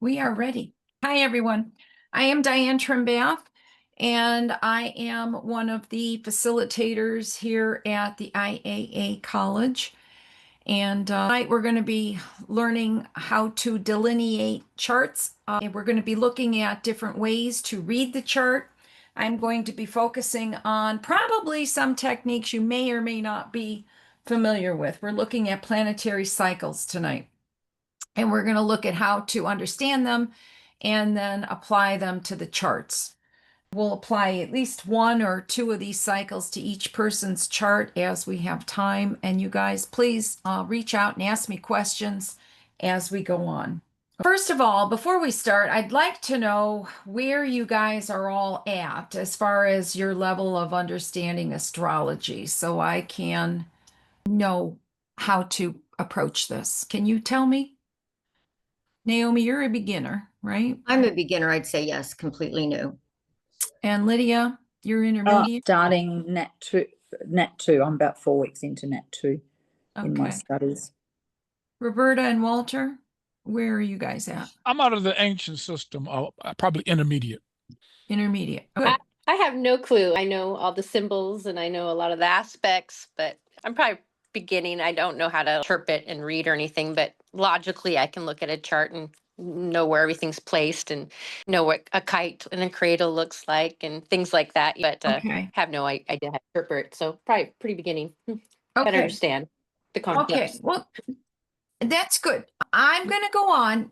We are ready. Hi, everyone. I am Diane Trimbath, and I am one of the facilitators here at the IAA College. And tonight we're going to be learning how to delineate charts. And we're going to be looking at different ways to read the chart. I'm going to be focusing on probably some techniques you may or may not be familiar with. We're looking at planetary cycles tonight. And we're going to look at how to understand them and then apply them to the charts. We'll apply at least one or two of these cycles to each person's chart as we have time. And you guys, please reach out and ask me questions as we go on. First of all, before we start, I'd like to know where you guys are all at as far as your level of understanding astrology so I can know how to approach this. Can you tell me? Naomi, you're a beginner, right? I'm a beginner, I'd say yes, completely new. And Lydia, you're intermediate? Starting Nat 2. I'm about 4 weeks into Nat 2 in my Okay. studies. Roberta and Walter, where are you guys at? I'm out of the ancient system, probably intermediate. Intermediate. Good. I have no clue. I know all the symbols and I know a lot of the aspects, but I'm probably beginning. I don't know how to interpret and read or anything, but logically I can look at a chart and know where everything's placed and know what a kite and a cradle looks like and things like that. But Okay. have no idea how to interpret. So probably pretty beginning. Better Okay. understand the concepts. Okay. Well, that's good. I'm going to go on.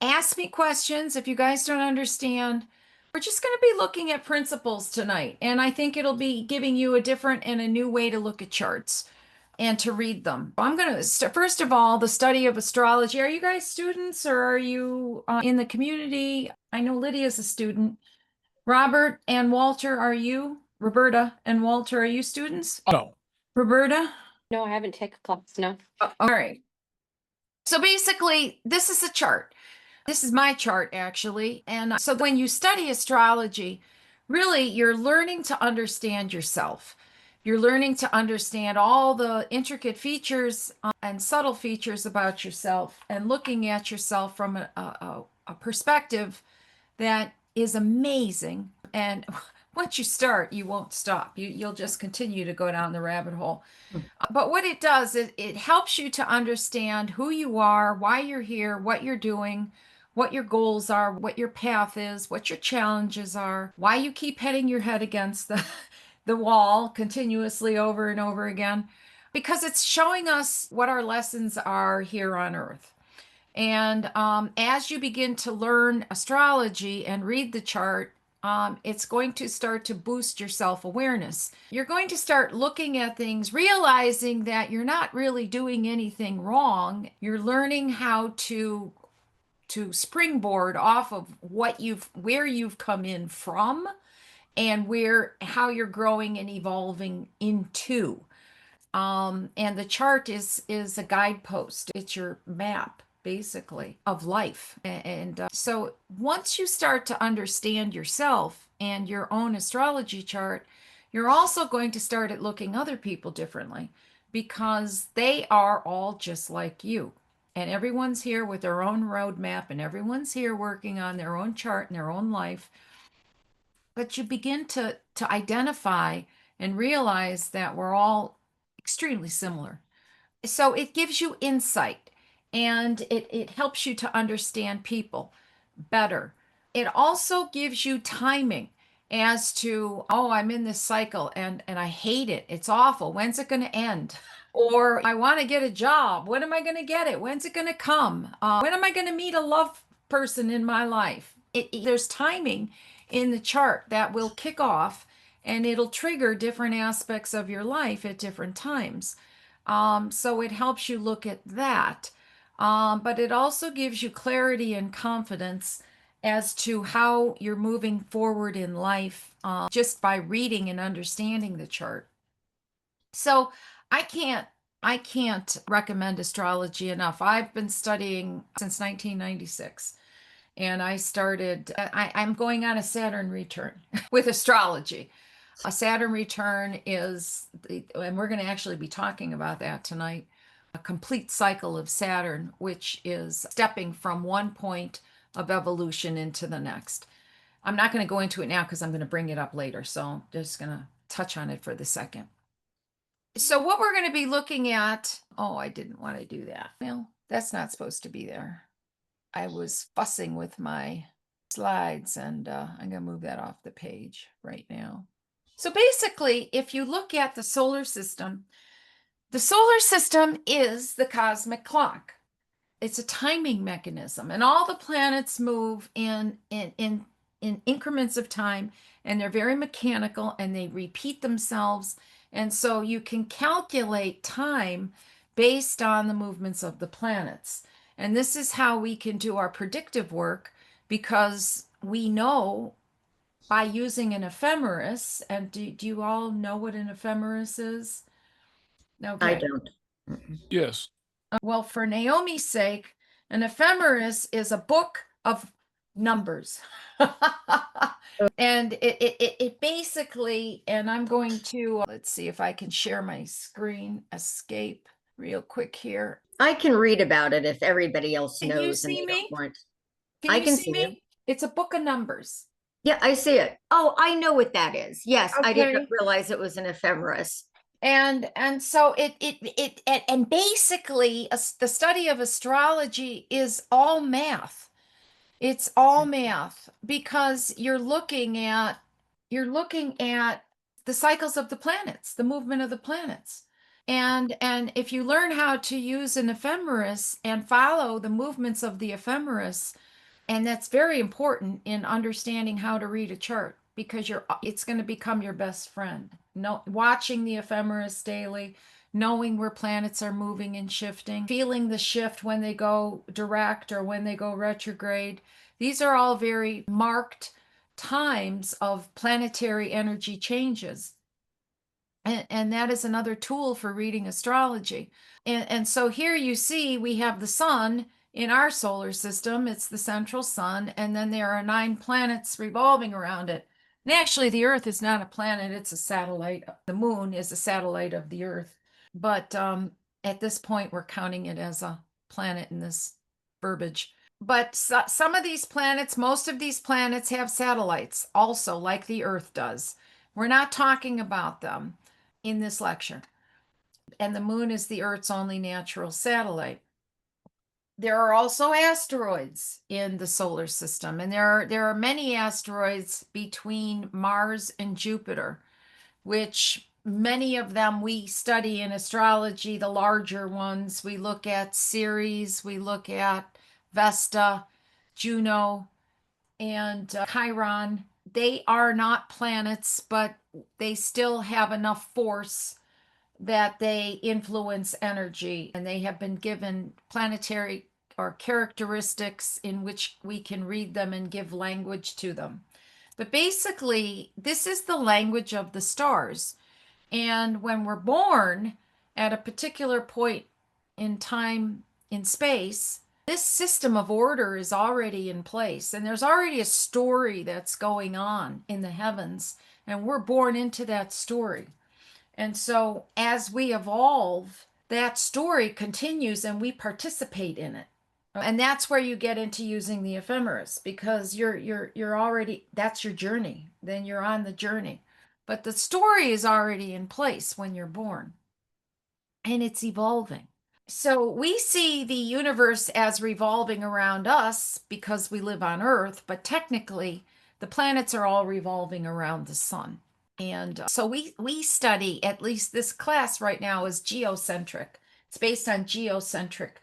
Ask me questions if you guys don't understand. We're just going to be looking at principles tonight, and I think it'll be giving you a different and a new way to look at charts and to read them. I'm going to first of all, the study of astrology. Are you guys students or are you in the community? I know Lydia's a student. Robert and Walter, are you? Roberta and Walter, are you students? No. Roberta? No, I haven't taken a class. No. All right. So basically, this is a chart. This is my chart, actually. And so when you study astrology, really, you're learning to understand yourself. You're learning to understand all the intricate features and subtle features about yourself and looking at yourself from a perspective that is amazing. And once you start, you won't stop. You'll just continue to go down the rabbit hole. But what it does, it helps you to understand who you are, why you're here, what you're doing, what your goals are, what your path is, what your challenges are, why you keep hitting your head against the wall continuously over and over again, because it's showing us what our lessons are here on Earth. And as you begin to learn astrology and read the chart, it's going to start to boost your self-awareness. You're going to start looking at things, realizing that you're not really doing anything wrong. You're learning how to springboard off of where you've come in from and how you're growing and evolving into. And the chart is a guidepost. It's your map, basically, of life. And so once you start to understand yourself and your own astrology chart, you're also going to start at looking other people differently because they are all just like you. And everyone's here with their own roadmap and everyone's here working on their own chart and their own life. But you begin to identify and realize that we're all extremely similar. So it gives you insight and it helps you to understand people better. It also gives you timing as to, oh, I'm in this cycle and I hate it. It's awful. When's it going to end? Or I want to get a job. When am I going to get it? When's it going to come? When am I going to meet a love person in my life? There's timing in the chart that will kick off and it'll trigger different aspects of your life at different times. So it helps you look at that. But it also gives you clarity and confidence as to how you're moving forward in life just by reading and understanding the chart. So I can't recommend astrology enough. I've been studying since 1996. And I'm going on a Saturn return with astrology. A Saturn return and we're going to actually be talking about that tonight, a complete cycle of Saturn, which is stepping from one point of evolution into the next. I'm not going to go into it now because I'm going to bring it up later. So I'm just going to touch on it for the second. So what we're going to be looking at, oh, I didn't want to do that. Well, that's not supposed to be there. I was fussing with my slides and I'm going to move that off the page right now. So basically, if you look at the solar system is the cosmic clock. It's a timing mechanism, and all the planets move in increments of time, and they're very mechanical and they repeat themselves. And so you can calculate time based on the movements of the planets. And this is how we can do our predictive work, because we know by using an ephemeris. And do you all know what an ephemeris is? Okay. I don't. Mm-mm. Yes. Well, for Naomi's sake, an ephemeris is a book of numbers. And it basically, and I'm going to, let's see if I can share my screen, escape real quick here. I can read about it if everybody else Can you knows and see they me? don't want. Can I you can see see me? you. It's a book of numbers. Yeah, I see it. Oh, I know what that is. Yes, I didn't Okay. realize it was an ephemeris. And so and basically the study of astrology is all math. It's all math, because you're looking at the cycles of the planets, the movement of the planets. And if you learn how to use an ephemeris and follow the movements of the ephemeris, and that's very important in understanding how to read a chart, because it's going to become your best friend. No, watching the ephemeris daily, knowing where planets are moving and shifting, feeling the shift when they go direct or when they go retrograde. These are all very marked times of planetary energy changes. And that is another tool for reading astrology. And so here you see we have the sun in our solar system. It's the central sun, and then there are 9 planets revolving around it. And actually, the Earth is not a planet, it's a satellite. The moon is a satellite of the Earth. But at this point, we're counting it as a planet in this verbiage. But some of these planets, most of these planets have satellites also, like the Earth does. We're not talking about them in this lecture. And the moon is the Earth's only natural satellite. There are also asteroids in the solar system, and there are many asteroids between Mars and Jupiter, which many of them we study in astrology. The larger ones, we look at Ceres, we look at Vesta, Juno, and Chiron. They are not planets, but they still have enough force that they influence energy, and they have been given planetary or characteristics in which we can read them and give language to them. But basically, this is the language of the stars. And when we're born at a particular point in time, in space, this system of order is already in place. And there's already a story that's going on in the heavens. And we're born into that story. And so as we evolve, that story continues and we participate in it. And that's where you get into using the ephemeris, because you're already, that's your journey. Then you're on the journey. But the story is already in place when you're born, and it's evolving. So we see the universe as revolving around us because we live on Earth, but technically the planets are all revolving around the sun. And so we study, at least this class right now is geocentric. It's based on geocentric,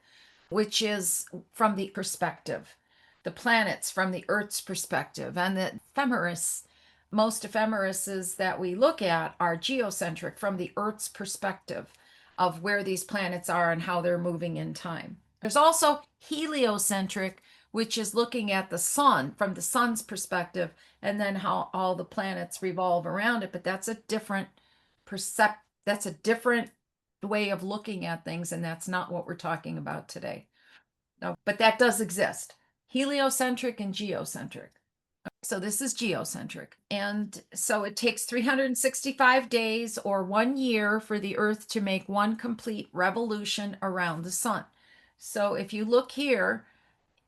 which is from the perspective, the planets from the Earth's perspective. And the ephemeris, most ephemerises that we look at are geocentric, from the Earth's perspective of where these planets are and how they're moving in time. There's also heliocentric, which is looking at the sun from the sun's perspective, and then how all the planets revolve around it. But that's a different that's a different way of looking at things, and that's not what we're talking about today. No, but that does exist. Heliocentric and geocentric. So this is geocentric. And so it takes 365 days or 1 year for the Earth to make one complete revolution around the sun. So if you look here,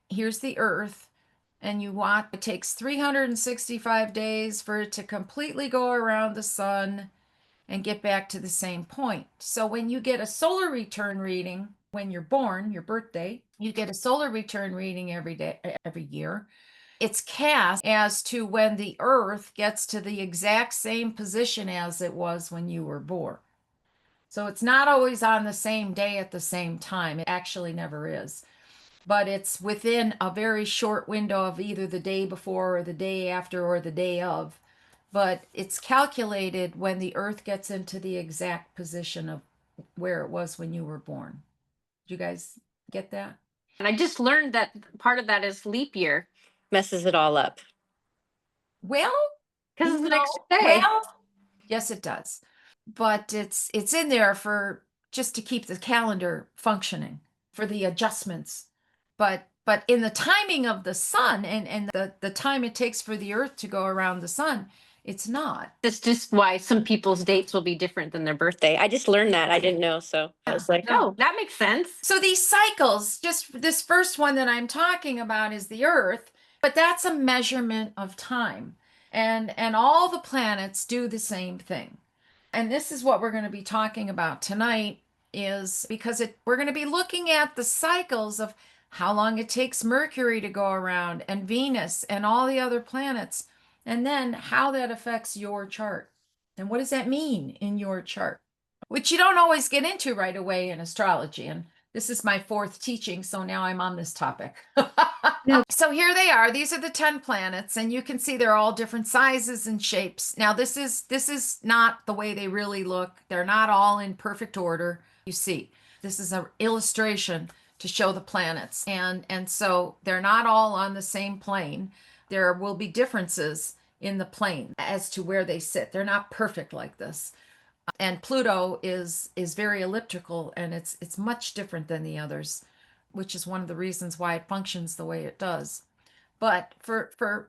here's the Earth. and you want, it takes 365 days for it to completely go around the sun and get back to the same point. So when you get a solar return reading, when you're born, your birthday, you get a solar return reading every year. It's cast as to when the Earth gets to the exact same position as it was when you were born. So it's not always on the same day at the same time. It actually never is. But it's within a very short window of either the day before or the day after or the day of. But it's calculated when the Earth gets into the exact position of where it was when you were born. Did you guys get that? And I just learned that part of that is leap year messes it all up. Well, Because it's the next no. day. Well, yes, it does. But it's in there for just to keep the calendar functioning for the adjustments. But in the timing of the sun and the time it takes for the Earth to go around the sun, it's not. That's just why some people's dates will be different than their birthday. I just learned that. I didn't know. So I was like, no. oh, that makes sense. So these cycles, just this first one that I'm talking about is the Earth, but that's a measurement of time. And all the planets do the same thing. And this is what we're going to be talking about tonight is because we're going to be looking at the cycles of how long it takes Mercury to go around and Venus and all the other planets, and then how that affects your chart. And what does that mean in your chart? Which you don't always get into right away in astrology. And this is my fourth teaching, so now I'm on this topic. No. So here they are. These are the 10 planets, and you can see they're all different sizes and shapes. Now, this is not the way they really look. They're not all in perfect order. You see, this is an illustration to show the planets. And so they're not all on the same plane. There will be differences in the plane as to where they sit. They're not perfect like this. And Pluto is very elliptical, and it's much different than the others, which is one of the reasons why it functions the way it does. But for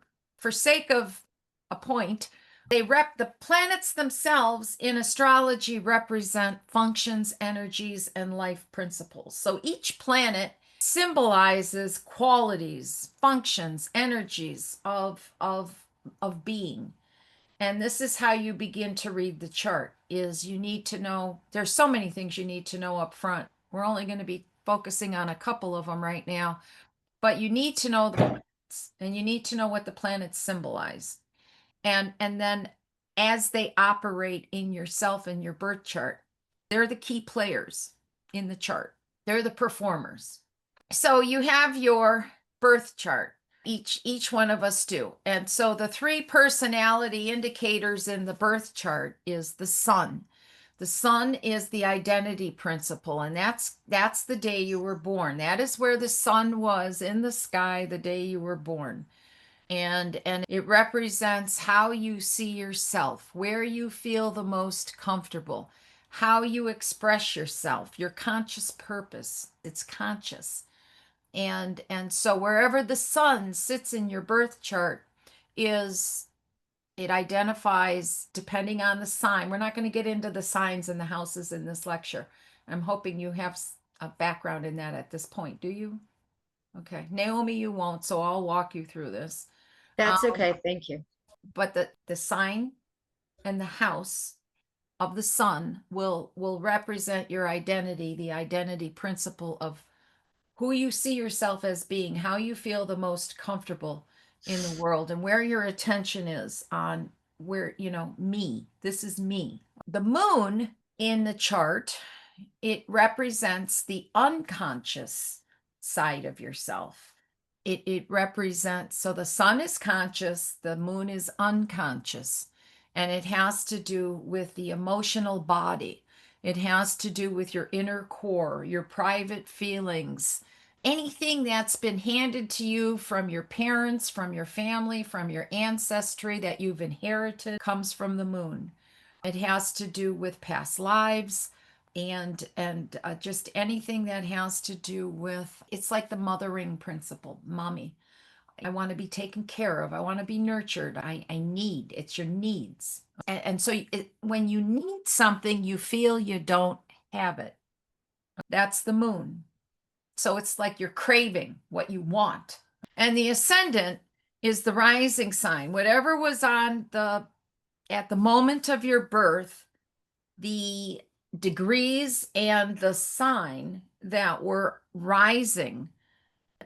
sake of a point, the planets themselves in astrology represent functions, energies, and life principles. So each planet symbolizes qualities, functions, energies of being. And this is how you begin to read the chart is you need to know there's so many things you need to know up front. We're only going to be focusing on a couple of them right now, but you need to know the planets and you need to know what the planets symbolize. And then as they operate in yourself and your birth chart, they're the key players in the chart. They're the performers. So you have your birth chart. Each one of us do. And so the three personality indicators in the birth chart is the sun. The sun is the identity principle, and that's the day you were born. That is where the sun was in the sky the day you were born. And it represents how you see yourself, where you feel the most comfortable, how you express yourself, your conscious purpose. It's conscious. And so wherever the sun sits in your birth chart it identifies depending on the sign. We're not going to get into the signs and the houses in this lecture. I'm hoping you have a background in that at this point. Do you? Okay. Naomi, you won't, so I'll walk you through this. That's okay. Thank you. But the sign and the house of the sun will represent your identity, the identity principle of who you see yourself as being, how you feel the most comfortable in the world, and where your attention is on where, me. This is me. The moon in the chart, it represents the unconscious side of yourself. It represents, so the sun is conscious, the moon is unconscious, and it has to do with the emotional body. It has to do with your inner core, your private feelings, anything that's been handed to you from your parents, from your family, from your ancestry that you've inherited comes from the moon. It has to do with past lives and just anything that has to do with, it's like the mothering principle, mommy. I want to be taken care of. I want to be nurtured. I need, it's your needs. And so when you need something, you feel you don't have it. That's the moon. So it's like you're craving what you want. And the ascendant is the rising sign. Whatever was on at the moment of your birth, the degrees and the sign that were rising.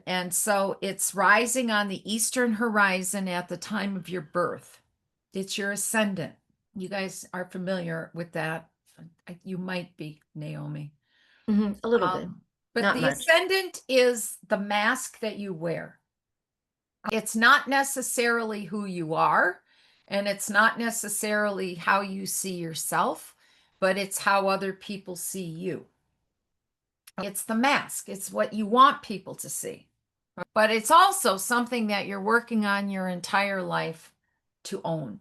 And so it's rising on the eastern horizon at the time of your birth. It's your ascendant. You guys are familiar with that. You might be, Naomi. A little bit. But Not the much. ascendant is the mask that you wear. It's not necessarily who you are, and it's not necessarily how you see yourself, but it's how other people see you. It's the mask. It's what you want people to see. But it's also something that you're working on your entire life to own.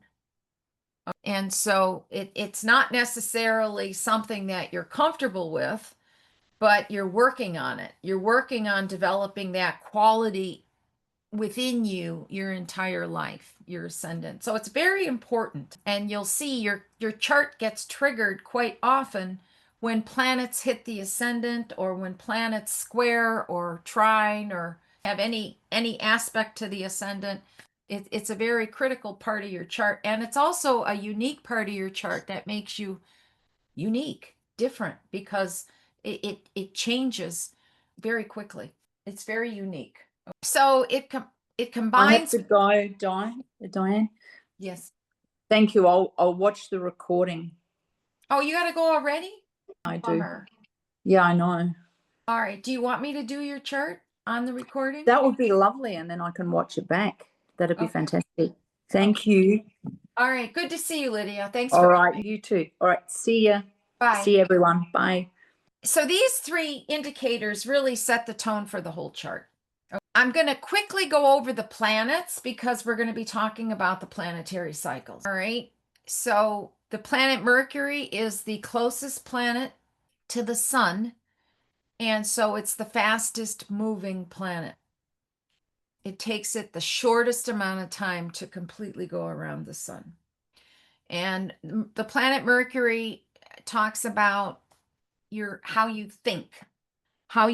And so it's not necessarily something that you're comfortable with, but you're working on it. You're working on developing that quality within you your entire life, your ascendant. So it's very important. And you'll see your chart gets triggered quite often when planets hit the ascendant, or when planets square or trine or have any aspect to the ascendant. It's a very critical part of your chart, and it's also a unique part of your chart that makes you unique, different, because it changes very quickly. It's very unique. So it I have combines. to go, Diane. Yes. Thank you. I'll watch the recording. Oh, you got to go already? I do. Bummer. Yeah, I know. All right. Do you want me to do your chart on the recording? That would be lovely, and then I can watch it back. That'd be Okay. fantastic. Thank you. All right. Good to see you, Lydia. Thanks All for right, coming. you too. All right, see ya. Bye. See everyone. Bye. So these three indicators really set the tone for the whole chart. I'm going to quickly go over the planets because we're going to be talking about the planetary cycles. All right. So the planet Mercury is the closest planet to the sun, and so it's the fastest moving planet. It takes it the shortest amount of time to completely go around the sun. And the planet Mercury talks about how you think, how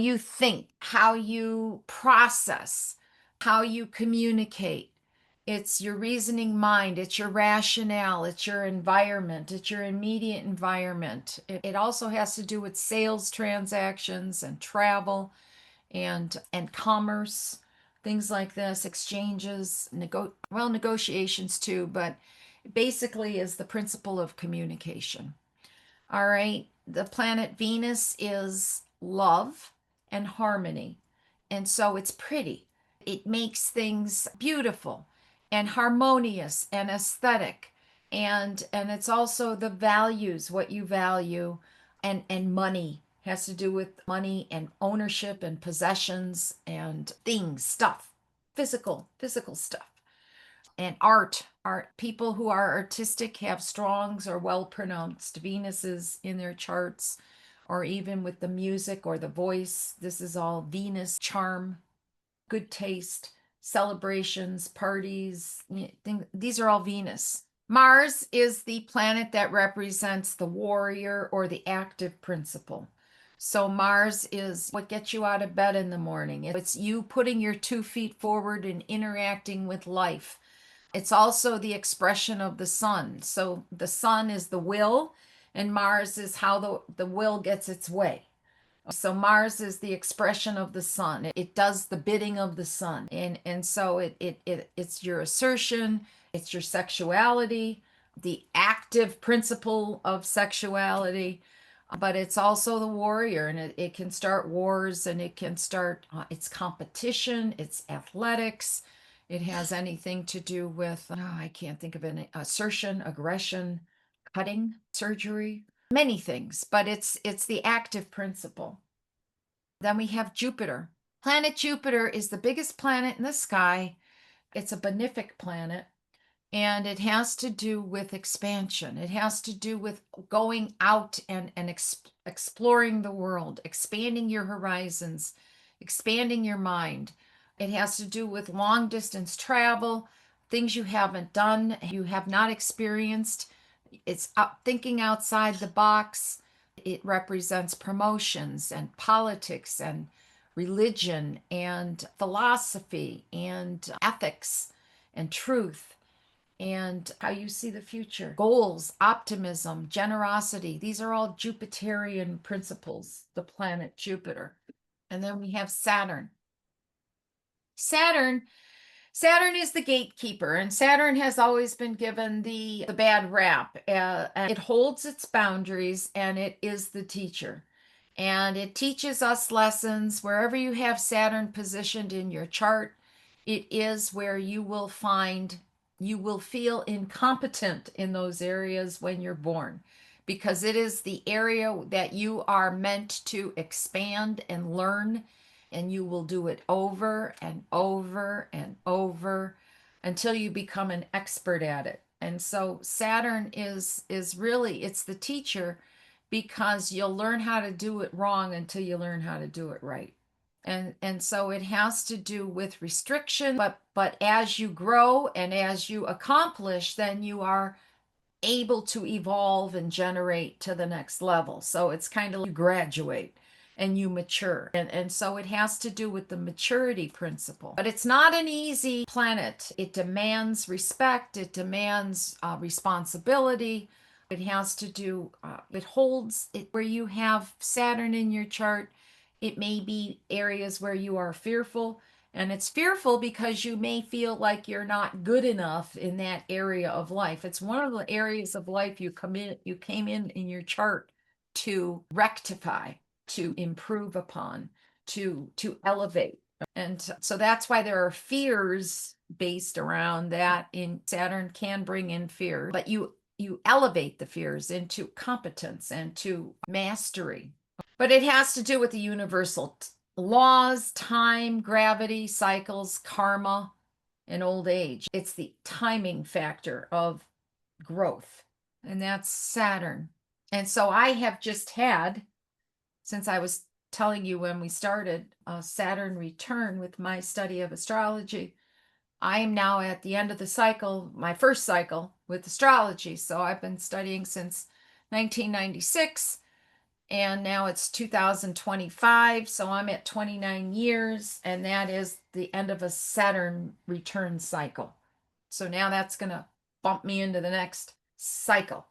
you process, how you communicate. It's your reasoning mind, it's your rationale, it's your environment, it's your immediate environment. It also has to do with sales transactions and travel and commerce, things like this, exchanges, negotiations too, but basically is the principle of communication. All right. The planet Venus is love and harmony. And so it's pretty. It makes things beautiful and harmonious and aesthetic. And it's also the values, what you value, and money has to do with money and ownership and possessions and things, stuff, physical stuff. And art people who are artistic have strongs or well pronounced Venuses in their charts, or even with the music or the voice. This is all Venus charm, good taste, celebrations, parties. These are all Venus. Mars is the planet that represents the warrior or the active principle. So Mars is what gets you out of bed in the morning. It's you putting your 2 feet forward and interacting with life. It's also the expression of the sun. So the sun is the will, and Mars is how the will gets its way. So Mars is the expression of the sun. It does the bidding of the sun. And so it's your assertion, it's your sexuality, the active principle of sexuality, but it's also the warrior, and it can start wars, and it can start it's competition, it's athletics. It has anything to do with, I can't think of any, assertion, aggression, cutting, surgery, many things, but it's the active principle. Then we have Jupiter. Planet Jupiter is the biggest planet in the sky. It's a benefic planet, and it has to do with expansion. It has to do with going out and exploring the world, expanding your horizons, expanding your mind. It has to do with long distance travel, things you haven't done, you have not experienced. It's thinking outside the box. It represents promotions and politics and religion and philosophy and ethics and truth and how you see the future, goals, optimism, generosity. These are all Jupiterian principles, the planet Jupiter. And then we have Saturn. Saturn is the gatekeeper, and Saturn has always been given the bad rap. And it holds its boundaries, and it is the teacher. And it teaches us lessons wherever you have Saturn positioned in your chart. It is where you will feel incompetent in those areas when you're born, because it is the area that you are meant to expand and learn, and you will do it over and over and over until you become an expert at it. And so Saturn is really, it's the teacher, because you'll learn how to do it wrong until you learn how to do it right. And so it has to do with restriction, but as you grow and as you accomplish, then you are able to evolve and generate to the next level. So it's kind of like you graduate and you mature. And so it has to do with the maturity principle. But it's not an easy planet. It demands respect, it demands responsibility. It has to do, it holds it where you have Saturn in your chart. It may be areas where you are fearful. And it's fearful because you may feel like you're not good enough in that area of life. It's one of the areas of life you came in your chart to rectify, to improve upon, to elevate. And so that's why there are fears based around that. In Saturn can bring in fear, but you elevate the fears into competence and to mastery. But it has to do with the universal laws, time, gravity, cycles, karma, and old age. It's the timing factor of growth, and that's Saturn. And so I have just had, since I was telling you when we started, Saturn return with my study of astrology. I am now at the end of the cycle, my first cycle with astrology. So I've been studying since 1996. And now it's 2025, so I'm at 29 years, and that is the end of a Saturn return cycle. So now that's going to bump me into the next cycle.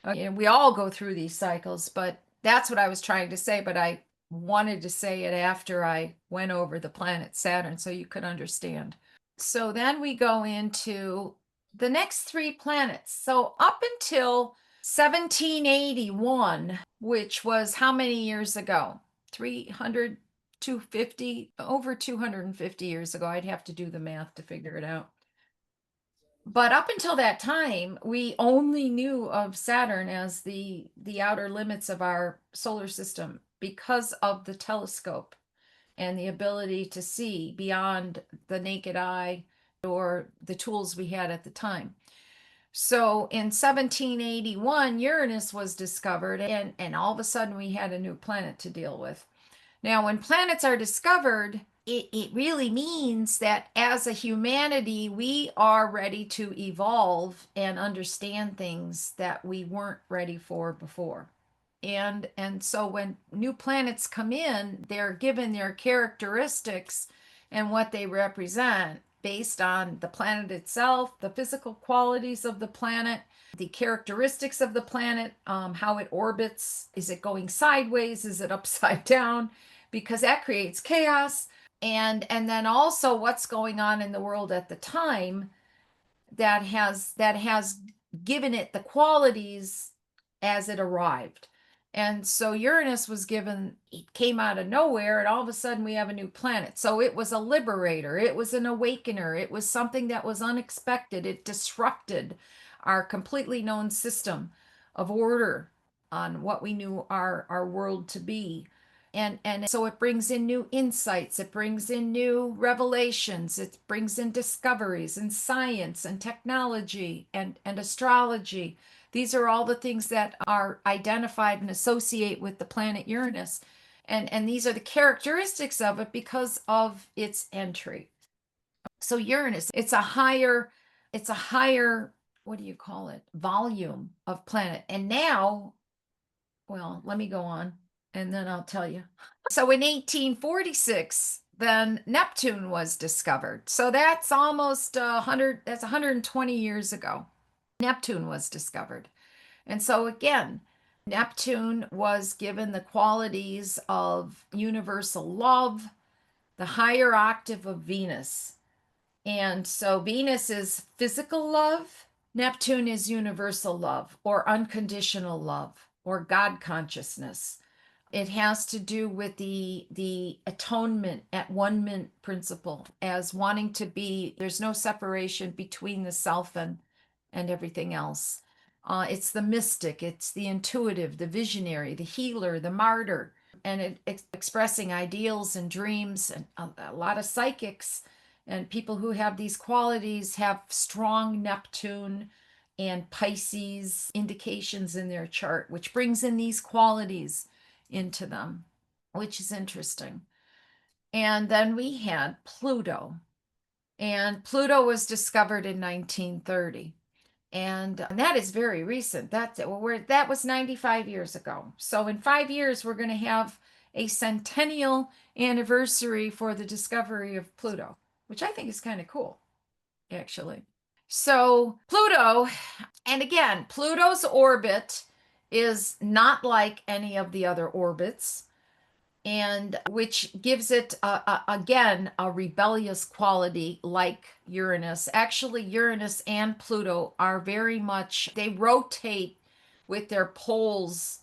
And we all go through these cycles, but that's what I was trying to say. But I wanted to say it after I went over the planet Saturn so you could understand. So then we go into the next three planets. So up until 1781, which was how many years ago? 300, 250, over 250 years ago. I'd have to do the math to figure it out. But up until that time, we only knew of Saturn as the outer limits of our solar system because of the telescope and the ability to see beyond the naked eye or the tools we had at the time. So in 1781, Uranus was discovered, and all of a sudden we had a new planet to deal with. Now, when planets are discovered, it really means that as a humanity, we are ready to evolve and understand things that we weren't ready for before. And so when new planets come in, they're given their characteristics and what they represent based on the planet itself, the physical qualities of the planet, the characteristics of the planet, how it orbits. Is it going sideways? Is it upside down? Because that creates chaos. And then also what's going on in the world at the time that has given it the qualities as it arrived. And so Uranus was given, it came out of nowhere, and all of a sudden we have a new planet. So it was a liberator, it was an awakener, it was something that was unexpected. It disrupted our completely known system of order on what we knew our world to be. And so it brings in new insights, it brings in new revelations, it brings in discoveries in science and technology and astrology. These are all the things that are identified and associate with the planet Uranus. And these are the characteristics of it because of its entry. So Uranus, it's a higher, what do you call it? Volume of planet. And now, well, let me go on. and then I'll tell you. So in 1846, then Neptune was discovered. So that's almost 100, that's 120 years ago. Neptune was discovered. And so again, Neptune was given the qualities of universal love, the higher octave of Venus. And so Venus is physical love, Neptune is universal love or unconditional love or God consciousness. It has to do with the atonement at one-ment principle as wanting to be, there's no separation between the self and everything else. It's the mystic, it's the intuitive, the visionary, the healer, the martyr, and expressing ideals and dreams. And a lot of psychics and people who have these qualities have strong Neptune and Pisces indications in their chart, which brings in these qualities into them, which is interesting. And then we had Pluto, and Pluto was discovered in 1930. And that is very recent. That was 95 years ago. So in 5 years, we're going to have a centennial anniversary for the discovery of Pluto, which I think is kind of cool, actually. So Pluto, and again, Pluto's orbit is not like any of the other orbits, and which gives it again a rebellious quality like Uranus. Actually, Uranus and Pluto are very much, they rotate with their poles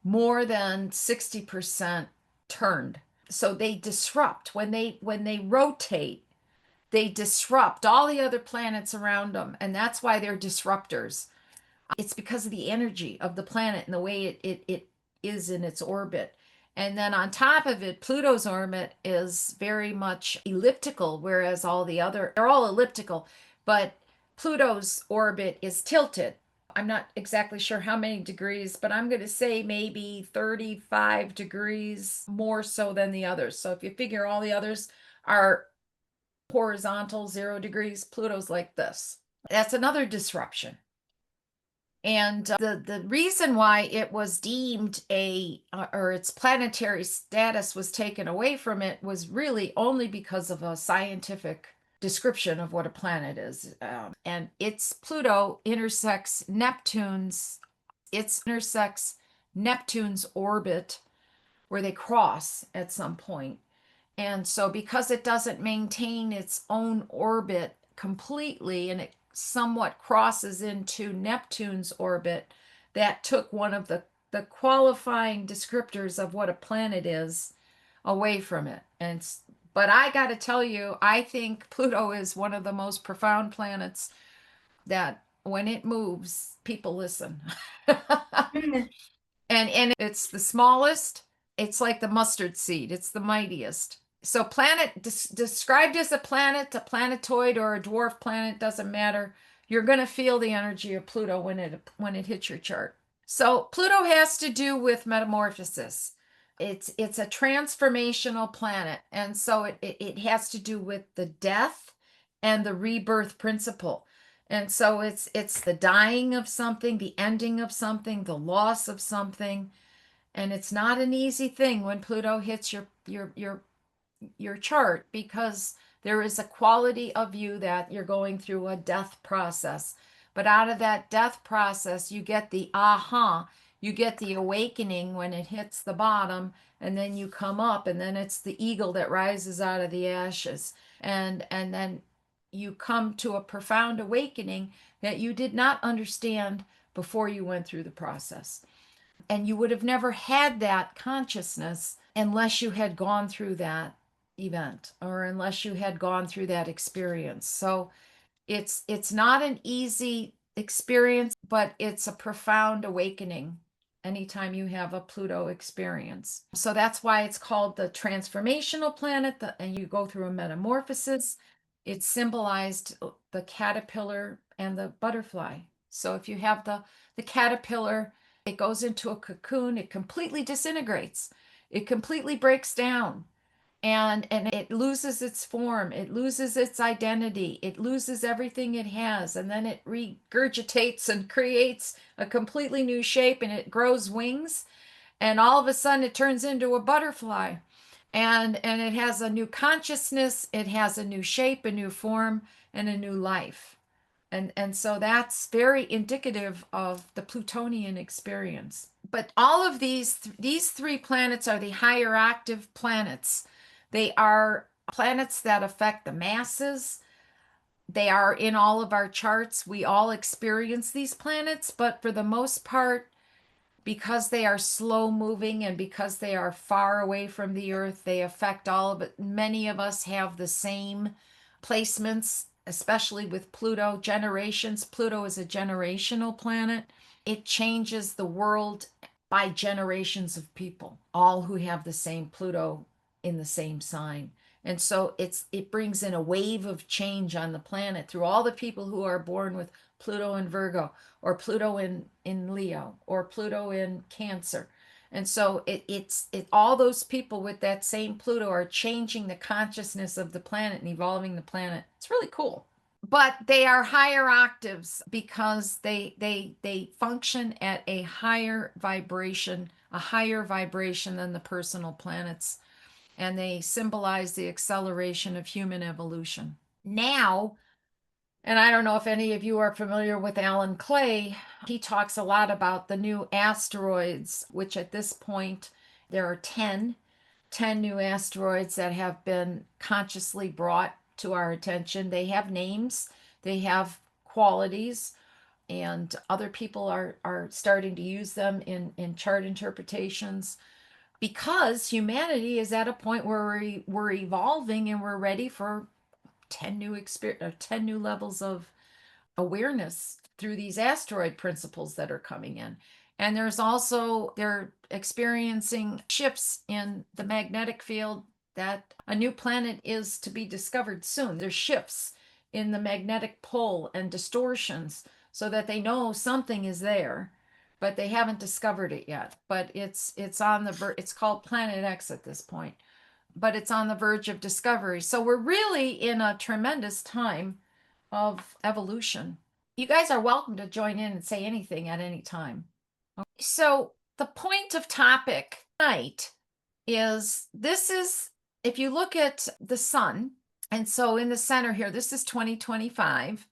more than 60% turned. So they disrupt when they rotate, they disrupt all the other planets around them, and that's why they're disruptors. It's because of the energy of the planet and the way it is in its orbit. And then on top of it, Pluto's orbit is very much elliptical, whereas all the other, they're all elliptical, but Pluto's orbit is tilted. I'm not exactly sure how many degrees, but I'm going to say maybe 35 degrees more so than the others. So if you figure all the others are horizontal 0 degrees, Pluto's like this. That's another disruption. And the reason why it was deemed or its planetary status was taken away from it was really only because of a scientific description of what a planet is. And its Pluto intersects Neptune's orbit where they cross at some point. And so because it doesn't maintain its own orbit completely and it somewhat crosses into Neptune's orbit, that took one of the qualifying descriptors of what a planet is away from it. But I got to tell you, I think Pluto is one of the most profound planets that when it moves, people listen. And it's the smallest. It's like the mustard seed. It's the mightiest. So planet described as a planet, a planetoid, or a dwarf planet, doesn't matter. You're going to feel the energy of Pluto when it hits your chart. So Pluto has to do with metamorphosis. It's a transformational planet, and so it has to do with the death and the rebirth principle. And so it's the dying of something, the ending of something, the loss of something. And it's not an easy thing when Pluto hits your chart, because there is a quality of you that you're going through a death process. But out of that death process, you get the aha, you get the awakening when it hits the bottom, and then you come up, and then it's the eagle that rises out of the ashes. And then you come to a profound awakening that you did not understand before you went through the process. And you would have never had that consciousness unless you had gone through that event or unless you had gone through that experience. So it's not an easy experience, but it's a profound awakening anytime you have a Pluto experience. So that's why it's called the transformational planet, and you go through a metamorphosis. It symbolized the caterpillar and the butterfly. So if you have the caterpillar, it goes into a cocoon, it completely disintegrates, it completely breaks down, and it loses its form, it loses its identity, it loses everything it has, and then it regurgitates and creates a completely new shape, and it grows wings, and all of a sudden it turns into a butterfly, and it has a new consciousness, it has a new shape, a new form, and a new life. And so that's very indicative of the Plutonian experience. But all of these three planets are the higher octave planets. They are planets that affect the masses. They are in all of our charts. We all experience these planets, but for the most part, because they are slow moving and because they are far away from the earth, they affect all of it. Many of us have the same placements, especially with Pluto generations. Pluto is a generational planet. It changes the world by generations of people, all who have the same Pluto in the same sign. And so it brings in a wave of change on the planet through all the people who are born with Pluto in Virgo, or Pluto in Leo, or Pluto in Cancer. And so it's all those people with that same Pluto are changing the consciousness of the planet and evolving the planet. It's really cool. But they are higher octaves because they function at a higher vibration than the personal planets, and they symbolize the acceleration of human evolution. Now, and I don't know if any of you are familiar with Alan Clay. He talks a lot about the new asteroids, which at this point there are 10 new asteroids that have been consciously brought to our attention. They have names, they have qualities, and other people are starting to use them in chart interpretations because humanity is at a point where we're evolving and we're ready for 10 new 10 new levels of awareness through these asteroid principles that are coming in. And they're experiencing shifts in the magnetic field that a new planet is to be discovered soon. There's shifts in the magnetic pole and distortions so that they know something is there, but they haven't discovered it yet. But it's it's called Planet X at this point, but it's on the verge of discovery. So we're really in a tremendous time of evolution. You guys are welcome to join in and say anything at any time. So the point of topic tonight is if you look at the sun, and so in the center here, this is 2025.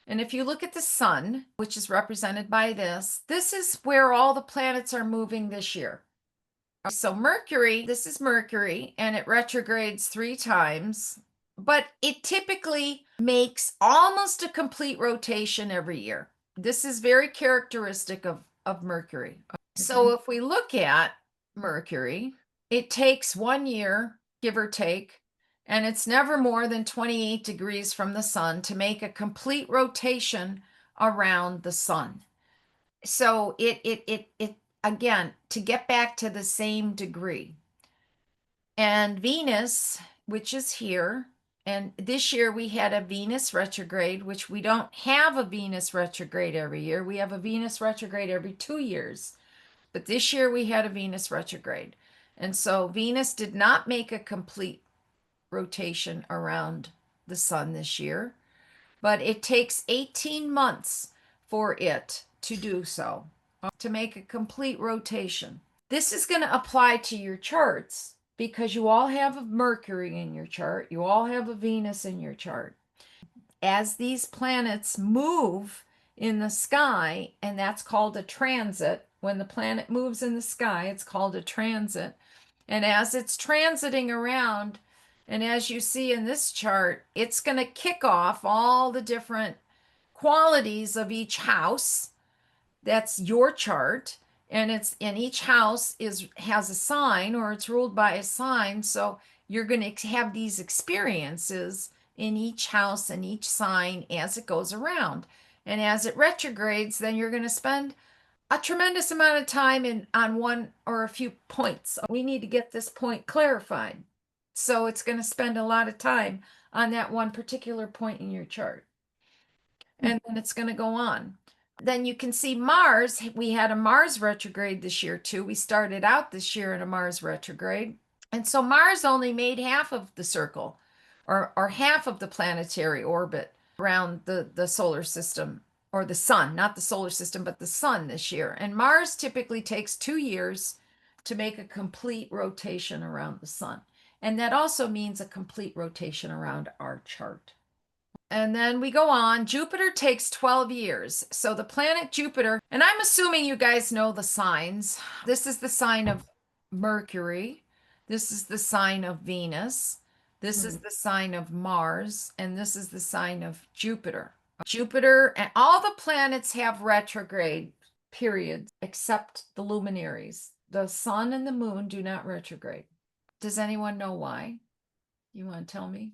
And if you look at the sun, which is represented by this is where all the planets are moving this year. So Mercury, this is Mercury, and it retrogrades 3 times, but it typically makes almost a complete rotation every year. This is very characteristic of Mercury. So if we look at Mercury, it takes 1 year, give or take, and it's never more than 28 degrees from the sun to make a complete rotation around the sun. So it again, to get back to the same degree. And Venus, which is here, and this year we had a Venus retrograde, which we don't have a Venus retrograde every year. We have a Venus retrograde every 2 years. But this year we had a Venus retrograde. And so Venus did not make a complete rotation around the sun this year, but it takes 18 months for it to do so, to make a complete rotation. This is going to apply to your charts because you all have a Mercury in your chart, you all have a Venus in your chart. As these planets move in the sky, and that's called a transit, when the planet moves in the sky, it's called a transit. And as it's transiting around, and as you see in this chart, it's going to kick off all the different qualities of each house. That's your chart, and each house has a sign, or it's ruled by a sign. So you're going to have these experiences in each house and each sign as it goes around. And as it retrogrades, then you're going to spend a tremendous amount of time on one or a few points. We need to get this point clarified. So it's going to spend a lot of time on that one particular point in your chart. And then it's going to go on. Then you can see Mars. We had a Mars retrograde this year too. We started out this year in a Mars retrograde. And so Mars only made half of the circle, or half of the planetary orbit around the solar system, or the sun, not the solar system, but the sun this year. And Mars typically takes 2 years to make a complete rotation around the sun. And that also means a complete rotation around our chart. And then we go on. Jupiter takes 12 years. So the planet Jupiter, and I'm assuming you guys know the signs. This is the sign of Mercury. This is the sign of Venus. This is the sign of Mars. And this is the sign of Jupiter. Jupiter and all the planets have retrograde periods except the luminaries. The sun and the moon do not retrograde. Does anyone know why? You want to tell me?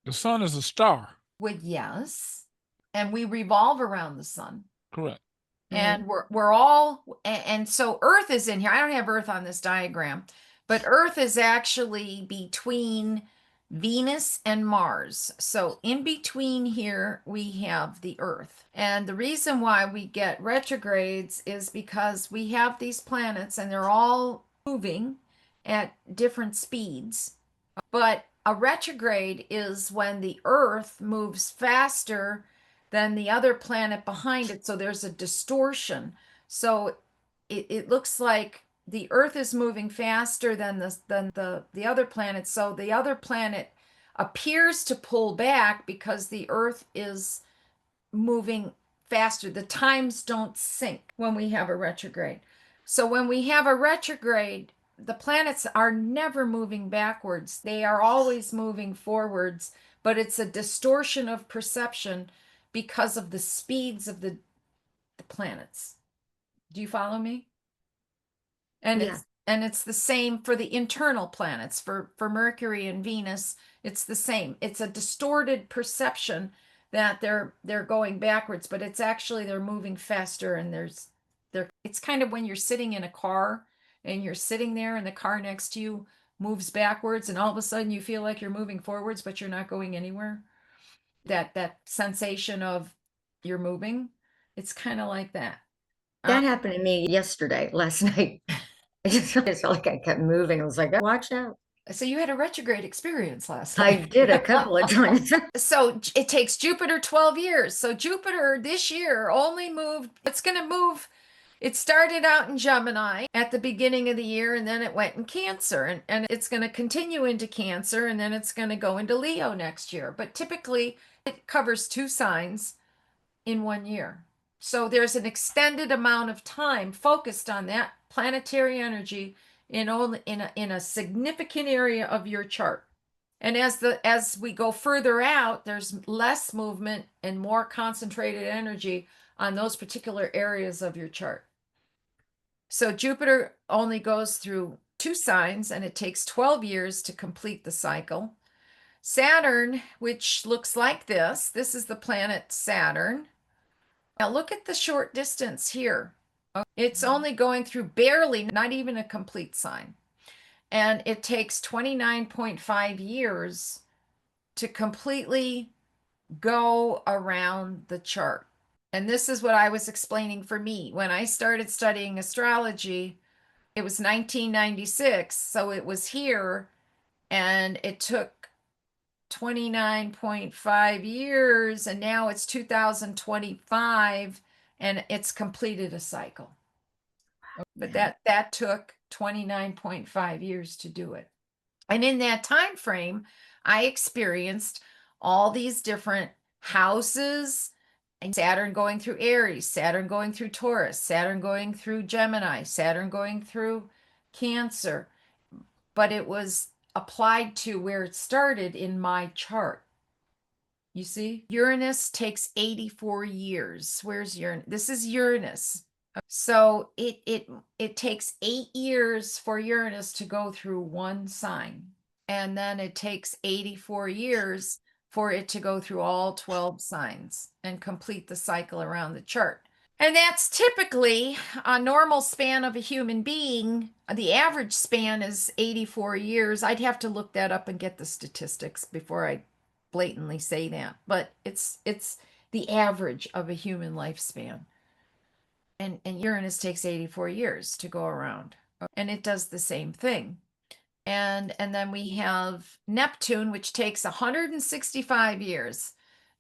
The sun is a star. Well, yes. And we revolve around the sun. Correct. And we're all and so Earth is in here. I don't have Earth on this diagram, but Earth is actually between Venus and Mars. So in between here we have the Earth. And the reason why we get retrogrades is because we have these planets and they're all moving at different speeds. But a retrograde is when the Earth moves faster than the other planet behind it. So there's a distortion. So it looks like the Earth is moving faster than the other planet. So the other planet appears to pull back because the Earth is moving faster. The times don't sync when we have a retrograde. So when we have a retrograde, the planets are never moving backwards. They are always moving forwards, but it's a distortion of perception because of the speeds of the planets. Do you follow me? And Yeah. it's the same for the internal planets, for Mercury and Venus. It's the same. It's a distorted perception that they're going backwards, but it's actually they're moving faster. And it's kind of when you're sitting in a car and you're sitting there and the car next to you moves backwards and all of a sudden you feel like you're moving forwards, but you're not going anywhere. That sensation of you're moving, it's kind of like that. That happened to me last night. I just felt like I kept moving. I was like, oh, watch out. So you had a retrograde experience last I night. did a couple of times. So it takes Jupiter 12 years. So Jupiter this year only moved, it's going to move. It started out in Gemini at the beginning of the year, and then it went in Cancer, and it's going to continue into Cancer, and then it's going to go into Leo next year. But typically it covers 2 signs in 1 year. So there's an extended amount of time focused on that planetary energy in a significant area of your chart. And as we go further out, there's less movement and more concentrated energy on those particular areas of your chart. So Jupiter only goes through 2 signs and it takes 12 years to complete the cycle. Saturn, which looks like this is the planet Saturn. Now look at the short distance here. It's only going through barely, not even a complete sign. And it takes 29.5 years to completely go around the chart. And this is what I was explaining for me. When I started studying astrology, it was 1996. So it was here and it took 29.5 years. And now it's 2025 and it's completed a cycle. But that took 29.5 years to do it. And in that time frame, I experienced all these different houses, and Saturn going through Aries, Saturn going through Taurus, Saturn going through Gemini, Saturn going through Cancer. But it was applied to where it started in my chart. You see, Uranus takes 84 years. Where's Uranus? This is Uranus. So it takes 8 years for Uranus to go through 1 sign. And then it takes 84 years for it to go through all 12 signs and complete the cycle around the chart. And that's typically a normal span of a human being. The average span is 84 years. I'd have to look that up and get the statistics before I blatantly say that. But it's the average of a human lifespan. And Uranus takes 84 years to go around. And it does the same thing. And then we have Neptune, which takes 165 years.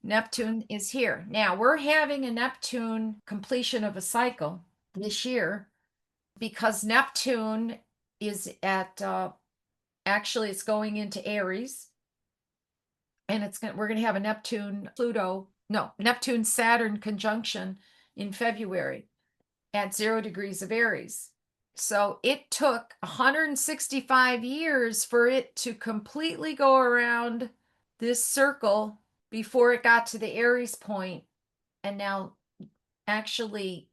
Neptune is here. Now we're having a Neptune completion of a cycle this year. because Neptune is at actually it's going into Aries, and we're going to have a Neptune Saturn conjunction in February at 0 degrees of Aries. So it took 165 years for it to completely go around this circle before it got to the Aries point. And now, actually,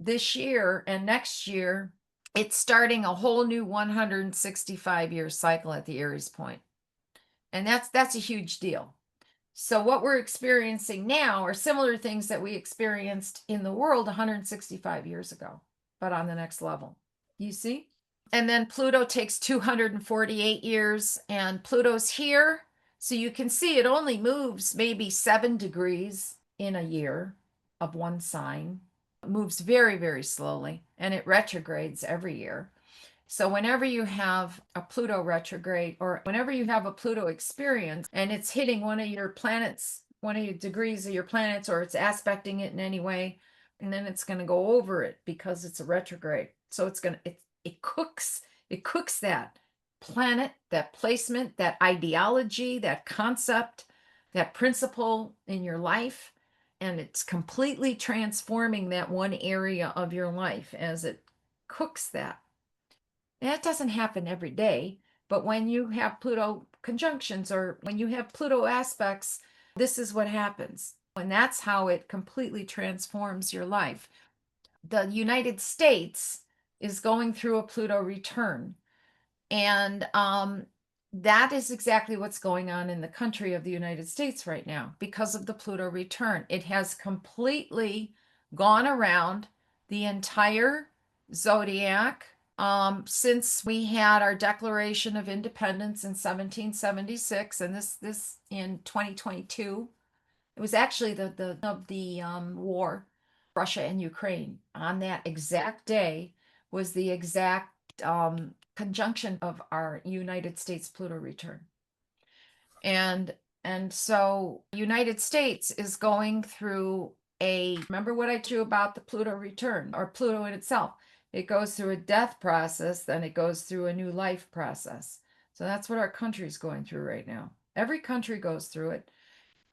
this year and next year, it's starting a whole new 165-year cycle at the Aries point. And that's a huge deal. So what we're experiencing now are similar things that we experienced in the world 165 years ago, but on the next level. You see? And then Pluto takes 248 years, and Pluto's here. So you can see it only moves maybe 7 degrees in a year of one sign. It moves very, very slowly, and it retrogrades every year. So whenever you have a Pluto retrograde, or whenever you have a Pluto experience and it's hitting one of your planets, one of your degrees of your planets, or it's aspecting it in any way, and then it's going to go over it because it's a retrograde. So it cooks that planet, that placement, that ideology, that concept, that principle in your life, and it's completely transforming that one area of your life as it cooks that. That doesn't happen every day, but when you have Pluto conjunctions or when you have Pluto aspects, this is what happens. And that's how it completely transforms your life. The United States is going through a Pluto return. And that is exactly what's going on in the country of the United States right now because of the Pluto return. It has completely gone around the entire zodiac. Since we had our Declaration of Independence in 1776, and this in 2022, it was actually the war, Russia and Ukraine. On that exact day was the exact conjunction of our United States Pluto return. And so United States is going through remember what I told you about the Pluto return, or Pluto in itself. It goes through a death process, then it goes through a new life process. So that's what our country is going through right now. Every country goes through it,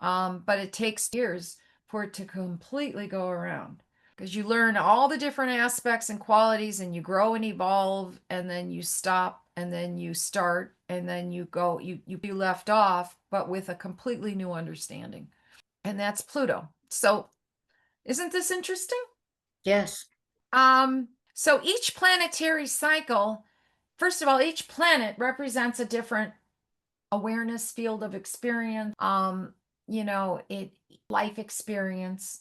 but it takes years for it to completely go around, because you learn all the different aspects and qualities, and you grow and evolve, and then you stop, and then you start, and then you go, you left off, but with a completely new understanding. And that's Pluto. So isn't this interesting? Yes. So each planetary cycle, first of all, each planet represents a different awareness field of experience, life experience.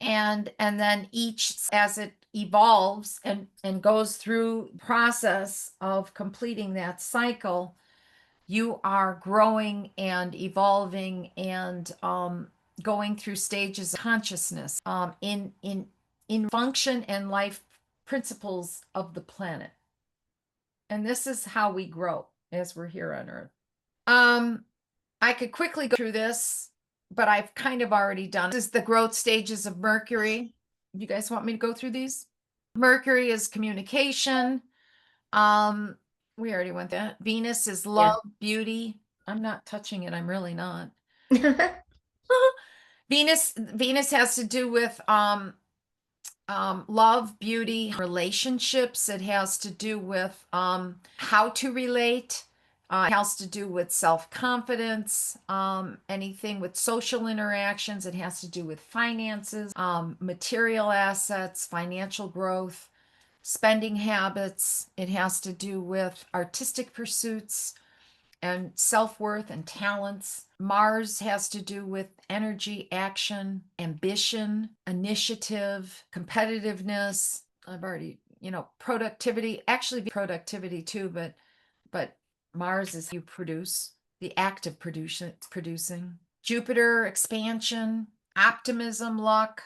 And then each, as it evolves and goes through the process of completing that cycle, you are growing and evolving and going through stages of consciousness in function and life principles of the planet. And this is how we grow as we're here on Earth. I could quickly go through this, but I've kind of already done. This is the growth stages of Mercury. You guys want me to go through these? Mercury is communication. We already went that. Venus is love, beauty. I'm not touching it. I'm really not. Venus has to do with love, beauty, relationships. It has to do with how to relate. It has to do with self-confidence, anything with social interactions. It has to do with finances, material assets, financial growth, spending habits. It has to do with artistic pursuits and self-worth and talents. Mars has to do with energy, action, ambition, initiative, competitiveness. I've already, productivity, actually productivity too, but Mars is you produce, the act of producing. Jupiter, expansion, optimism, luck,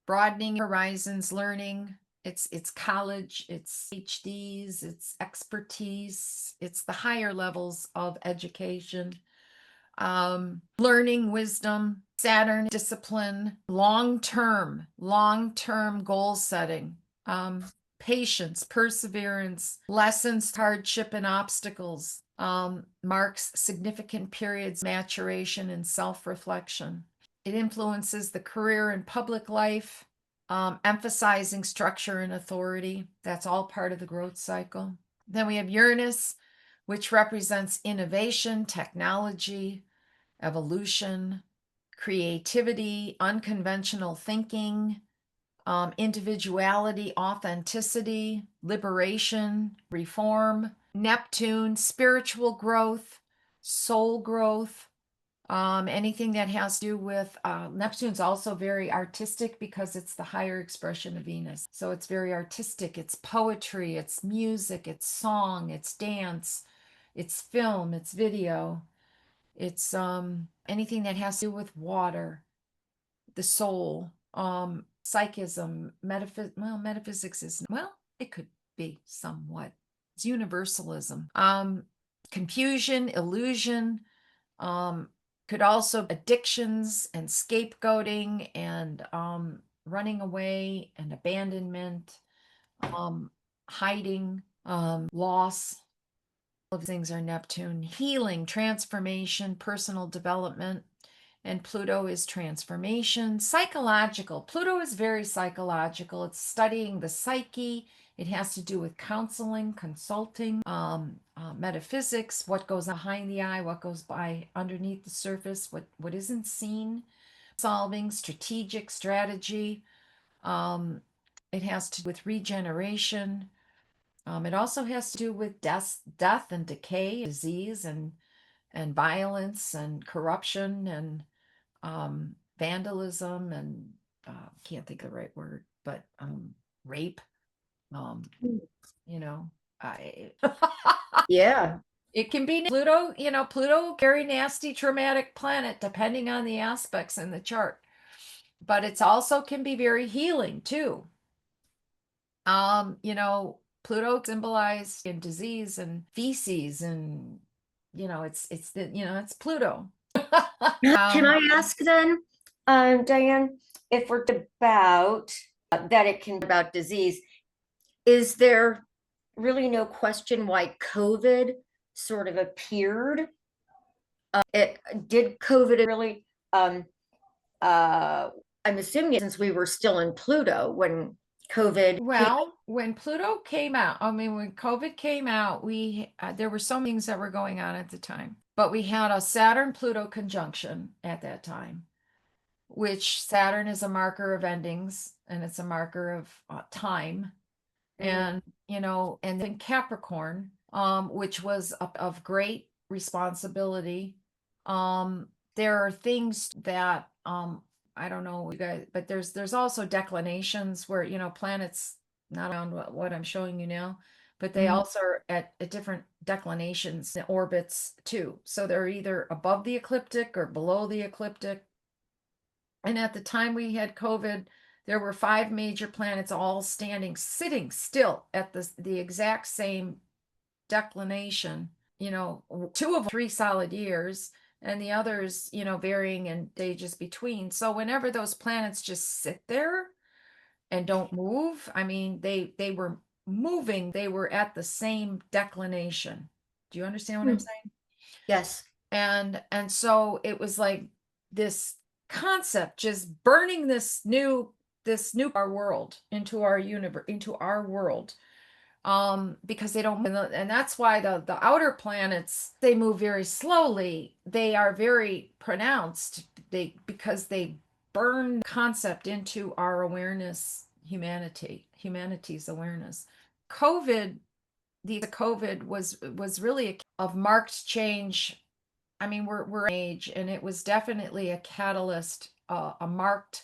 broadening horizons, learning. It's college, it's PhDs, it's expertise, it's the higher levels of education. Learning, wisdom. Saturn, discipline, long-term goal setting. patience, perseverance, lessons, hardship, and obstacles. Marks significant periods of maturation and self-reflection. It influences the career and public life, emphasizing structure and authority. That's all part of the growth cycle. Then we have Uranus, which represents innovation, technology, evolution, creativity, unconventional thinking, individuality, authenticity, liberation, reform. Neptune, spiritual growth, soul growth, anything that has to do with Neptune's also very artistic because it's the higher expression of Venus. So it's very artistic. It's poetry, it's music, it's song, it's dance, it's film, it's video. It's anything that has to do with water, the soul, psychism, metaphysics is, well, it could be somewhat. It's universalism. Confusion, illusion, could also addictions and scapegoating and running away and abandonment, hiding, loss. All of things are Neptune. Healing, transformation, personal development. And Pluto is transformation. Psychological. Pluto is very psychological. It's studying the psyche. It has to do with counseling, consulting, metaphysics, what goes behind the eye, what goes by underneath the surface, what isn't seen, solving, strategic strategy. It has to do with regeneration. It also has to do with death and decay, disease and violence and corruption and vandalism and can't think of the right word, but rape. You know, I Yeah. it can be Pluto, Pluto, very nasty, traumatic planet, depending on the aspects in the chart. But it's also can be very healing too. Pluto symbolized in disease and feces, and it's Pluto. Can I ask then, Diane, if we're about that it can be about disease, is there really no question why COVID sort of appeared? Did COVID really, I'm assuming since we were still in Pluto when COVID Well, when Pluto came out, when COVID came out, there were so many things that were going on at the time, but we had a Saturn-Pluto conjunction at that time, which Saturn is a marker of endings and it's a marker of time. And and then Capricorn, which was of great responsibility. There are things that I don't know you guys, but there's also declinations where planets not on what I'm showing you now, but they also are at different declinations, orbits too. So they're either above the ecliptic or below the ecliptic. And at the time we had COVID, there were 5 major planets all sitting still at the exact same declination, 2 of 3 solid years, and the others, varying in stages between. So whenever those planets just sit there and don't move, they were moving, they were at the same declination. Do you understand what I'm saying? Yes. And so it was like this concept just burning this new our world into our universe, into our world, because they don't, and that's why the outer planets, they move very slowly, they are very pronounced, because they burn concept into our awareness, humanity's awareness. COVID was really of marked change. We're age, and it was definitely a catalyst, a marked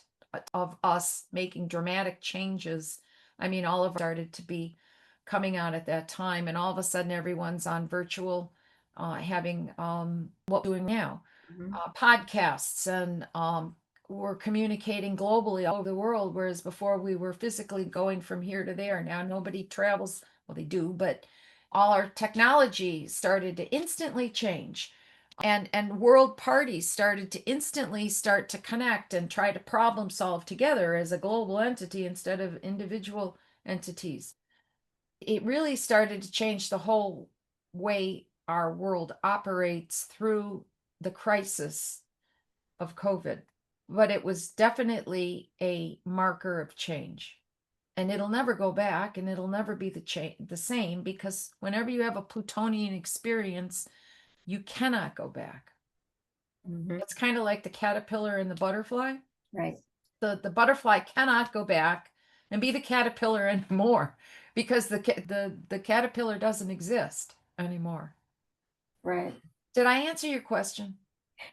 of us making dramatic changes. All of us started to be coming out at that time, and all of a sudden everyone's on virtual, having what we're doing now, podcasts, and we're communicating globally all over the world, whereas before we were physically going from here to there. Now nobody travels, well, they do, but all our technology started to instantly change. And world parties started to instantly start to connect and try to problem solve together as a global entity instead of individual entities. it really started to change the whole way our world operates through the crisis of COVID. But it was definitely a marker of change. And it'll never go back, and it'll never be the same, because whenever you have a Plutonian experience, you cannot go back. Mhm. It's kind of like the caterpillar and the butterfly. Right. The butterfly cannot go back and be the caterpillar anymore, because the caterpillar doesn't exist anymore. Right. Did I answer your question?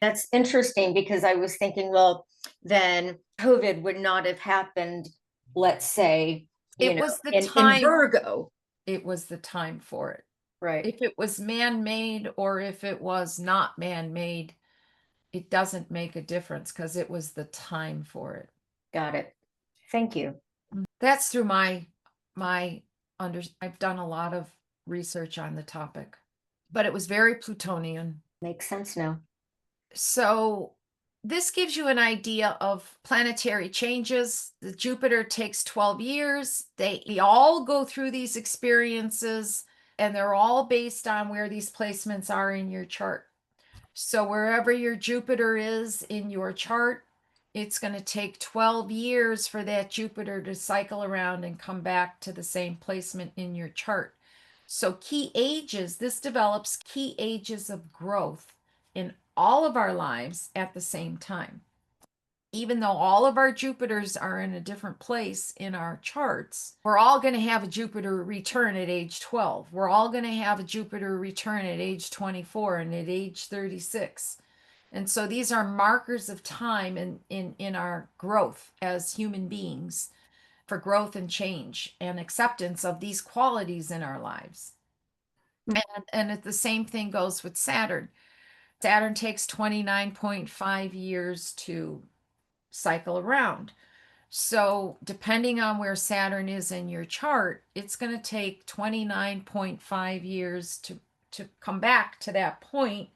That's interesting, because I was thinking, well, then COVID would not have happened, let's say, It was the in time. Virgo. It was the time for it. Right. If it was man-made or if it was not man-made, it doesn't make a difference, because it was the time for it. Got it. Thank you. That's through my I've done a lot of research on the topic, but it was very Plutonian. Makes sense now. So this gives you an idea of planetary changes. The Jupiter takes 12 years. We all go through these experiences, and they're all based on where these placements are in your chart. So wherever your Jupiter is in your chart, it's going to take 12 years for that Jupiter to cycle around and come back to the same placement in your chart. So key ages, this develops key ages of growth in all of our lives at the same time. Even though all of our Jupiters are in a different place in our charts, we're all going to have a Jupiter return at age 12. We're all going to have a Jupiter return at age 24 and at age 36. And so these are markers of time in our growth as human beings, for growth and change and acceptance of these qualities in our lives. And the same thing goes with Saturn. Saturn takes 29.5 years to cycle around. So depending on where Saturn is in your chart, it's going to take 29.5 years to come back to that point.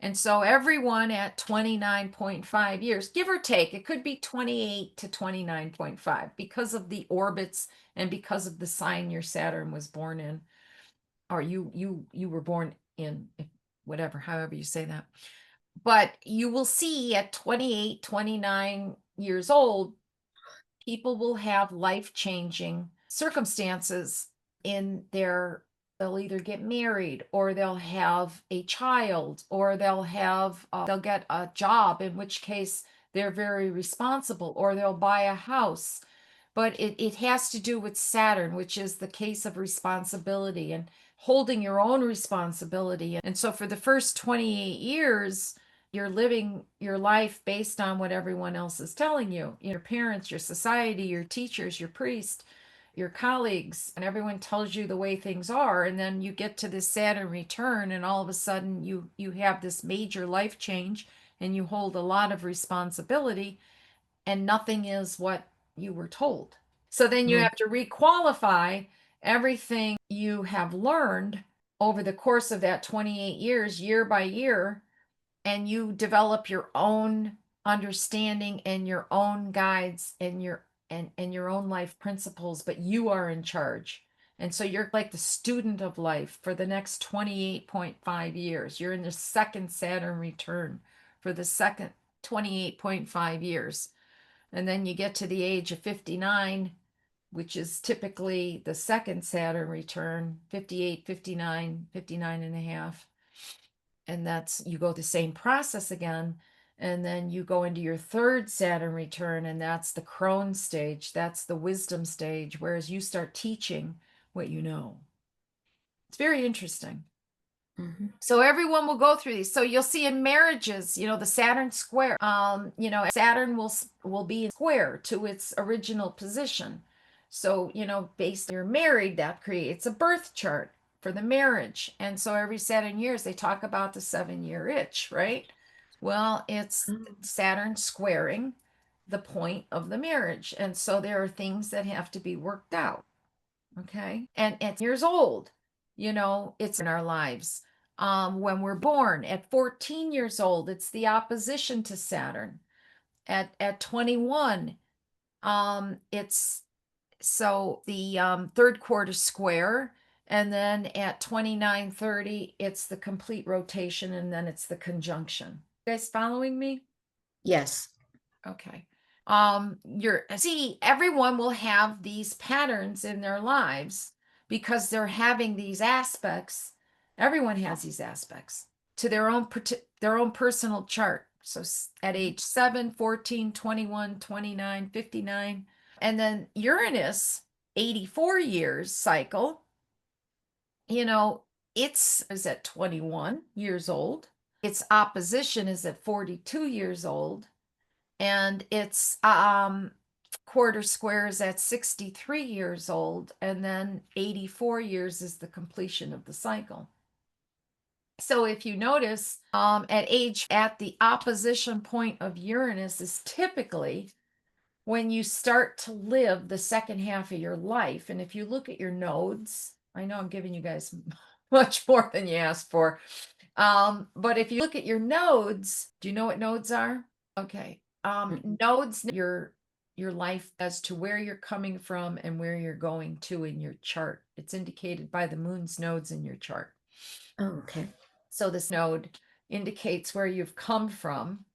And so everyone at 29.5 years, give or take, it could be 28 to 29.5, because of the orbits and because of the sign your Saturn was born in, or you were born in, whatever, however you say that. But you will see at 28, 29 years old, people will have life-changing circumstances they'll either get married, or they'll have a child, or they'll get a job, in which case they're very responsible, or they'll buy a house. But it has to do with Saturn, which is the case of responsibility and holding your own responsibility. And so for the first 28 years, you're living your life based on what everyone else is telling you, your parents, your society, your teachers, your priest, your colleagues, and everyone tells you the way things are. And then you get to this Saturn return, and all of a sudden you have this major life change, and you hold a lot of responsibility, and nothing is what you were told. So then you have to requalify everything you have learned over the course of that 28 years, year by year, and you develop your own understanding and your own guides and your own life principles, but you are in charge. And so you're like the student of life for the next 28.5 years. You're in the second Saturn return for the second 28.5 years. And then you get to the age of 59, which is typically the second Saturn return, 58, 59, 59 and a half. And you go the same process again. And then you go into your third Saturn return, and that's the crone stage. That's the wisdom stage, whereas you start teaching what you know. It's very interesting. So everyone will go through these. So you'll see in marriages, the Saturn square, Saturn will be square to its original position. So, based on you're married, that creates a birth chart for the marriage. And so every 7 years they talk about the 7-year itch, right? Well, it's Saturn squaring the point of the marriage. And so there are things that have to be worked out. Okay. And at years old, it's in our lives. When we're born at 14 years old, it's the opposition to Saturn. At 21, it's So the third quarter square, and then at 29:30, it's the complete rotation, and then it's the conjunction. You guys following me? Yes. Okay. See, everyone will have these patterns in their lives because they're having these aspects. Everyone has these aspects to their own personal chart. So at age 7, 14, 21, 29, 59, and then Uranus, 84 years cycle, is at 21 years old. Its opposition is at 42 years old, and its quarter square is at 63 years old, and then 84 years is the completion of the cycle. So if you notice, at the opposition point of Uranus is typically when you start to live the second half of your life. And if you look at your nodes, I know I'm giving you guys much more than you asked for. But if you look at your nodes, do you know what nodes are? Okay. Nodes, your life as to where you're coming from and where you're going to in your chart. It's indicated by the moon's nodes in your chart. Oh, okay. So this node indicates where you've come from.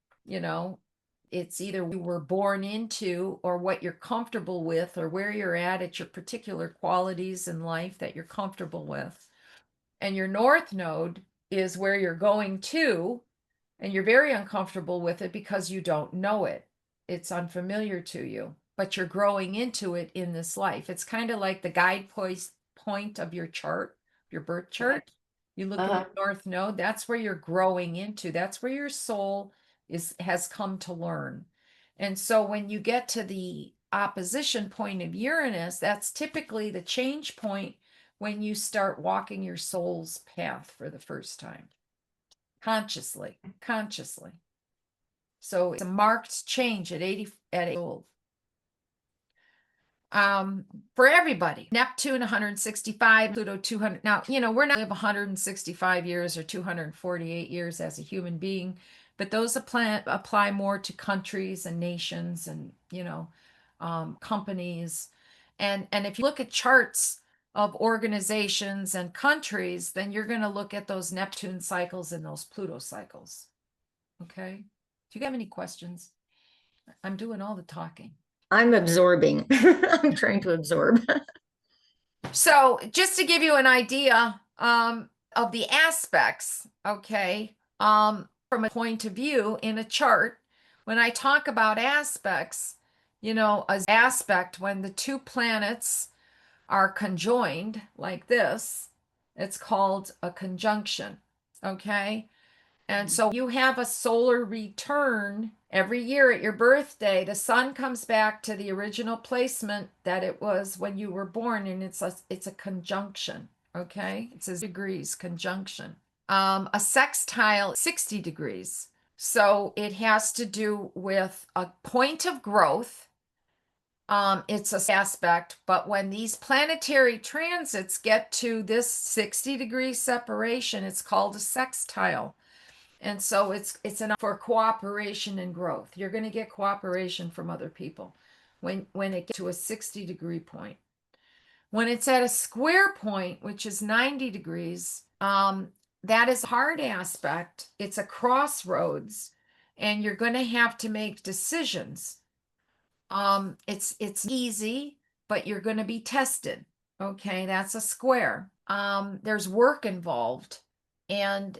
It's either you were born into or what you're comfortable with or where you're at your particular qualities in life that you're comfortable with. And your north node is where you're going to, and you're very uncomfortable with it because you don't know it. It's unfamiliar to you, but you're growing into it in this life. It's kind of like the guidepost point of your chart, your birth chart. You look at the north node, that's where you're growing into. That's where your soul has come to learn. And so when you get to the opposition point of Uranus, that's typically the change point when you start walking your soul's path for the first time. Consciously. So it's a marked change at 80 years old. For everybody, Neptune 165, Pluto 200. Now, we're not live 165 years or 248 years as a human being, but those apply more to countries and nations and, companies. And if you look at charts of organizations and countries, then you're going to look at those Neptune cycles and those Pluto cycles. Okay. Do you have any questions? I'm doing all the talking. I'm absorbing. I'm trying to absorb. So just to give you an idea of the aspects, okay, from a point of view in a chart, when I talk about aspects, as aspect, when the two planets are conjoined like this, it's called a conjunction, okay? And so you have a solar return every year at your birthday. The sun comes back to the original placement that it was when you were born, and it's a conjunction, okay? It says degrees conjunction. A sextile 60 degrees. So it has to do with a point of growth. It's an aspect, but when these planetary transits get to this 60-degree separation, it's called a sextile. And so it's enough for cooperation and growth. You're going to get cooperation from other people when it gets to a 60-degree point. When it's at a square point, which is 90 degrees, that is a hard aspect. It's a crossroads, and you're going to have to make decisions. It's easy, but you're going to be tested. Okay, that's a square. There's work involved, and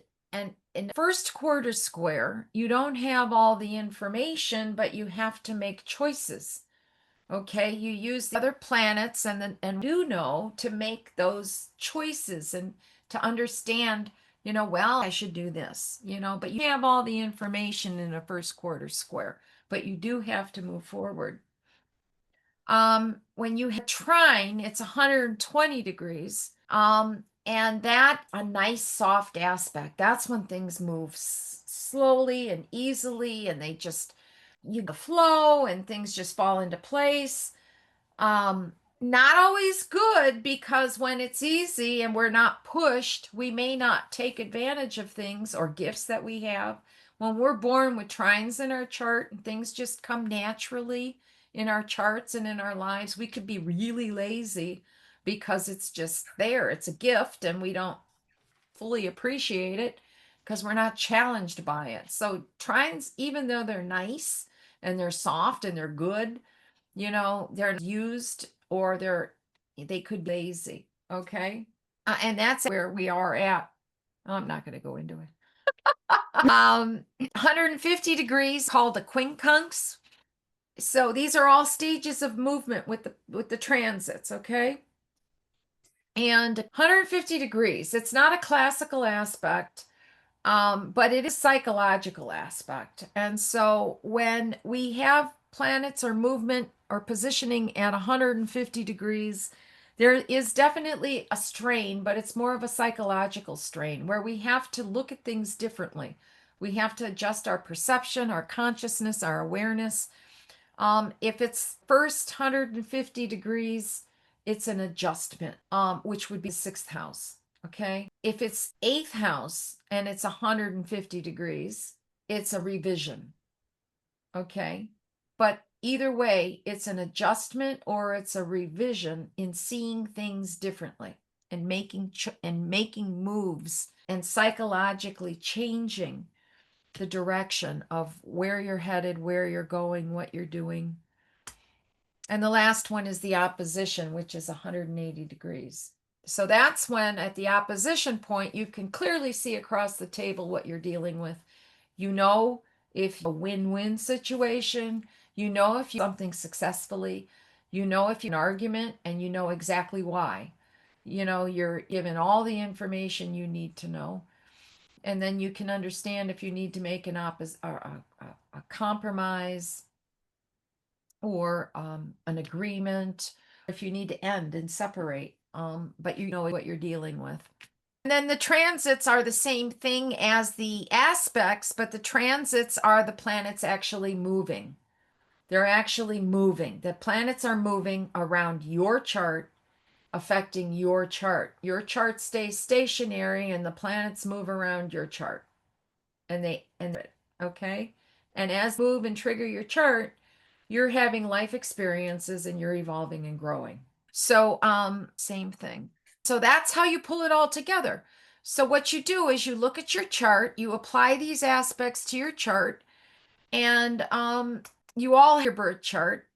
in the first quarter square, you don't have all the information, but you have to make choices. Okay, you use the other planets and do know to make those choices and to understand, well, I should do this, but you have all the information in a first quarter square, but you do have to move forward. When you have trine, it's 120 degrees. And that a nice soft aspect. That's when things move slowly and easily, and you flow and things just fall into place. Not always good, because when it's easy and we're not pushed, we may not take advantage of things or gifts that we have. When we're born with trines in our chart and things just come naturally, in our charts and in our lives. We could be really lazy because it's just there. It's a gift and we don't fully appreciate it because we're not challenged by it. So trines, even though they're nice and they're soft and they're good, they're used or they could be lazy. Okay. And that's where we are at. I'm not going to go into it. 150 degrees called the quincunx. So these are all stages of movement with the transits, okay? And 150 degrees, it's not a classical aspect, but it is psychological aspect. And so when we have planets or movement or positioning at 150 degrees, there is definitely a strain, but it's more of a psychological strain where we have to look at things differently. We have to adjust our perception, our consciousness, our awareness. If it's first 150 degrees, it's an adjustment, which would be sixth house. Okay. If it's eighth house and it's 150 degrees, it's a revision. Okay. But either way, it's an adjustment or it's a revision in seeing things differently and making moves and psychologically changing the direction of where you're headed, where you're going, what you're doing. And the last one is the opposition, which is 180 degrees. So that's when at the opposition point, you can clearly see across the table what you're dealing with. If a win-win situation, if you do something successfully, if you an argument and you know exactly why. You're given all the information you need to know. And then you can understand if you need to make a compromise or an agreement, if you need to end and separate, but you know what you're dealing with. And then the transits are the same thing as the aspects, but the transits are the planets actually moving. They're actually moving. The planets are moving around your chart, affecting your chart. Your chart stays stationary and the planets move around your chart. Okay? And as move and trigger your chart, you're having life experiences and you're evolving and growing. So, same thing. So that's how you pull it all together. So what you do is you look at your chart, you apply these aspects to your chart, and you all have your birth chart.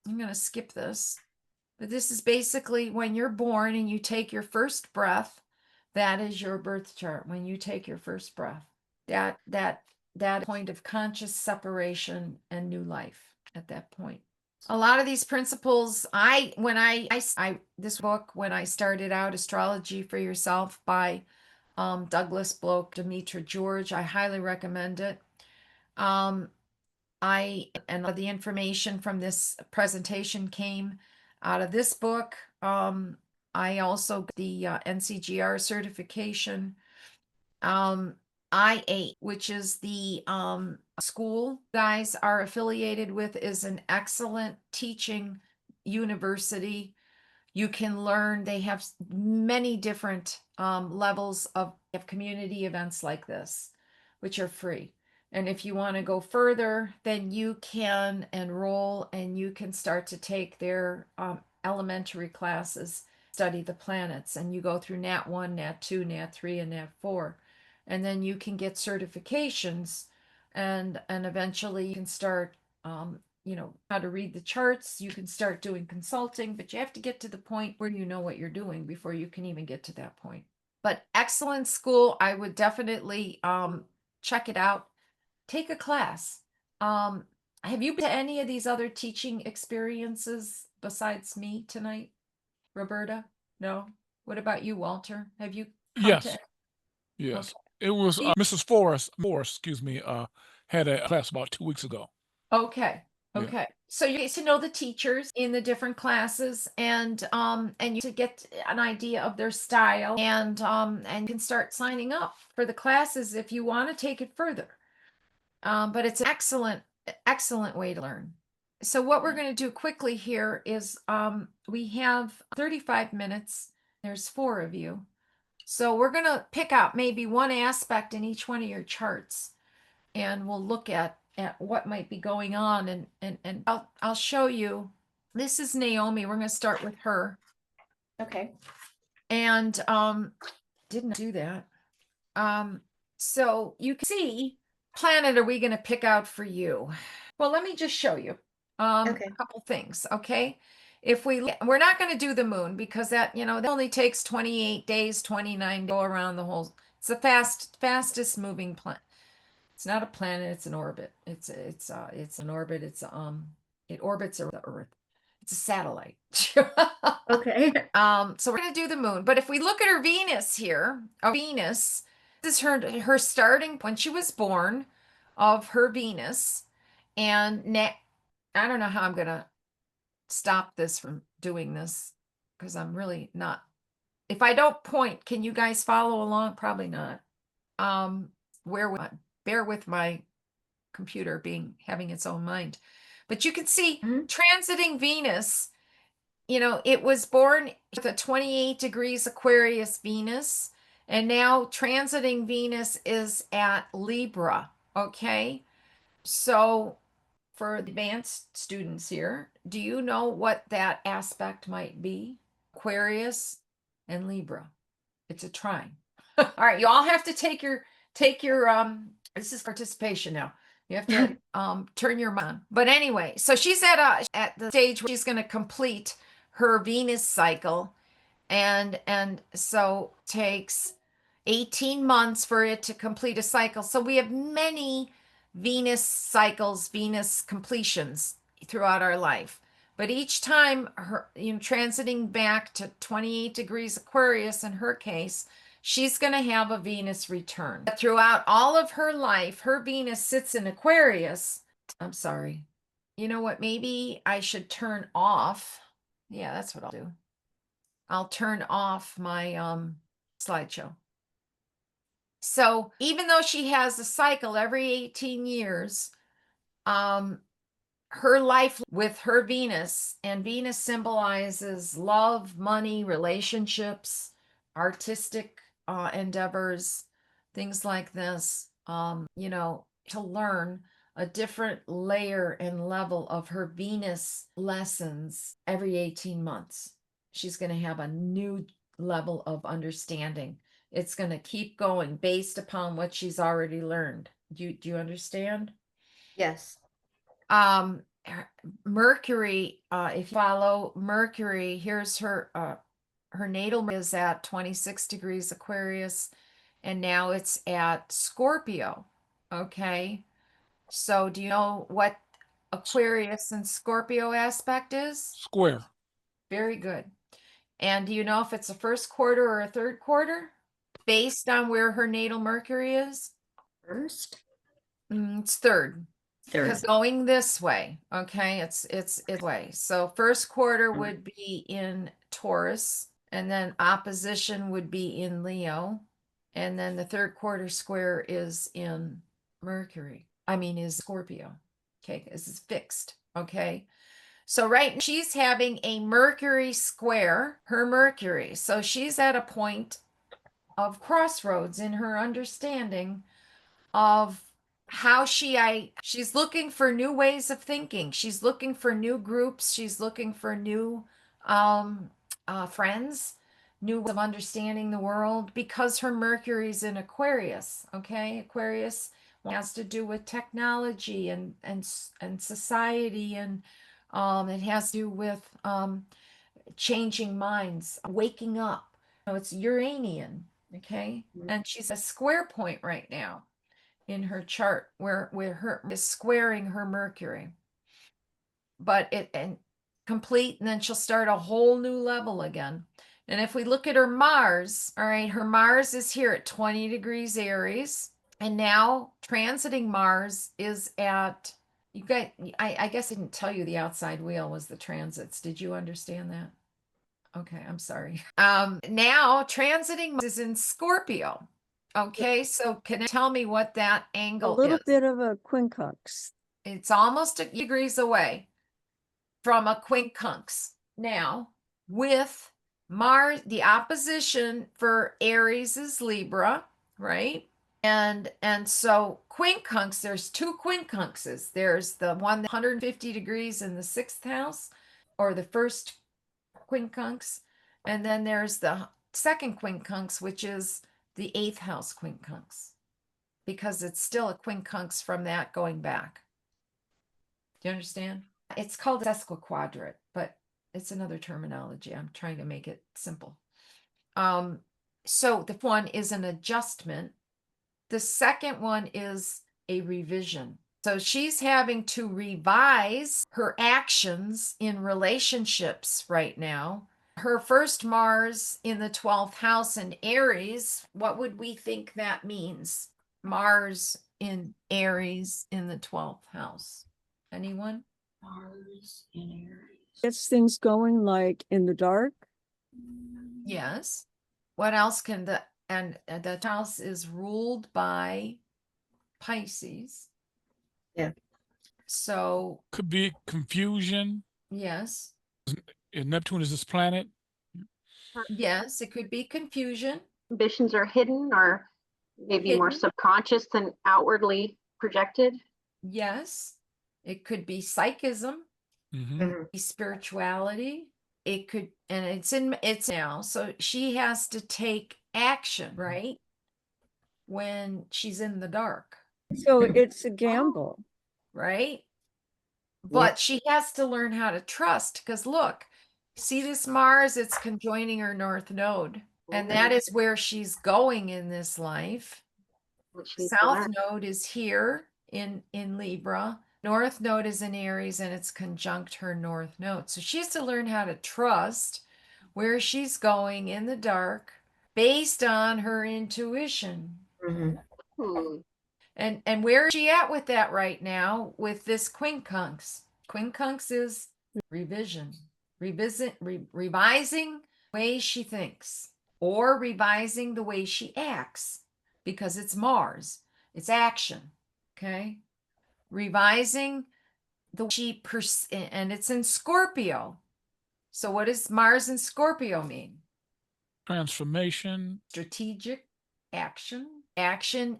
I'm going to skip this. But this is basically when you're born and you take your first breath, that is your birth chart. When you take your first breath, that point of conscious separation and new life at that point. A lot of these principles, this book, when I started out, Astrology for Yourself by Douglas Bloch, Demetra George, I highly recommend it. And the information from this presentation came out of this book. I also got the NCGR certification. I8, which is the school guys are affiliated with, is an excellent teaching university. You can learn, they have many different levels of community events like this, which are free. And if you want to go further, then you can enroll and you can start to take their elementary classes, study the planets, and you go through Nat 1, Nat 2, Nat 3, and Nat 4. And then you can get certifications and eventually you can start how to read the charts. You can start doing consulting, but you have to get to the point where you know what you're doing before you can even get to that point. But excellent school. I would definitely check it out. Take a class. Have you been to any of these other teaching experiences besides me tonight, Roberta? No? What about you, Walter? Have you come Yes, to? yes. Okay. It was Mrs. Forrest, excuse me, had a class about 2 weeks ago. Okay. Yeah. Okay. So you get to know the teachers in the different classes and you to get an idea of their style and you can start signing up for the classes if you want to take it further. But it's an excellent way to learn. So what we're going to do quickly here is we have 35 minutes. There's 4 of you. So we're going to pick out maybe one aspect in each one of your charts and we'll look at at what might be going on, and I'll show you. This is Naomi. We're going to start with her. Okay. And didn't do that. So you can see, planet are we going to pick out for you? Well, let me just show you Okay. a couple things, okay? If we're not going to do the moon because that, that only takes 28 days, 29 to go around the whole. It's the fastest moving planet. It's not a planet, it's an orbit. It's an orbit. It orbits around the Earth. It's a satellite. Okay. So we're gonna do the moon. But if we look at her Venus here, Venus, this is her starting when she was born of her Venus. And I don't know how I'm gonna stop this from doing this because I'm really not. If I don't point, can you guys follow along? Probably not. Bear with my computer having its own mind. But you can see transiting Venus, it was born with a 28 degrees Aquarius Venus, and now transiting Venus is at Libra. Okay. So for advanced students here, do you know what that aspect might be? Aquarius and Libra. It's a trine. All right, you all have to take your this is participation now. You have to turn your mind on. But anyway, so she's at the stage where she's going to complete her Venus cycle, and so takes 18 months for it to complete a cycle. So we have many Venus cycles, Venus completions throughout our life. But each time her, transiting back to 28 degrees Aquarius in her case, she's going to have a Venus return. But throughout all of her life, her Venus sits in Aquarius. I'm sorry. You know what? Maybe I should turn off. Yeah, that's what I'll do. I'll turn off my slideshow. So even though she has a cycle every 18 years, her life with her Venus, and Venus symbolizes love, money, relationships, artistic endeavors, things like this, to learn a different layer and level of her Venus lessons every 18 months. She's going to have a new level of understanding. It's going to keep going based upon what she's already learned. Do you understand? Yes. Mercury, if you follow Mercury, here's her natal is at 26 degrees Aquarius, and now it's at Scorpio. Okay. So do you know what Aquarius and Scorpio aspect is? Square. Very good. And do you know if it's a first quarter or a third quarter based on where her natal Mercury is? First. It's third. Because going this way, okay, it's way. So first quarter would be in Taurus, and then opposition would be in Leo, and then the third quarter square is in is Scorpio. Okay, this is fixed. Okay. So right, she's having a Mercury square, her Mercury. So she's at a point of crossroads in her understanding of how she's looking for new ways of thinking. She's looking for new groups. She's looking for new friends, new ways of understanding the world, because her Mercury's in Aquarius. Okay, Aquarius has to do with technology and society, and it has to do with changing minds, waking up. It's Uranian. Okay, and she's a square point right now in her chart where her is squaring her Mercury. But and complete, and then she'll start a whole new level again. And if we look at her Mars, all right, her Mars is here at 20 degrees Aries, and now transiting Mars is at, you guys, I guess I didn't tell you the outside wheel was the transits. Did you understand that? Okay, I'm sorry. Now transiting Mars is in Scorpio. Okay, so can you tell me what that angle is? A little bit of a quincunx. It's almost degrees away from a quincunx. Now, with Mars, the opposition for Aries is Libra, right? And so quincunx, there's two quincunxes. There's the one 150 degrees in the sixth house, or the first quincunx, and then there's the second quincunx, which is the eighth house quincunx, because it's still a quincunx from that going back. Do you understand? It's called sesquiquadrate, but it's another terminology. I'm trying to make it simple. So the one is an adjustment. The second one is a revision. So she's having to revise her actions in relationships right now. Her first Mars in the 12th house in Aries, what would we think that means? Mars in Aries in the 12th house. Anyone? Mars in Aries. Gets things going like in the dark. Yes. What else can the house is ruled by Pisces. Yeah. So Could be confusion. yes. And Neptune is this planet. Yes, it could be confusion. Ambitions are hidden or maybe more Hidden. subconscious than outwardly projected. Yes. It could be psychism, Mm-hmm. be spirituality. It could, and it's now. So she has to take action, right? When she's in the dark, So it's a gamble. right? But she has to learn how to trust, because look, see this Mars, it's conjoining her north node. And that is where she's going in this life. Which needs to South learn. node is here in Libra. North node is in Aries, and it's conjunct her north node. So she has to learn how to trust where she's going in the dark based on her intuition. Mhm. Hmm. And where is she at with that right now with this quincunx? Quincunx is revision, revising the way she thinks, or revising the way she acts, because it's Mars, it's action. Okay, revising the way she and it's in Scorpio. So what does Mars in Scorpio mean? Transformation. Strategic action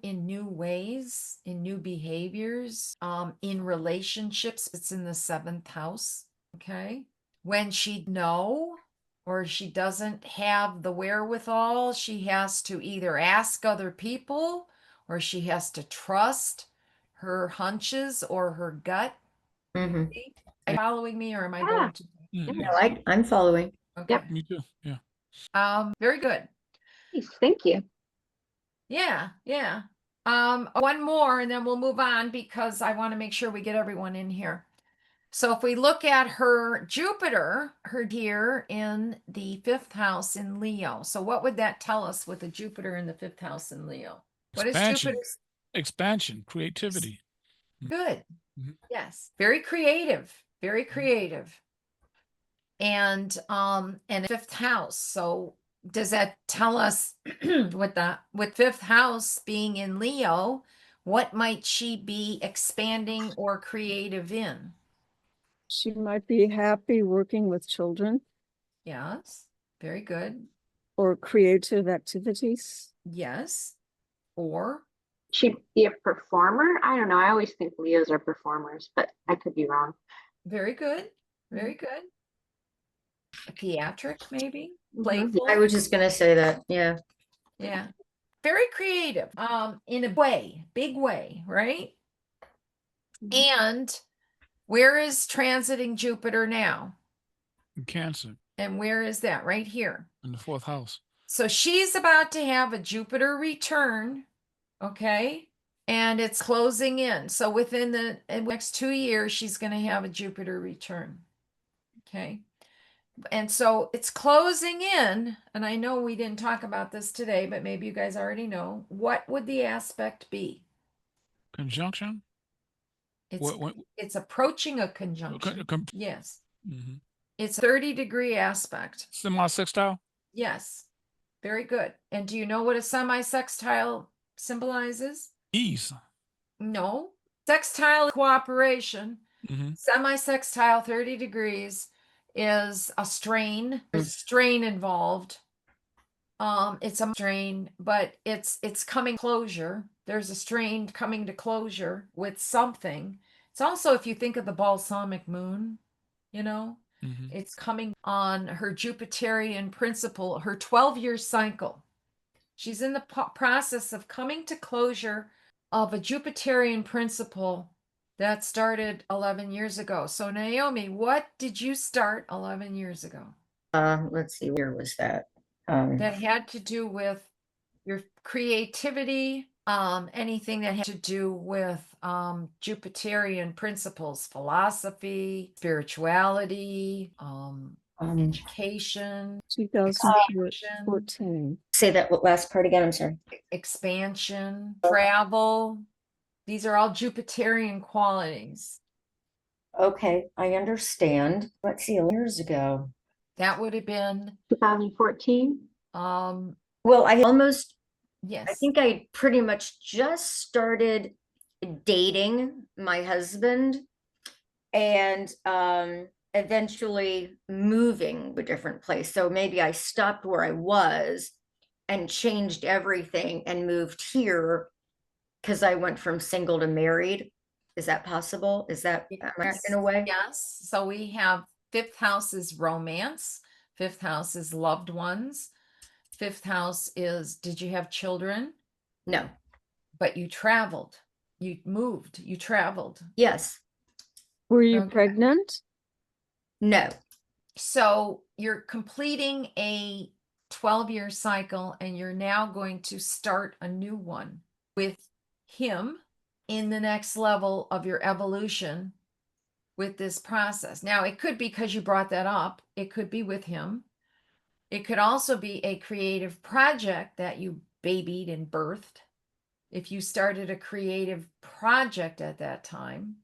in new ways, in new behaviors, in relationships. It's in the seventh house. Okay, when she know or she doesn't have the wherewithal, she has to either ask other people or she has to trust her hunches or her gut. Mhm. Are you following me, or am I Yeah. going to? Mm-hmm. No, I'm following. Okay. Yep. Me too. Yeah. Very good. Nice, thank you. Yeah, yeah. One more and then we'll move on, because I want to make sure we get everyone in here. So if we look at her Jupiter, her dear in the fifth house in Leo. So what would that tell us with the Jupiter in the fifth house in Leo? What is Expansion. Jupiter's? Expansion. Creativity. Good. Mhm. Yes. Very creative. Very creative. And fifth house. So does that tell us with fifth house being in Leo, what might she be expanding or creative in? She might be happy working with children Yes, very good. or creative activities. Yes. Or She'd be a performer. I don't know. I always think Leos are performers, but I could be wrong. very good. Very good. A theatric, maybe Mhm. playful. I was just gonna say that. Yeah. Yeah. Very creative. In a way, big way, right? And where is transiting Jupiter now? In Cancer. And where is that? Right here. In the fourth house. So she's about to have a Jupiter return, okay? And it's closing in. So within the next 2 years, she's going to have a Jupiter return, okay? And so it's closing in, and I know we didn't talk about this today, but maybe you guys already know. What would the aspect be? Conjunction. It's approaching a conjunction. Yes. Mm-hmm. It's a 30-degree aspect. Semi-sextile. Yes. Very good. And do you know what a semi-sextile symbolizes? Ease. No. Sextile is cooperation. Mm-hmm. Semi-sextile 30 degrees is a strain. There's strain involved. It's a strain, but it's coming closure. There's a strain coming to closure with something. It's also, if you think of the balsamic moon, you know, Hmm. it's coming on her Jupiterian principle, her 12-year cycle. She's in the process of coming to closure of a Jupiterian principle that started 11 years ago. So Naomi, what did you start 11 years ago? Let's see, where was that? That had to do with your creativity, anything that had to do with Jupiterian principles, philosophy, spirituality, education, expansion, 2014. Say that last part again, I'm sorry. expansion, travel. These are all Jupiterian qualities. Okay, I understand. Let's see, years ago. That would have been 2014. Well, I yes. think I pretty much just started dating my husband and eventually moving to a different place. So maybe I stopped where I was and changed everything and moved here because I went from single to married. Is that possible? Is that in a way? Yes. So we have fifth house is romance, fifth house is loved ones, fifth house is did you have children? No. But you traveled, you moved, you traveled. Yes. Were you Okay. pregnant? No. So you're completing a 12-year cycle and you're now going to start a new one with him in the next level of your evolution with this process. Now, it could be because you brought that up, it could be with him. It could also be a creative project that you babied and birthed. If you started a creative project at that time,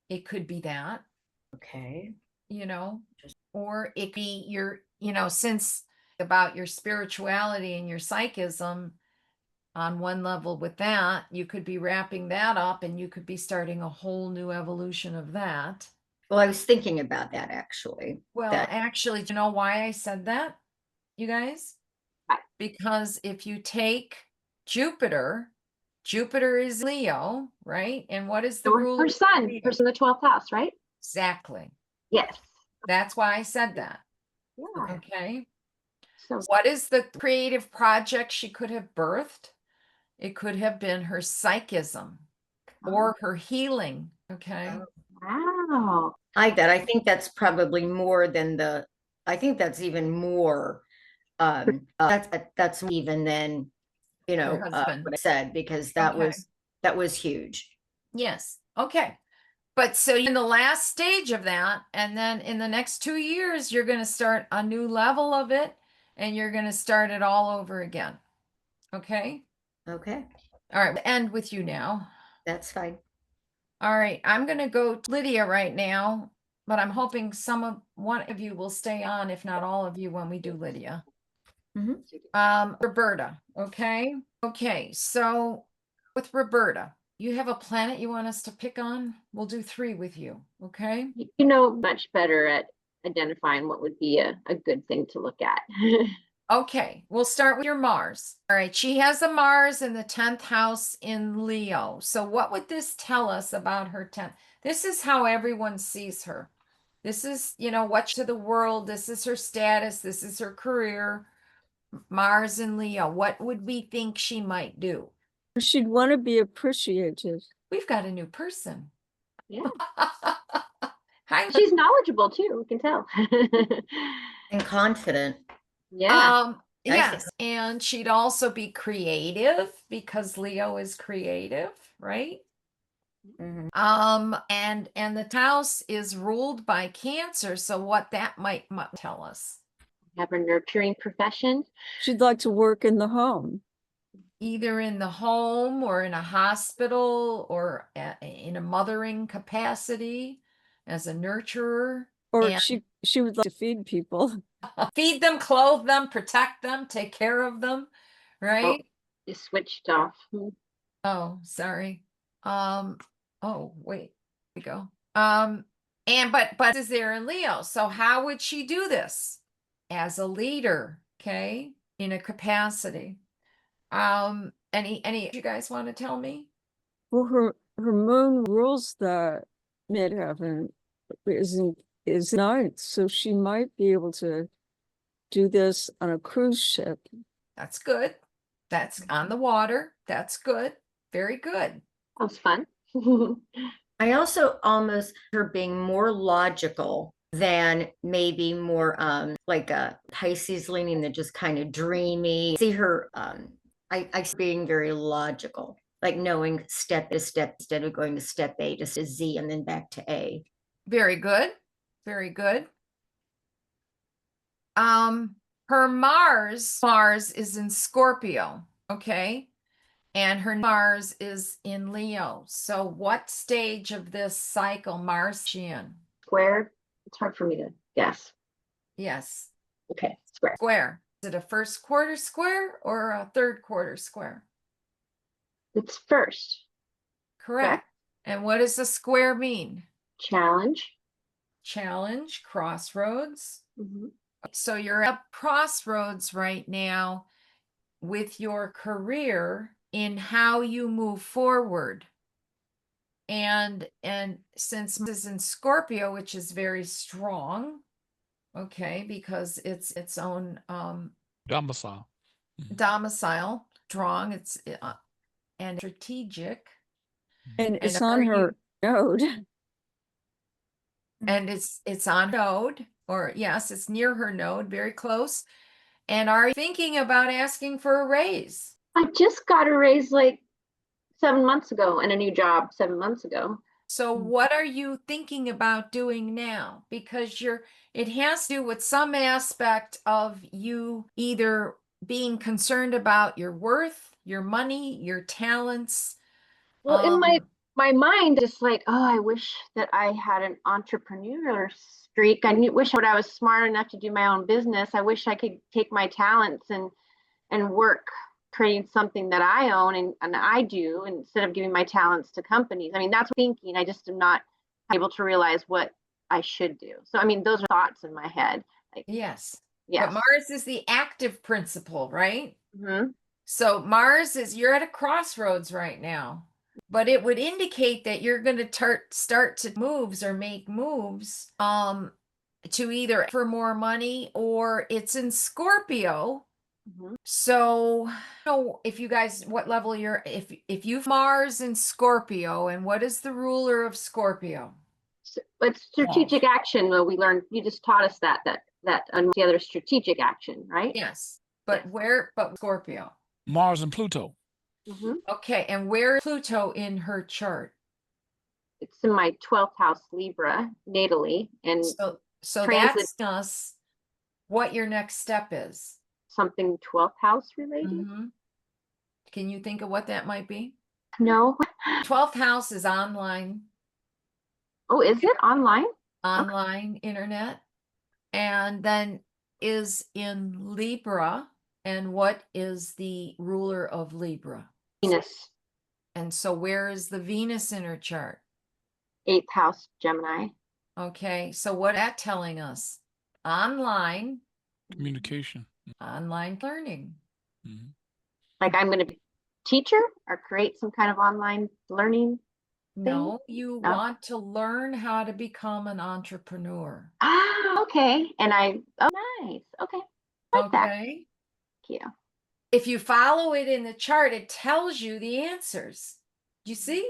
it could be that, Okay. you know, or it could be your, since about your spirituality and your psychism on one level with that, you could be wrapping that up and you could be starting a whole new evolution of that. Well, I was thinking about that actually. Well, That actually, do you know why I said that, you guys? Why? Because if you take Jupiter, Jupiter is Leo, right? And what is the rule? Her of son, Leo? her son, the 12th house, right? Exactly. Yes. That's why I said that. Yeah. Okay. So What is the creative project she could have birthed? It could have been her psychism or her healing. Okay. wow. I think that's probably more than I think that's even more that's even than Your husband. what I said, because Okay. that was huge. Yes. Okay. But so you're in the last stage of that, and then in the next 2 years, you're going to start a new level of it, and you're going to start it all over again. Okay. Okay, All right. We'll end with you now. that's fine. All right. I'm going to go to Lydia right now, but I'm hoping one of you will stay on, if not all of you, when we do Lydia. Roberta. Okay. Okay. So with Roberta, you have a planet you want us to pick on? We'll do 3 with you. Okay. You know much better at identifying what would be a good thing to look at. Okay, we'll start with your Mars. All right, she has a Mars in the 10th house in Leo. So what would this tell us about her 10th? This is how everyone sees her. This is, what to the world. This is her status. This is her career. Mars in Leo. What would we think she might do? She'd want to be appreciated. We've got a new person. Yeah. Hi. She's knowledgeable too, we can tell. And confident. Yeah. Yes, and she'd also be creative because Leo is creative, right? Mhm. And the house is ruled by Cancer, so what that might tell us. Have a nurturing profession. She'd like to work in the home. Either in the home or in a hospital or in a mothering capacity as a nurturer. Or And she would like to feed people. feed them, clothe them, protect them, take care of them, right? Is switched off. Oh, sorry. Oh, wait, we go. And but is there in Leo. So how would she do this? As a leader, okay? in a capacity. Any you guys want to tell me? Well, her moon rules that midheaven is ninth, so she might be able to do this on a cruise ship. That's good. That's on the water. That's good. Very good. That was fun. I also almost her being more logical than maybe more like a Pisces leaning than just kind of dreamy. See her I see being very logical, like knowing step to step instead of going to step A to Z and then back to A. Very good. Very good. Her Mars is in Scorpio, okay? And her Mars is in Leo. So what stage of this cycle Mars is she in? Square. It's hard for me to guess. Yes, Okay, square. square. Is it a first quarter square or a third quarter square? It's first. Correct. And what does a square mean? Challenge. Challenge, crossroads. Mhm. So you're at crossroads right now with your career in how you move forward. And since this is in Scorpio, which is very strong, okay, because it's its own Domicile. domicile, strong, it's and strategic. And it's And on her node. and it's on node, or yes, it's near her node, very close. And are you thinking about asking for a raise? I just got a raise like 7 months ago and a new job 7 months ago. So what are you thinking about doing now? Because it has to do with some aspect of you either being concerned about your worth, your money, your talents. Well, in my mind, it's like, oh, I wish that I had an entrepreneur streak. Wish I was smart enough to do my own business. I wish I could take my talents and work creating something that I own and I do instead of giving my talents to companies. I mean, that's thinking. I just am not able to realize what I should do. So, I mean, those are thoughts in my head. Like, Yes. yes. But Mars is the active principle, right? Mm-hmm. So you're at a crossroads right now. But it would indicate that you're going to start to moves or make moves to either for more money, or it's in Scorpio. Mm-hmm. So I don't know if you guys what level you're if you've Mars in Scorpio, and what is the ruler of Scorpio? So, it's strategic action. Well, we learned, you just taught us that the other strategic action, right? Yes. But Scorpio. Mars and Pluto. Mm-hmm. Okay, and where is Pluto in her chart? It's in my 12th house Libra natally, and So transit that's us what your next step is. something 12th house related. Mhm. Can you think of what that might be? No. 12th house is online, Oh, is it online? internet, and then is in Libra. And what is the ruler of Libra? Venus, And so where is the Venus in her chart? 8th house Gemini. Okay, so what that telling us? Online Communication. learning. Mhm. Like I'm going to be a teacher or create some kind of online learning. No, you No. want to learn how to become an entrepreneur. Ah, okay. And oh, nice. Okay. I like that. Okay. Thank you. If you follow it in the chart, it tells you the answers. You see?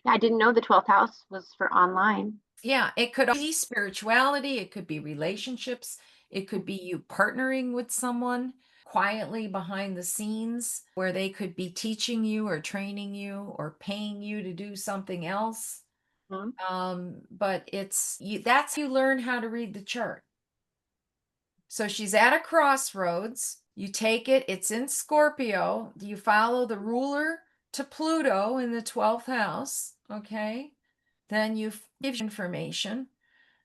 I didn't know the 12th house was for online. Yeah, it could be spirituality, it could be relationships, it could be you partnering with someone quietly behind the scenes where they could be teaching you or training you or paying you to do something else. But that's you learn how to read the chart. So she's at a crossroads. You take it, it's in Scorpio. You follow the ruler to Pluto in the 12th house. Okay. Then you give information.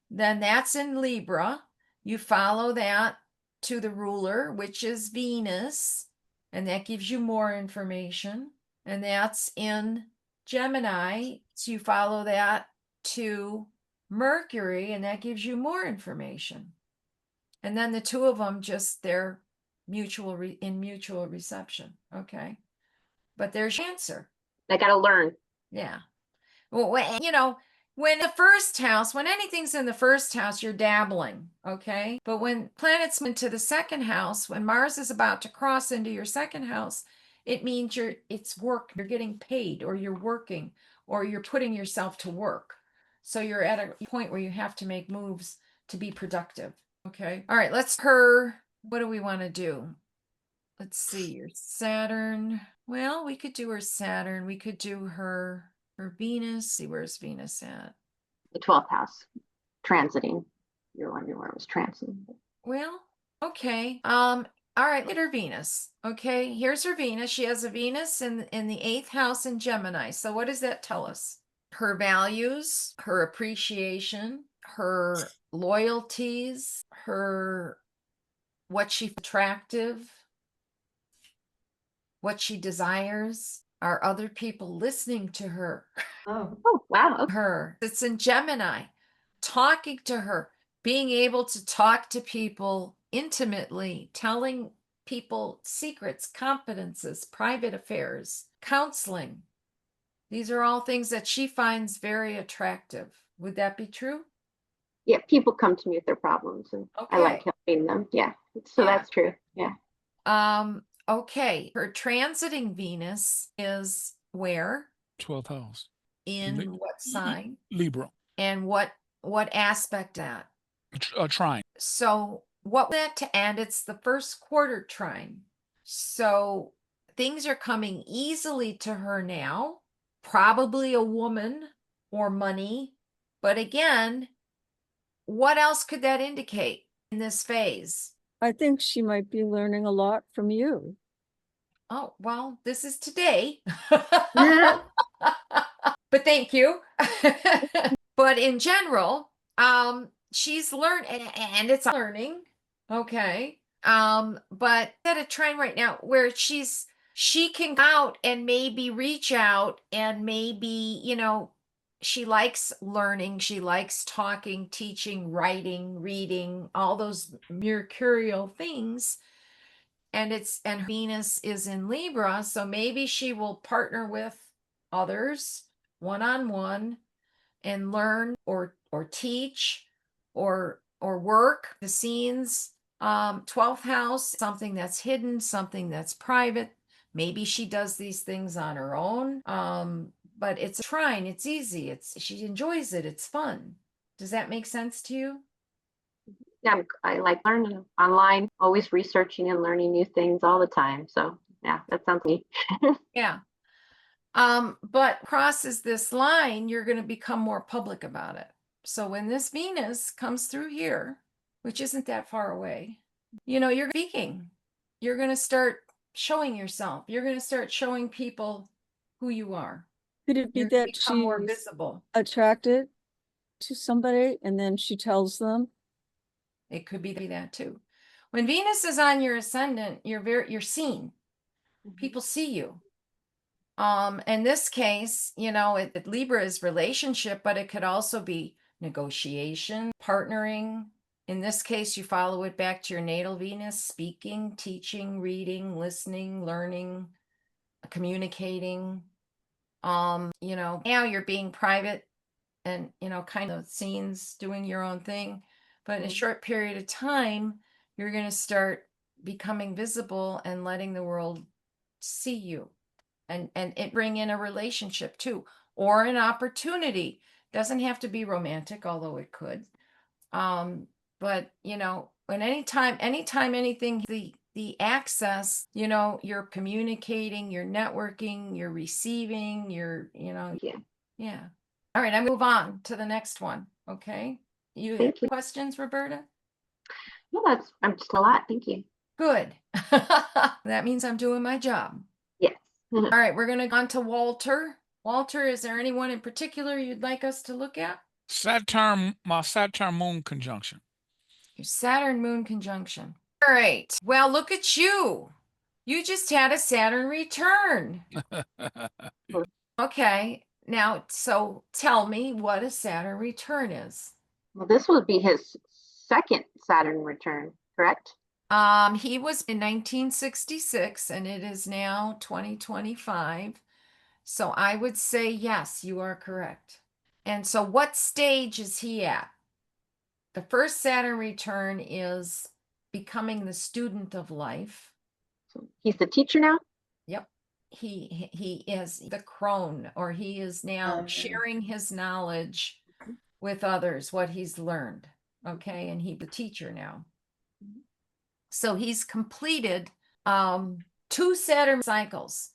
Then that's in Libra. You follow that to the ruler, which is Venus, and that gives you more information. And that's in Gemini. So you follow that to Mercury, and that gives you more information. And then the two of them they're in mutual reception. Okay. But there's your answer. I got to learn. Yeah. Well, when the first house, when anything's in the first house, you're dabbling, okay? But when planets move into the second house, when Mars is about to cross into your second house, it means it's work, you're getting paid, or you're working, or you're putting yourself to work. So you're at a point where you have to make moves to be productive, okay? All right, what do we want to do? Let's see, your Saturn. Well, we could do her Saturn. We could do her Venus. See, where's Venus at? The 12th house transiting. You're wondering where it was transiting. Well, okay. All right, look at her Venus. Okay, here's her Venus. She has a Venus in the 8th house in Gemini. So what does that tell us? Her values, her appreciation, her loyalties, what she's attractive, what she desires. Are other people listening to her? Oh, Oh, wow. Okay. Her. It's in Gemini. Talking to her, being able to talk to people intimately, telling people secrets, confidences, private affairs, counseling. These are all things that she finds very attractive. Would that be true? Yeah, people come to me with their problems and I like helping them. Yeah. So Yeah. that's true. Yeah. Okay. Her transiting Venus is where? 12th house. In what sign? Libra. And what aspect that? Trine. So what that to end? It's the first quarter trine. So things are coming easily to her now. Probably a woman or money. But again, what else could that indicate in this phase? I think she might be learning a lot from you. Oh, well, this is today. But thank you. But in general, she's learned and it's learning. Okay. But at a trend right now where she can go out and maybe reach out and maybe, she likes learning, she likes talking, teaching, writing, reading, all those mercurial things. And Venus is in Libra, so maybe she will partner with others one-on-one and learn or teach or work the scenes. 12th house, something that's hidden, something that's private. Maybe she does these things on her own. But it's a trine, it's easy, she enjoys it, it's fun. Does that make sense to you? Yeah, I like learning online, always researching and learning new things all the time. So yeah, that sounds neat. Yeah. But crosses this line, you're going to become more public about it. So when this Venus comes through here, which isn't that far away, you're speaking. You're going to start showing yourself. You're going to start showing people who you are. Could it be You're gonna that become more she's visible. attracted to somebody and then she tells them? It could be that too. When Venus is on your ascendant, you're seen. People see you. In this case, Libra is relationship, but it could also be negotiation, partnering. In this case, you follow it back to your natal Venus, speaking, teaching, reading, listening, learning, communicating. Now you're being private and, kind of scenes, doing your own thing. But in a short period of time, you're going to start becoming visible and letting the world see you. And it bring in a relationship too, or an opportunity. Doesn't have to be romantic, although it could. But when anytime anything, the access, you're communicating, you're networking, you're receiving, yeah. All right, I move on to the next one. Okay. You have questions, Roberta? No, I'm just a lot. Thank you. Good. That means I'm doing my job. Yes. All right, we're going to go on to Walter. Walter, is there anyone in particular you'd like us to look at? My Saturn moon conjunction. Your Saturn moon conjunction. All right. Well, look at you. You just had a Saturn return. Okay. Now, so tell me what a Saturn return is. Well, this would be his second Saturn return, correct? He was in 1966 and it is now 2025. So I would say yes, you are correct. And so what stage is he at? The first Saturn return is becoming the student of life. He's the teacher now? Yep. He is the crone, or he is now sharing his knowledge with others, what he's learned. Okay, and he's the teacher now. So he's completed 2 Saturn cycles.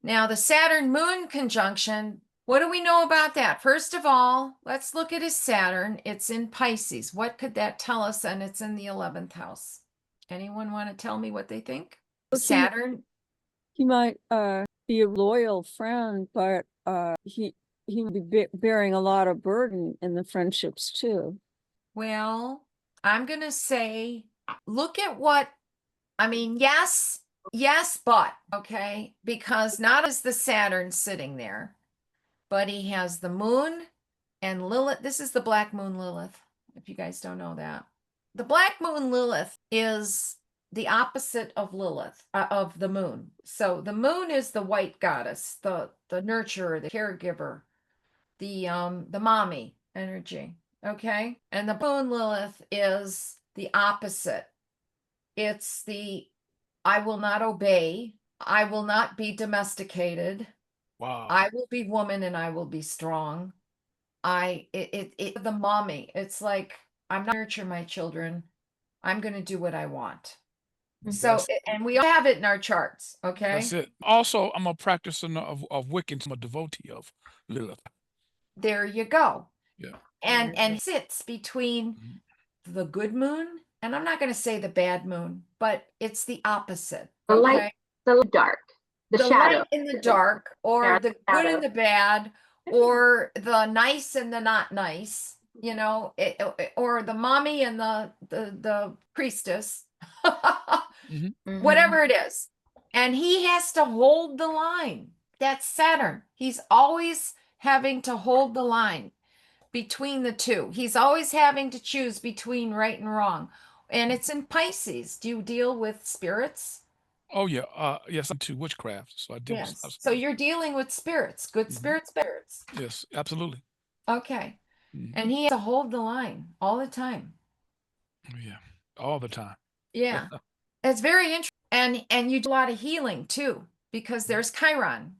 Now the Saturn moon conjunction, what do we know about that? First of all, let's look at his Saturn. It's in Pisces. What could that tell us? And it's in the 11th house. Anyone want to tell me what they think? Saturn. He might be a loyal friend, but he would be bearing a lot of burden in the friendships too. Well, I'm going to say, look at what, I mean, yes, but, okay, because not is the Saturn sitting there, but he has the moon and Lilith. This is the black moon Lilith, if you guys don't know that. The black moon Lilith is the opposite of Lilith, of the moon. So the moon is the white goddess, the nurturer, the caregiver, the mommy energy. Okay. And the moon Lilith is the opposite. It's the I will not obey. I will not be domesticated. Wow. I will be woman and I will be strong. The mommy. It's like I'm not nurture my children. I'm going to do what I want. So, and we all have it in our charts. Okay. That's it. Also, I'm a practitioner of Wiccan. I'm a devotee of Lilith. There you go. Yeah. And sits between the good moon, and I'm not going to say the bad moon, but it's the opposite. The Okay? light, the dark, the shadow. Light in the dark, or Yeah, the shadow. good and the bad, or the nice and the not nice, you know, or the mommy and the priestess, whatever it is. And he has to hold the line. That's Saturn. He's always having to hold the line between the two. He's always having to choose between right and wrong. And it's in Pisces. Do you deal with spirits? Oh yeah. Yes, I'm to witchcraft, so I deal with. Yes. So you're dealing with spirits, good spirits, bad spirits. Yes, absolutely. Okay. And he has to hold the line all the time. Yeah, all the time. Yeah. It's very interesting. And you do a lot of healing too, because there's Chiron.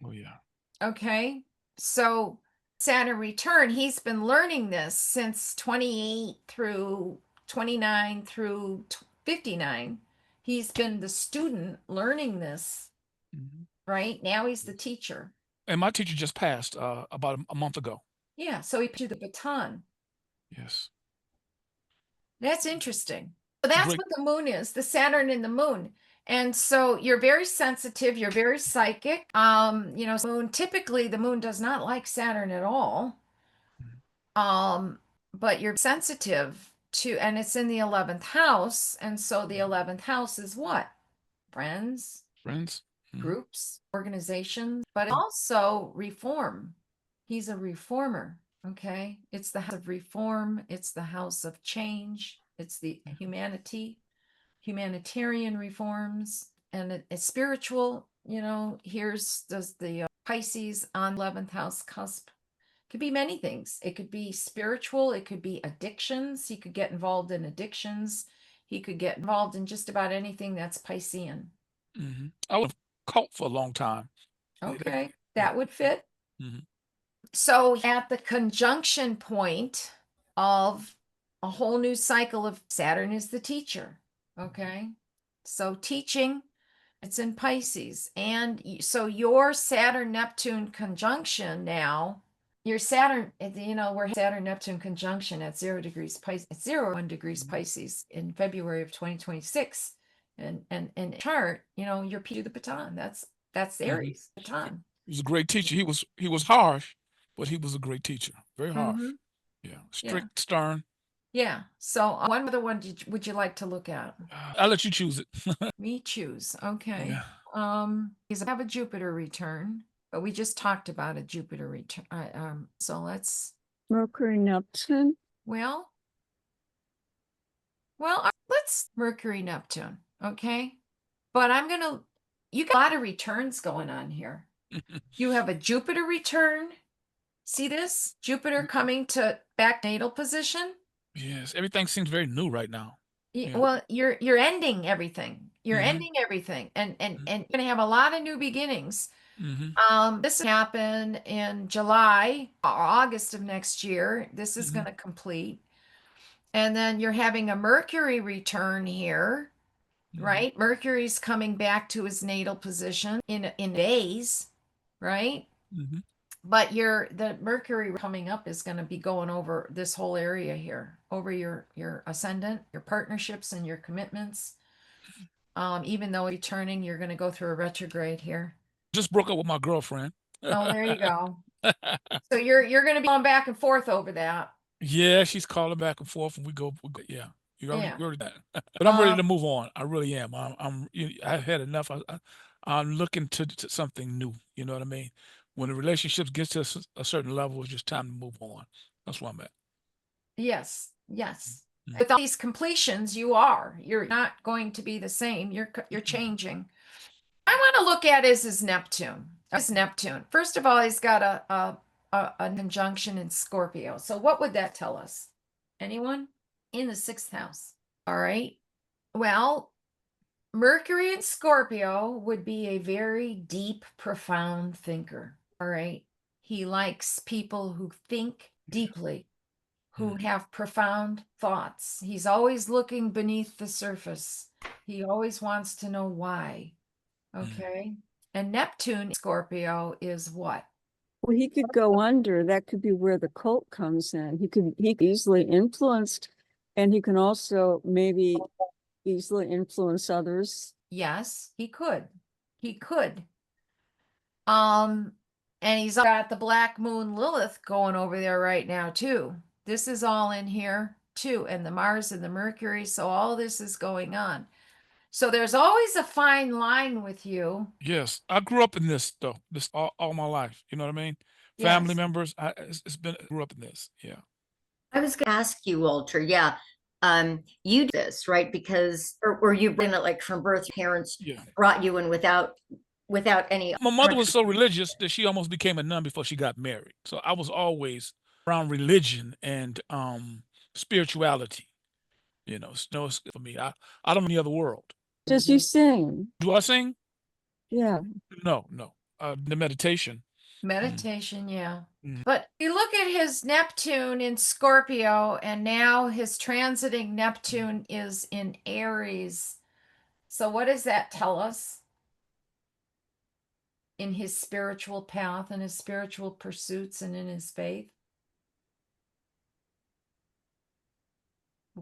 Oh yeah. Okay. So Saturn return, he's been learning this since 28 through 29 through 59. He's been the student learning this, right? Now he's the teacher. And my teacher just passed about a month ago. Yeah. So he put you the baton. Yes. That's interesting. So that's what the moon is, the Saturn and the moon. And so you're very sensitive, you're very psychic. You know, moon, typically the moon does not like Saturn at all. But you're sensitive to, and it's in the 11th house. And so the 11th house is what? Friends, groups, organizations, but also reform. He's a reformer. Okay. It's the house of reform. It's the house of change. It's the humanitarian reforms, and it's spiritual. You know, here's does the Pisces on 11th house cusp. Could be many things. It could be spiritual. It could be addictions. He could get involved in addictions. He could get involved in just about anything that's Piscean. I was cult for a long time. Okay, that would fit. So at the conjunction point of a whole new cycle of Saturn is the teacher. Okay. So teaching, it's in Pisces. And so your Saturn Neptune conjunction now, your Saturn, you know, we're Saturn Neptune conjunction at 0 degrees Pisces, 0 degrees Pisces in February of 2026. And chart, you know, you're to the baton. That's Aries baton. He was a great teacher. He was harsh, but he was a great teacher. Very harsh. Yeah. Strict, stern. Yeah. So one other one would you like to look at? I'll let you choose it. Me choose. Okay. Yeah. He's have a Jupiter return, but we just talked about a Jupiter return. So let's Mercury Neptune. well, let's that's Mercury, Neptune. Okay. But you got a lot of returns going on here. You have a Jupiter return. See this? Jupiter coming to back natal position. Yes, everything seems very new right now. Yeah. Well, you're ending everything. You're Mhm. ending everything, and Mhm. you're gonna have a lot of new beginnings. Mm-hmm. This happened in July or August of next year. This is Mhm. gonna complete. And then you're having a Mercury return here, right? Mercury's coming back to his natal position in days, right? Mm-hmm. But the Mercury coming up is going to be going over this whole area here, over your ascendant, your partnerships and your commitments. Even though returning, you're going to go through a retrograde here. Just broke up with my girlfriend. Oh, there you go. So you're going to be going back and forth over that. Yeah, she's calling back and forth, and we go yeah. Yeah. You're that. But I'm ready to move on. I really am. I've had enough. I'm looking to something new. You know what I mean? When the relationships gets to a certain level, it's just time to move on. That's where I'm at. Yes. Yes. Mhm. With all these completions, you're not going to be the same. You're changing. I want to look at is his Neptune. His Neptune. First of all, he's got a conjunction in Scorpio. So what would that tell us? Anyone? In the 6th house. All right. Well, Mercury in Scorpio would be a very deep, profound thinker. All right. He likes people who think deeply, who have profound thoughts. He's always looking beneath the surface. He always wants to know why. Okay. And Neptune Scorpio is what? Well, he could go under. That could be where the cult comes in. He could easily influenced, and he can also maybe easily influence others. Yes, he could. He could. And he's got the Black Moon Lilith going over there right now too. This is all in here too, and the Mars and the Mercury. So all this is going on. So there's always a fine line with you. Yes, I grew up in this though. This all my life. You know what I mean? Family Yes. members. It's been grew up in this. Yeah. I was going to ask you, Walter. Yeah, you did this, right? Because or you bring it like from birth, parents Yeah. brought you in without any. My mother was so religious that she almost became a nun before she got married. So I was always around religion and spirituality. It's for me. I don't know any other world. Does he sing? Do I sing? Yeah. No, no. The meditation. Meditation, yeah. Mhm. But you look at his Neptune in Scorpio, and now his transiting Neptune is in Aries. So what does that tell us in his spiritual path and his spiritual pursuits and in his faith?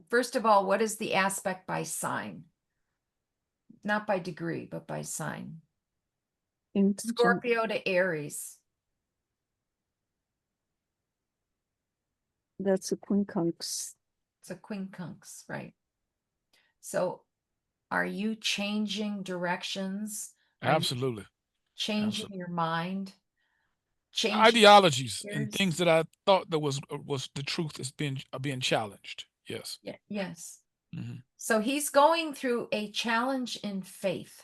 First of all, what is the aspect by sign? Not by degree, but by sign. Scorpio to Aries. That's a quincunx. It's a quincunx, right? So are you changing directions? Are you Absolutely. changing your mind? Changing Ideologies and years? things that I thought that was the truth is being challenged. Yes. Yeah, yes. Mhm. So he's going through a challenge in faith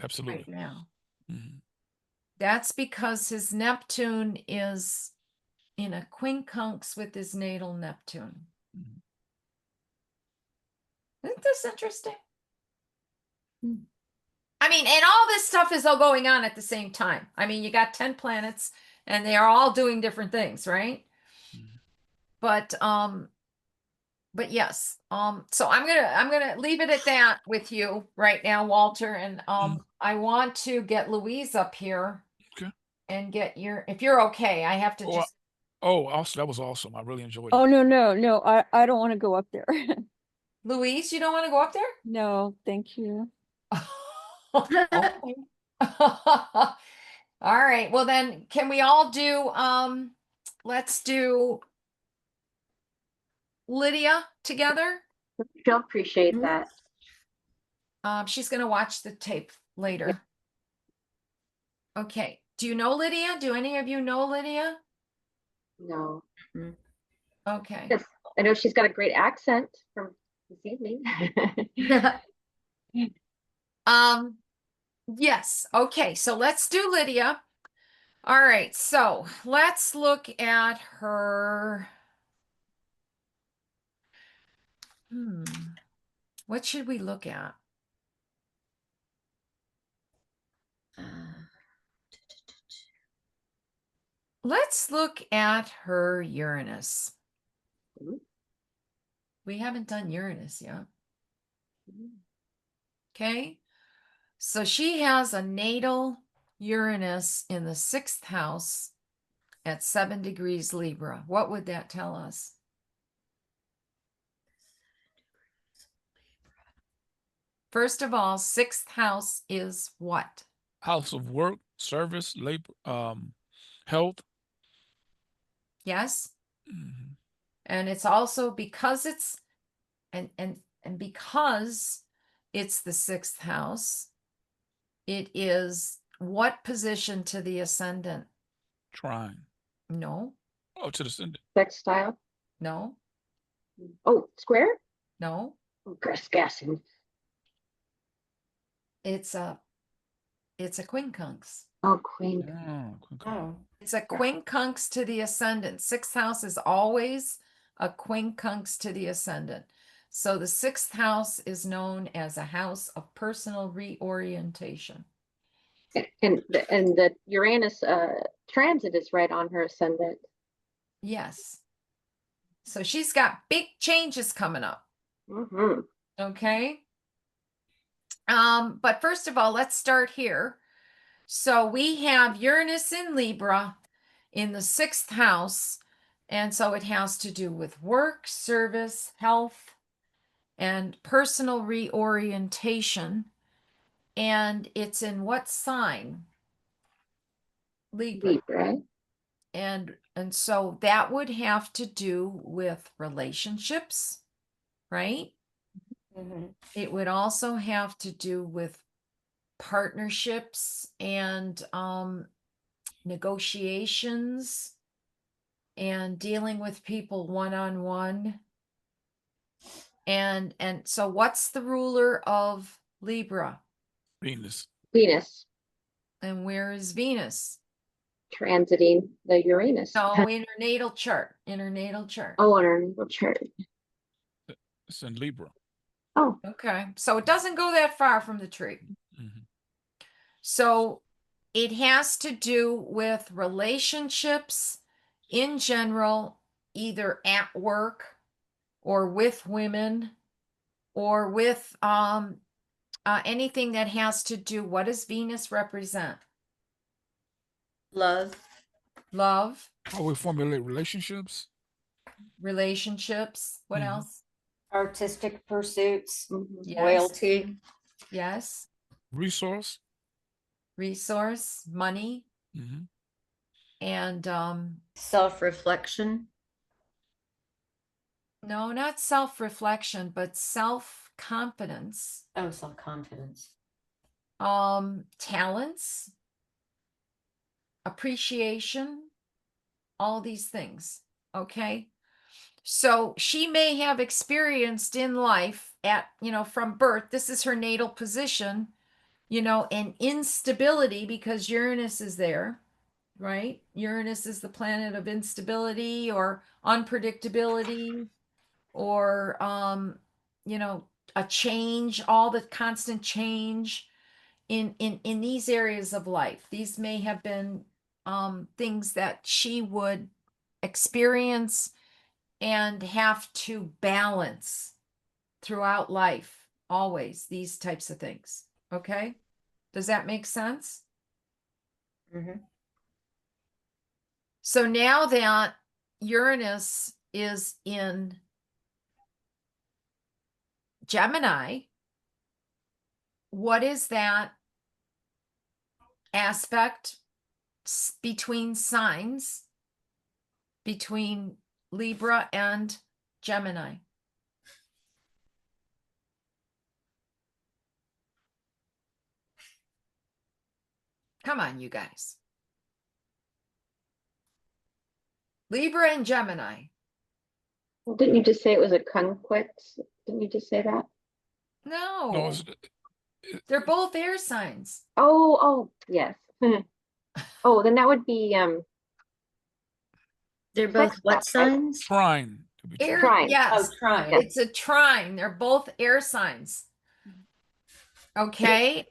Absolutely. right now. Mhm. That's because his Neptune is in a quincunx with his natal Neptune. Mhm. Isn't this interesting? I mean, and all this stuff is all going on at the same time. I mean, you got 10 planets and they are all doing different things, right? Mhm. But yes. So I'm gonna leave it at that with you right now, Walter. And I want to get Louise up here Okay. and if you're okay, I have to Oh, just awesome. That was awesome. I really enjoyed Oh, it. no. I don't want to go up there. Louise, you don't want to go up there? No, thank you. Okay. All right. Well then, can we all do let's do Lydia together? She'll appreciate Mhm. that. She's gonna watch the tape later. Okay. Do you know Lydia? Do any of you know Lydia? No. Okay. Yes, I know she's got a great accent from this evening. Yes. Okay. So let's do Lydia. All right. So let's look at her. What should we look at? Let's look at her Uranus. We haven't done Uranus yet. Okay. So she has a natal Uranus in the 6th house at 7 degrees Libra. What would that tell us? First of all, 6th house is what? House of work, service, labor, health. Yes. Mhm. And it's also because it's and because it's the 6th house, it is what position to the ascendant? Trine. No, Oh, to the ascendant. Sextile. no, Oh, square? no. Oh, just guessing. It's a quincunx. Oh, queen. Oh, quick. Oh, It's a quincunx to the ascendant. 6th house is always a quincunx to the ascendant. So the 6th house is known as a house of personal reorientation. And the Uranus transit is right on her ascendant. Yes. So she's got big changes coming up. Mm-hmm. Okay. But first of all, let's start here. So we have Uranus in Libra in the 6th house. And so it has to do with work, service, health, and personal reorientation. And it's in what sign? Libra. Libra. And so that would have to do with relationships, right? mhm. It would also have to do with partnerships and negotiations and dealing with people one-on-one. And so what's the ruler of Libra? Venus. Venus And where is Venus? transiting the Uranus. No, in her natal chart. In her natal chart. Oh, on her natal chart. It's in Libra. Oh, Okay. So it doesn't go that far from the tree. Mhm. So it has to do with relationships in general, either at work or with women or with anything that has to do. What does Venus represent? Love. Love, How we formulate relationships. relationships. What Mhm. else? Artistic pursuits. mhm. Yes. Loyalty. Yes. Resource. Resource, money, Mhm. and Self-reflection. no, not self-reflection, but self-confidence, Oh, self-confidence. talents, appreciation, all these things. Okay. So she may have experienced in life at, from birth, this is her natal position, an instability because Uranus is there, right? Uranus is the planet of instability or unpredictability or, a change, all the constant change in these areas of life. These may have been things that she would experience and have to balance throughout life, always these types of things. Okay. Does that make sense? Mhm. So now that Uranus is in Gemini, what is that aspect between signs between Libra and Gemini? Come on, you guys. Libra and Gemini. Well, didn't you just say it was a conquest? Didn't you just say that? No, No, it's, they're both air signs. Oh, yes. Oh, then that would be They're both sex what stuff, right? signs? trine to be Air, Trine. yes, Oh, trine. it's a trine. They're both air signs. Okay,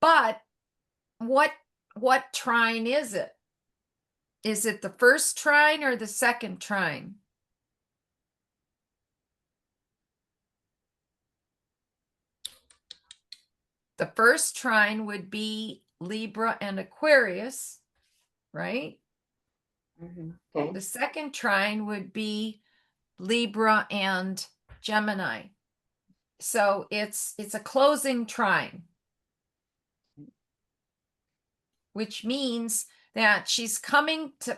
but what trine is it? Is it the first trine or the second trine? The first trine would be Libra and Aquarius, right? Okay. The second trine would be Libra and Gemini. So it's a closing trine, which means that she's coming to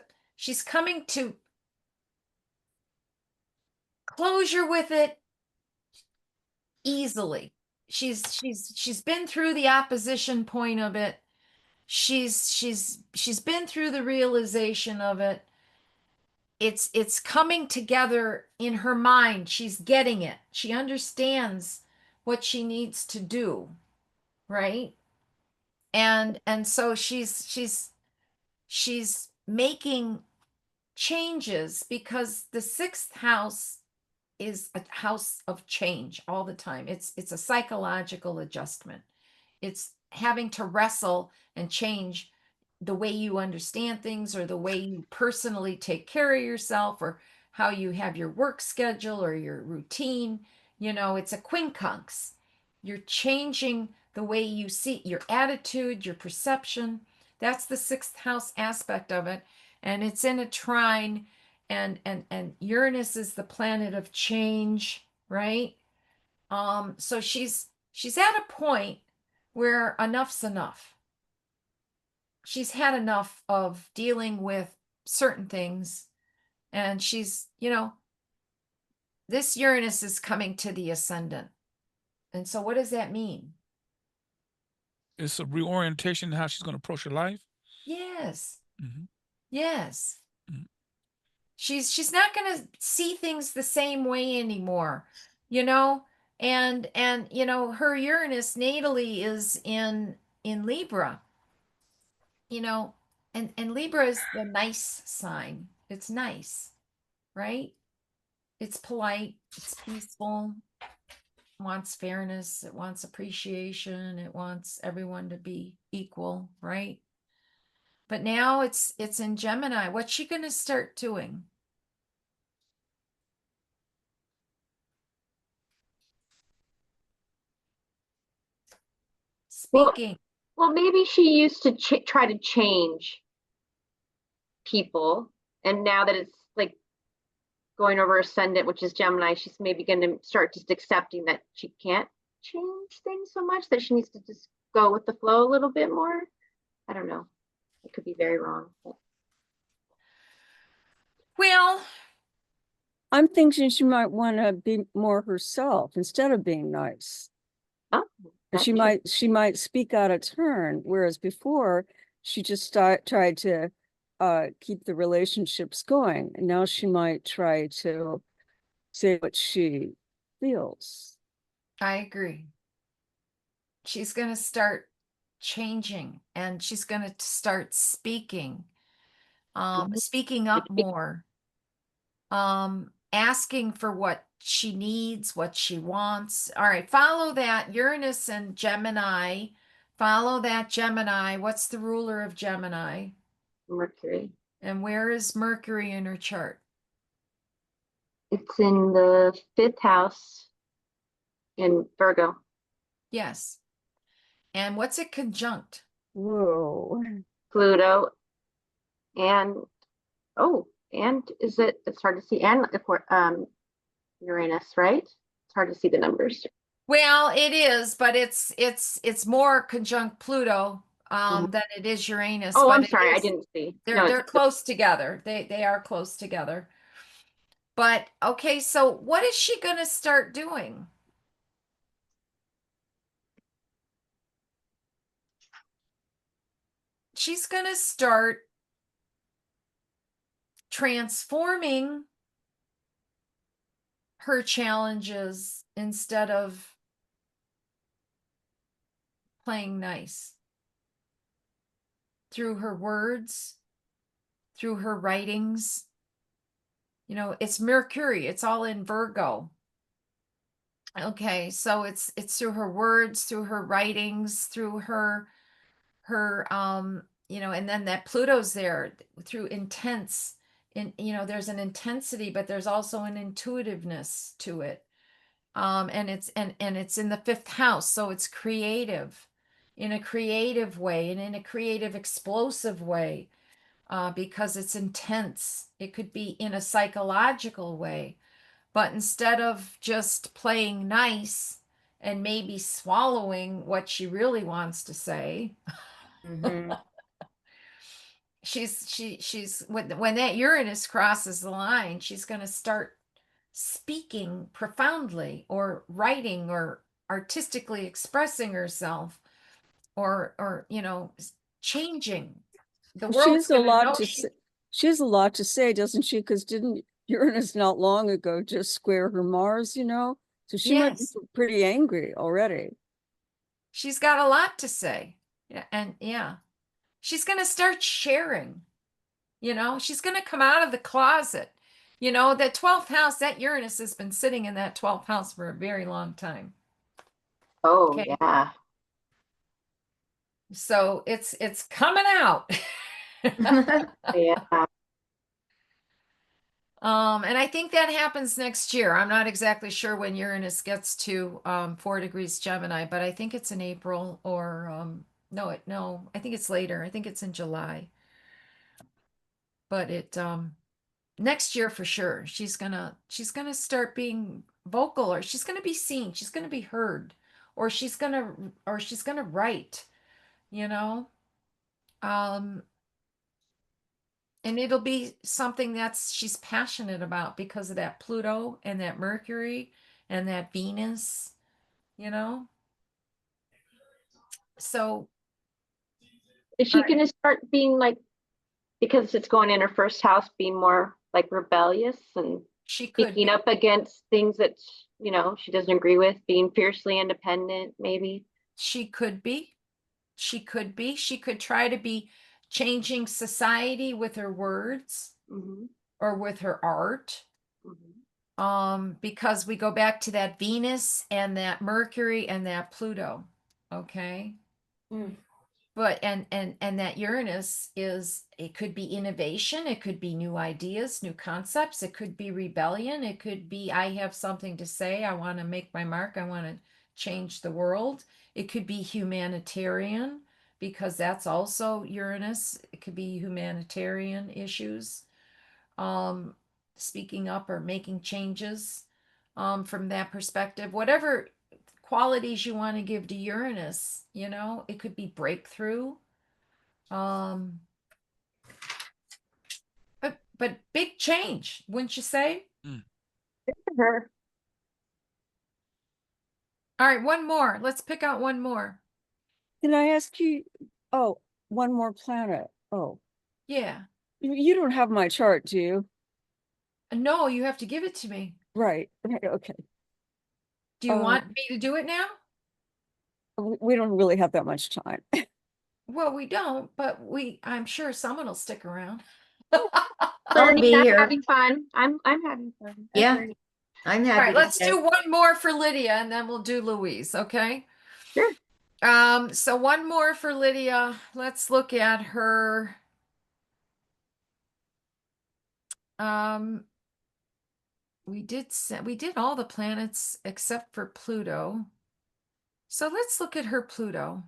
closure with it easily. She's been through the opposition point of it. She's been through the realization of it. It's coming together in her mind. She's getting it. She understands what she needs to do, right? And so she's making changes because the sixth house is a house of change all the time. It's a psychological adjustment. It's having to wrestle and change the way you understand things or the way you personally take care of yourself or how you have your work schedule or your routine. You know, it's a quincunx. You're changing the way you see your attitude, your perception. That's the sixth house aspect of it. And it's in a trine, and Uranus is the planet of change, right? So she's at a point where enough's enough. She's had enough of dealing with certain things, and she's, this Uranus is coming to the ascendant. And so what does that mean? it's a reorientation in how she's going to approach her life. Yes. Mhm. Yes. Mhm. She's not going to see things the same way anymore, you know? And her Uranus natally is in Libra, and Libra is the nice sign. It's nice, right? It's polite, it's peaceful, it wants fairness, it wants appreciation, it wants everyone to be equal, right? But now it's in Gemini. What's she going to start doing? Well, Speaking. well, maybe she used to try to change people, and now that it's like going over ascendant, which is Gemini, she's maybe going to start just accepting that she can't change things so much, that she needs to just go with the flow a little bit more. I don't know. It could be very wrong. But Well, I'm thinking she might want to be more herself instead of being nice. oh, And that's she might speak out of turn, whereas before she just tried to keep the relationships going. And now she might try to say what she feels. I agree. She's going to start changing, and she's going to start speaking up more, asking for what she needs, what she wants. All right, follow that Uranus and Gemini. Follow that Gemini. What's the ruler of Gemini? Mercury. And where is Mercury in her chart? It's in the 5th house in Virgo. Yes. And what's it conjunct? Whoa. Pluto, and and it's hard to see, and Uranus, right? It's hard to see the numbers. Well, it is, but it's more conjunct Pluto Mhm. than it is Uranus. Oh, but I'm it sorry, I is- didn't see. They're No, they're close together. They are close together. But okay, so what is she going to start doing? She's going to start transforming her challenges instead of playing nice through her words, through her writings. You know, it's Mercury, it's all in Virgo. Okay, so it's through her words, through her writings, through her you know, and then that Pluto's there through intense, you know, there's an intensity, but there's also an intuitiveness to it. And it's in the fifth house, so it's creative in a creative way and in a creative, explosive way, because it's intense. It could be in a psychological way, but instead of just playing nice and maybe swallowing what she really wants to say, Mhm. she's when that Uranus crosses the line, she's going to start speaking profoundly or writing or artistically expressing herself or you know, changing. The She world's has a going to lot know to she say. She has a lot to say, doesn't she? Because didn't Uranus not long ago just square her Mars, you know? So she might be yes, pretty angry already. she's got a lot to say. Yeah, and yeah, she's going to start sharing. You know, she's going to come out of the closet. You know, that 12th house, that Uranus has been sitting in that 12th house for a very long time. Oh, Okay. yeah. So it's coming out. Yeah. And I think that happens next year. I'm not exactly sure when Uranus gets to 4 degrees Gemini, but I think it's in April or no, I think it's later. I think it's in July. But it next year for sure. She's gonna start being vocal, or she's gonna be seen, she's gonna be heard, or she's gonna write, you know. Um and it'll be something that's she's passionate about because of that Pluto and that Mercury and that Venus, you know. So Is she going to start being like, because it's going in her first house, being more like rebellious and she could speaking be, up against things that, you know, she doesn't agree with, being fiercely independent, maybe? she could be, she could try to be changing society with her words Hmm. or with her art. Hmm. Because we go back to that Venus and that Mercury and that Pluto. Okay. Mm. But and that Uranus is, it could be innovation, it could be new ideas, new concepts, it could be rebellion, it could be I have something to say, I want to make my mark, I want to change the world. It could be humanitarian because that's also Uranus. It could be humanitarian issues. Um Speaking up or making changes from that perspective. Whatever qualities you want to give to Uranus, you know, it could be breakthrough. Um, but big change, wouldn't you say? Mm. Her. All right, one more. Let's pick out one more. Can I ask you? Oh, one more planet. Oh, Yeah. you don't have my chart, do you? No, you have to give it to me. Right. Right. Okay. Do you want me to do it now? We don't really have that much time. Well, we don't, but I'm sure someone will stick around. I'll Learning, be I'm here. having fun. I'm having fun. I'm Yeah. learning. I'm All happy right, to let's stay. do one more for Lydia and then we'll do Louise, okay? Sure. So one more for Lydia. Let's look at her. Um, we did all the planets except for Pluto. So let's look at her Pluto.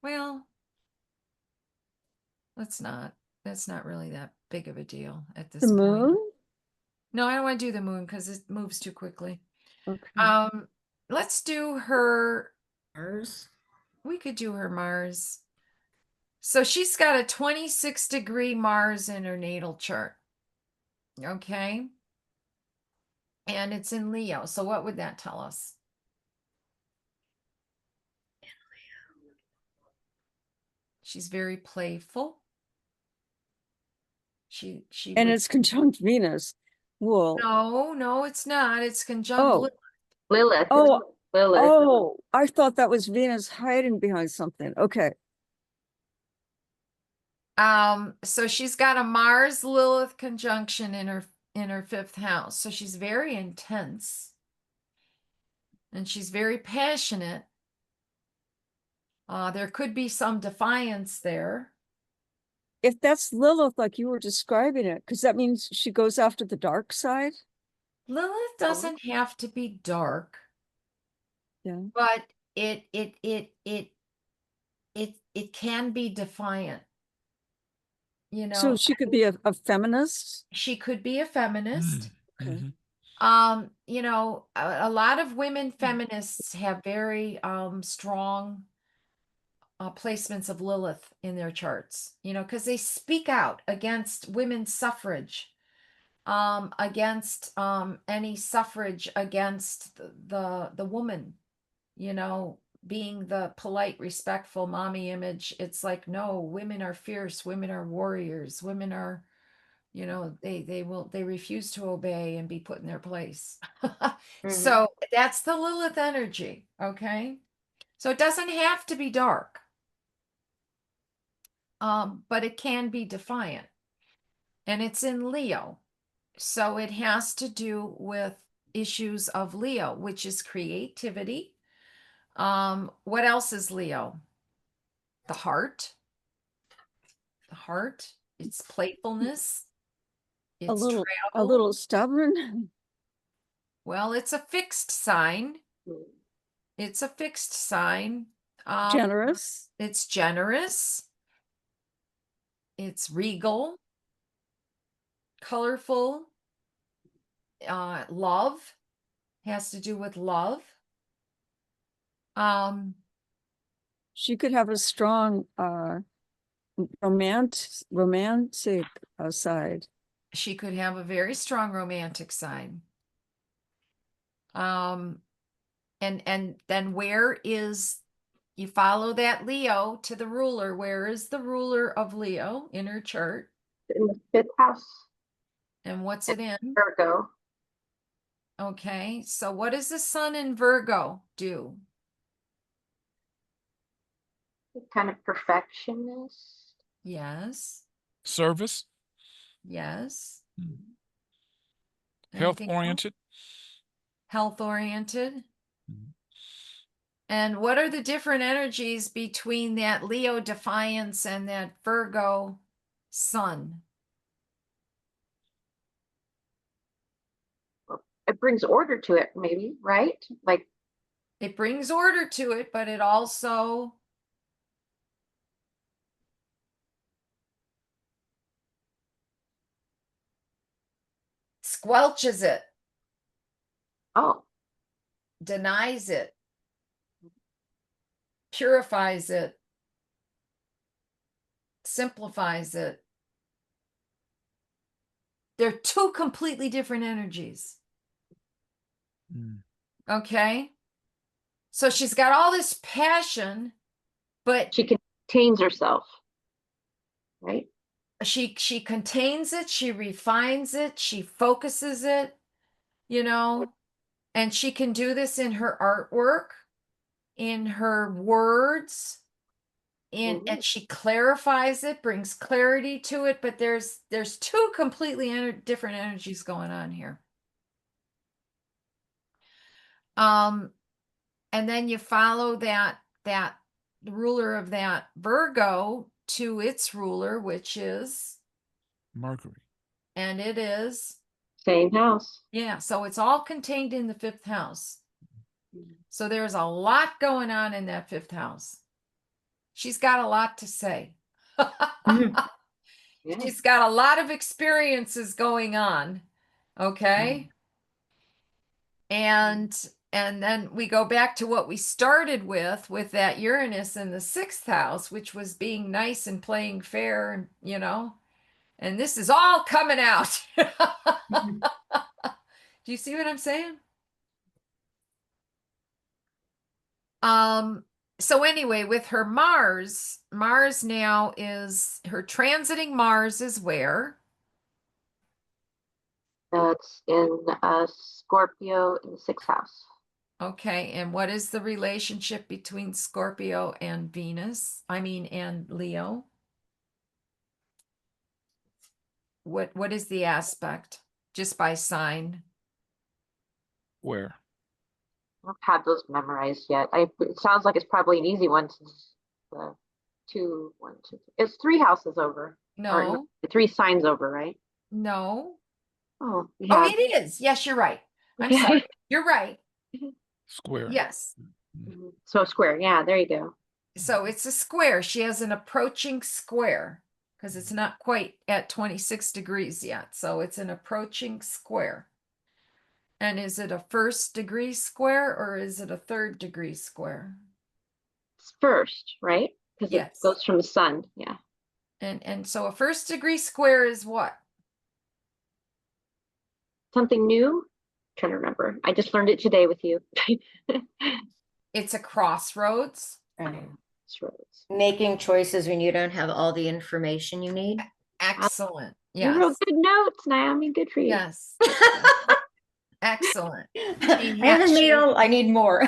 Well, let's not. That's not really that big of a deal at The this point. moon? No, I don't want to do the moon because it moves too quickly. Okay. Let's do her. Mars. We could do her Mars. So she's got a 26-degree Mars in her natal chart. Okay. And it's in Leo. So what would that tell us? She's very playful. She And would, it's conjunct Venus. Wool. No, it's not. It's conjunct Oh, Lilith. Lilith. oh, Lilith. oh, I thought that was Venus hiding behind something. Okay. So she's got a Mars Lilith conjunction in her fifth house. So she's very intense and she's very passionate. There could be some defiance there. If that's Lilith, like you were describing it, because that means she goes after the dark side. Lilith doesn't have to be dark, Yeah. but it can be defiant. You So know, she could be a feminist. she could be a feminist. Okay. You know, a lot of women feminists have very strong placements of Lilith in their charts, you know, because they speak out against women's suffrage, against any suffrage against the woman, you know, being the polite, respectful mommy image. It's like, no, women are fierce, women are warriors, women are, you know, they refuse to obey and be put in their place. So that's the Lilith energy, okay? So it doesn't have to be dark. But it can be defiant. And it's in Leo. So it has to do with issues of Leo, which is creativity. What else is Leo? The heart. The heart. It's playfulness. A It's little travel. stubborn. Well, it's a fixed sign. It's a fixed sign. Generous. It's generous. It's regal, colorful. Love has to do with love. She could have a strong romantic side. She could have a very strong romantic side. And then where is, you follow that Leo to the ruler. Where is the ruler of Leo in her chart? In the fifth house. And what's it in? Virgo. Okay, so what does the sun in Virgo do? Kind of perfectionist. Yes, Service, yes. health Anything else? oriented. Health oriented. Mhm. And what are the different energies between that Leo defiance and that Virgo sun? It brings order to it, maybe, right? Like It brings order to it, but it also squelches it, oh, denies it, purifies it, simplifies it. They're two completely different energies. Mm. Okay. So she's got all this passion, but she contains herself, right? she contains it, she refines it, she focuses it, you know, and she can do this in her artwork, in her words, and she clarifies it, brings clarity to it, but there's two completely different energies going on here. And then you follow that the ruler of that Virgo to its ruler, which is Mercury. and it is Same house. yeah, so it's all contained in the fifth house. So there's a lot going on in that fifth house. She's got a lot to say. Yeah. She's got a lot of experiences going on. Okay. And then we go back to what we started with that Uranus in the sixth house, which was being nice and playing fair, and you know, and this is all coming out. Do you see what I'm saying? So anyway, with her Mars now is her transiting Mars is where? It's in Scorpio in the 6th house. Okay, and what is the relationship between Scorpio and Venus? I mean, and Leo? What is the aspect? Just by sign? Where? I don't have those memorized yet. It sounds like it's probably an easy one since the 2, 1, 2. It's 3 houses over. Or no, No, 3 signs over, right? no. Oh, we Oh, have. it is. Yes, you're right. I'm sorry. You're right. Square. Yes. Mhm. So square, yeah, there you go. So it's a square. She has an approaching square because it's not quite at 26 degrees yet. So it's an approaching square. And is it a 1st degree square or is it a 3rd degree square? It's first, right? Because it Yes. goes from the sun. Yeah. And so a 1st degree square is what? Something new? Trying to remember. I just learned it today with you. It's a crossroads. Right. Crossroads. Making choices when you don't have all the information you need. Excellent. You wrote Yes. good notes, Naomi. Good for you. Yes. Excellent. I haven't made all, I need more.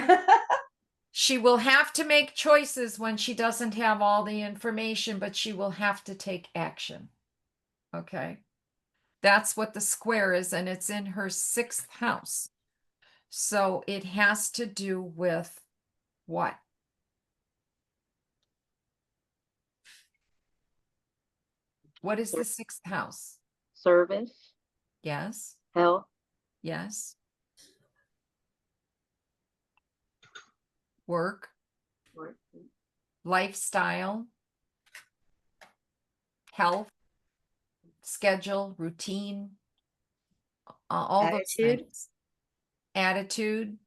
She will have to make choices when she doesn't have all the information, but she will have to take action. Okay. That's what the square is, and it's in her 6th house. So it has to do with what? What is the 6th house? Service, Yes. health, Yes. Work, work, lifestyle, health, schedule, routine, all those Attitude. things. Attitude.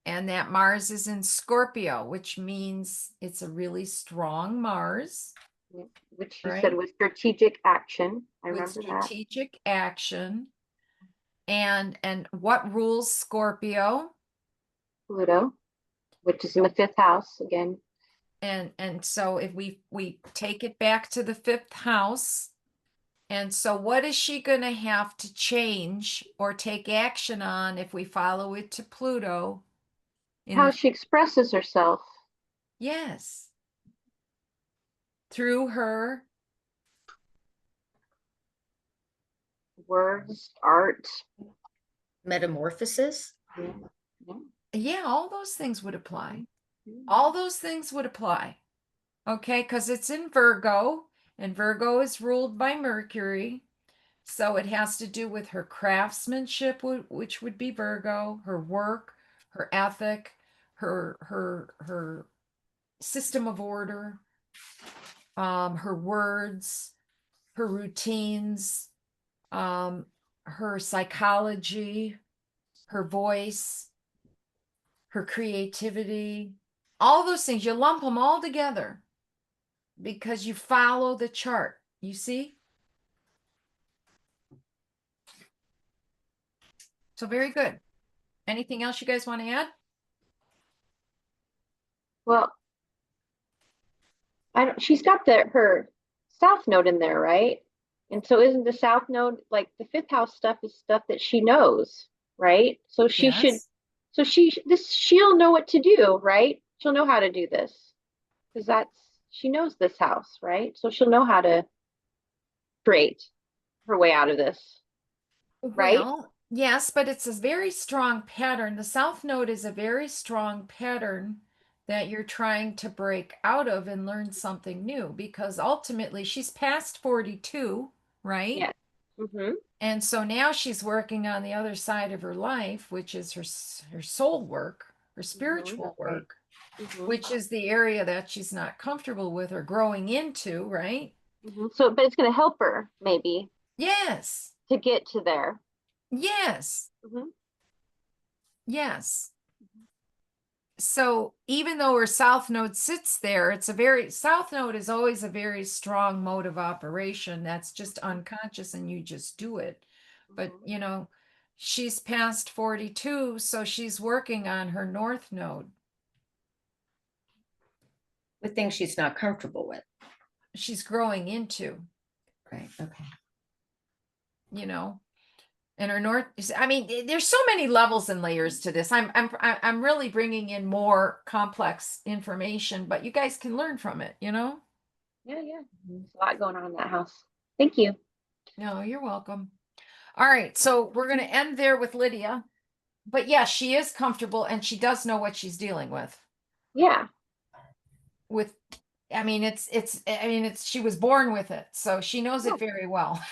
And that Mars is in Scorpio, which means it's a really strong Mars. which you Right. said was strategic action. I With remember that. strategic action. And what rules Scorpio? Pluto, which is in the 5th house again. And so if we take it back to the 5th house, and so what is she going to have to change or take action on if we follow it to Pluto? How she expresses herself. Yes. Through her Words, art. Metamorphosis. Yeah. yeah, all those things would apply. All those things would apply. Okay, because it's in Virgo, and Virgo is ruled by Mercury. So it has to do with her craftsmanship, which would be Virgo, her work, her ethic, her system of order, her words, her routines, her psychology, her voice, her creativity, all those things. You lump them all together because you follow the chart. You see? So very good. Anything else you guys want to add? Well, she's got her south node in there, right? And so isn't the south node like the 5th house stuff is stuff that she knows, right? So she should, Yes. so she'll know what to do, right? She'll know how to do this because she knows this house, right? So she'll know how to create her way out of this, right? Well, yes, but it's a very strong pattern. The South Node is a very strong pattern that you're trying to break out of and learn something new because ultimately she's past 42, right? Yes. Mm-hmm. And so now she's working on the other side of her life, which is her soul work, her spiritual work, which is the area that she's not comfortable with or growing into, right? So, but it's going to help her maybe Yes. to get to there. Yes. Yes. So even though her south node sits there, south node is always a very strong mode of operation that's just unconscious and you just do it. But she's past 42, so she's working on her north node. The things she's not comfortable with. She's growing into, Right. Okay. And her north, I mean, there's so many levels and layers to this. I'm really bringing in more complex information, but you guys can learn from it, you know? Yeah, yeah. There's a lot going on in that house. Thank you. No, you're welcome. All right, so we're going to end there with Lydia. But yes, she is comfortable and she does know what she's dealing with. Yeah. With, I mean, she was born with it, so she knows Yeah. it very well.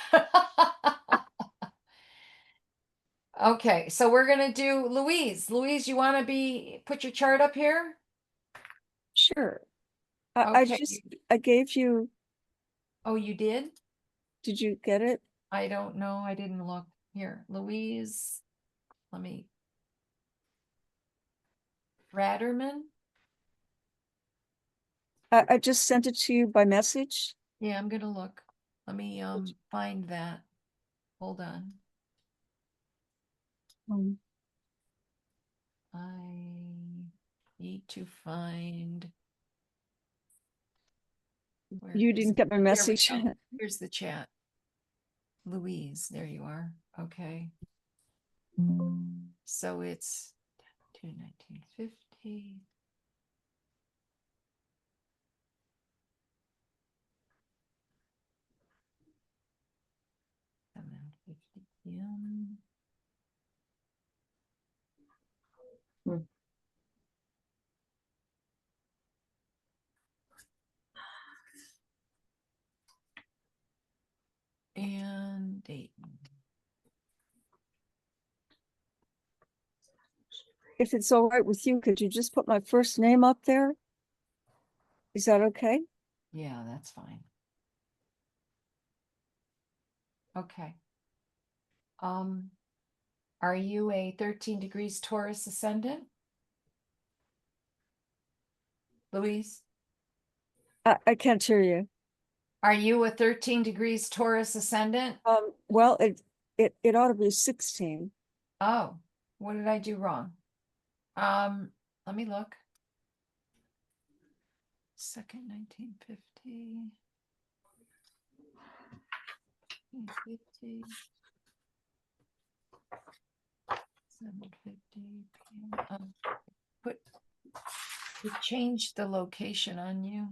Okay, so we're gonna do Louise. Louise, you want to put your chart up here? Sure. I Okay. I gave you, Oh, you did? did you get it? I don't know. I didn't look. Here, Louise. Let me. Ratterman? I just sent it to you by message. Yeah, I'm gonna look. Let me find that. Hold on. Um, I need to find. Where You is didn't it? get my There we message. go. Here's the chat. Louise, there you are. Okay. So it's 1950. And then 50 p.m. And Dayton. If it's all right with you, could you just put my first name up there? Is that okay? Yeah, that's fine. Okay. Are you a 13 degrees Taurus ascendant? Louise? I can't hear you. Are you a 13 degrees Taurus ascendant? Well, it ought to be 16. Oh, what did I do wrong? Let me look. Second, 1950. 1950. 7:50 p.m. We changed the location on you.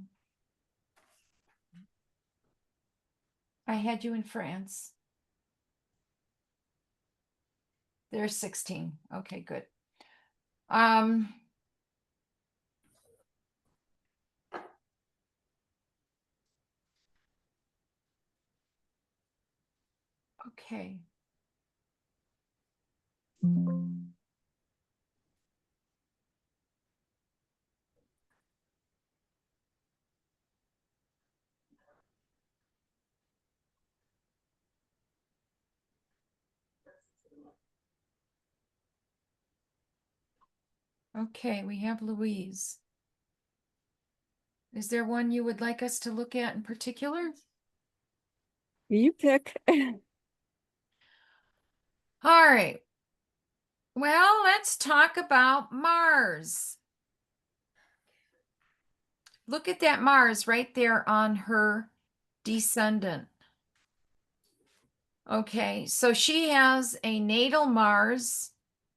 I had you in France. There's 16. Okay, good. Okay. Okay, we have Louise. Is there one you would like us to look at in particular? You pick. All right. Well, let's talk about Mars. Look at that Mars right there on her descendant. Okay, so she has a natal Mars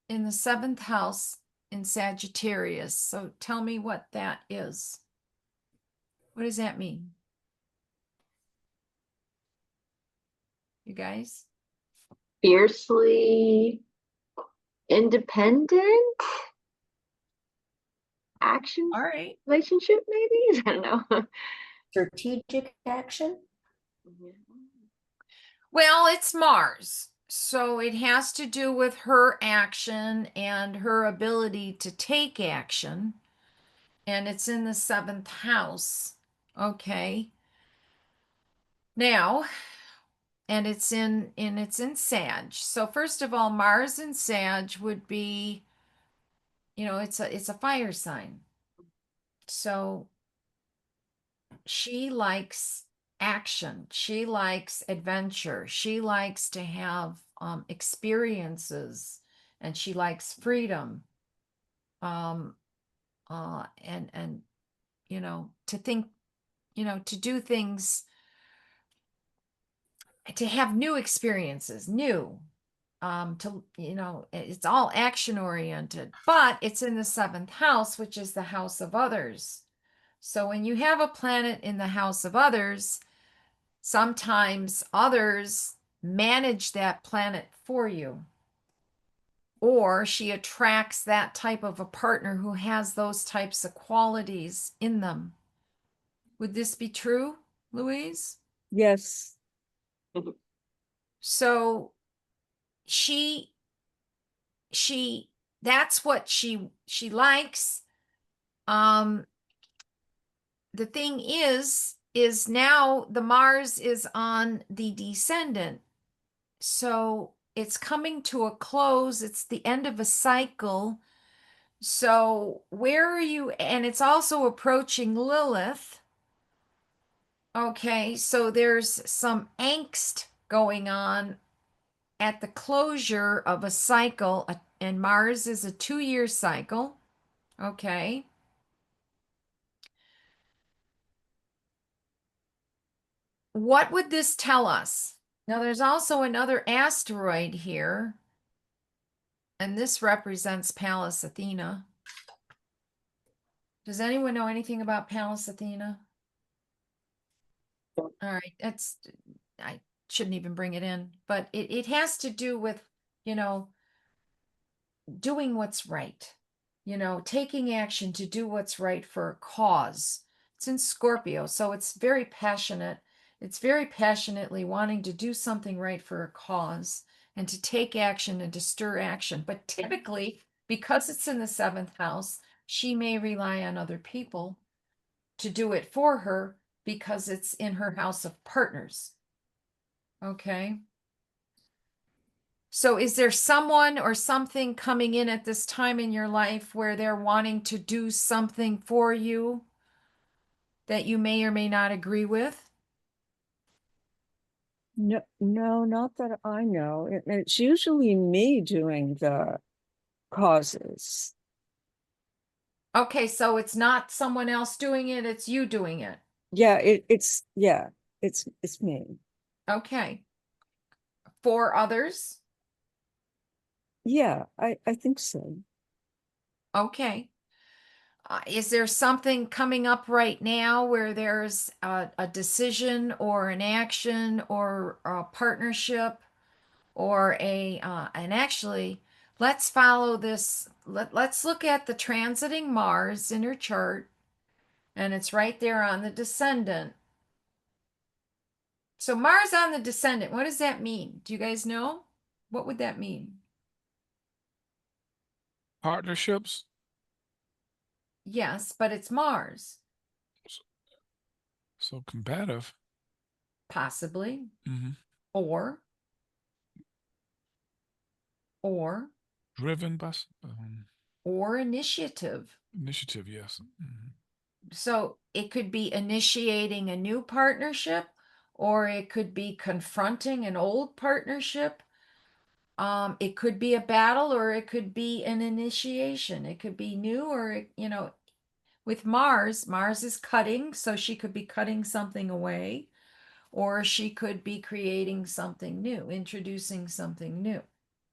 in the 7th house in Sagittarius. So tell me what that is. What does that mean? You guys? Fiercely independent action All right. relationship, maybe? I don't know. Strategic action? Well, it's Mars. So it has to do with her action and her ability to take action. And it's in the 7th house. Okay. Now, and it's in Sag. So first of all, Mars in Sag would be, it's a fire sign. So she likes action. She likes adventure. She likes to have experiences, and she likes freedom. And to think, to do things, to have new experiences, new. it's all action oriented, but it's in the 7th house, which is the house of others. So when you have a planet in the house of others, sometimes others manage that planet for you, or she attracts that type of a partner who has those types of qualities in them. Would this be true, Louise? Yes. So she that's what she likes. The thing is now the Mars is on the descendant, so it's coming to a close. It's the end of a cycle. So where are you? And it's also approaching Lilith. Okay, so there's some angst going on at the closure of a cycle, and Mars is a 2-year cycle. Okay. What would this tell us? Now, there's also another asteroid here, and this represents Pallas Athena. Does anyone know anything about Pallas Athena? All right, I shouldn't even bring it in, but it has to do with, doing what's right, taking action to do what's right for a cause. It's in Scorpio, so it's very passionate. It's very passionately wanting to do something right for a cause and to take action and to stir action. But typically, because it's in the 7th house, she may rely on other people to do it for her because it's in her house of partners. Okay. So is there someone or something coming in at this time in your life where they're wanting to do something for you that you may or may not agree with? No, no, not that I know. It's usually me doing the causes. Okay, so it's not someone else doing it, it's you doing it. Yeah, it's me. Okay. For others? Yeah, I think so. Okay. Is there something coming up right now where there's a decision or an action or a partnership or and actually, let's follow this. Let's look at the transiting Mars in her chart, and it's right there on the descendant. So Mars on the descendant, what does that mean? Do you guys know? What would that mean? Partnerships. Yes, but it's Mars, So combative. possibly, Mm-hmm. or Driven by or initiative. initiative. Yes. Mm-hmm. So it could be initiating a new partnership, or it could be confronting an old partnership. It could be a battle, or it could be an initiation. It could be new, or with Mars, Mars is cutting, so she could be cutting something away, or she could be creating something new, introducing something new.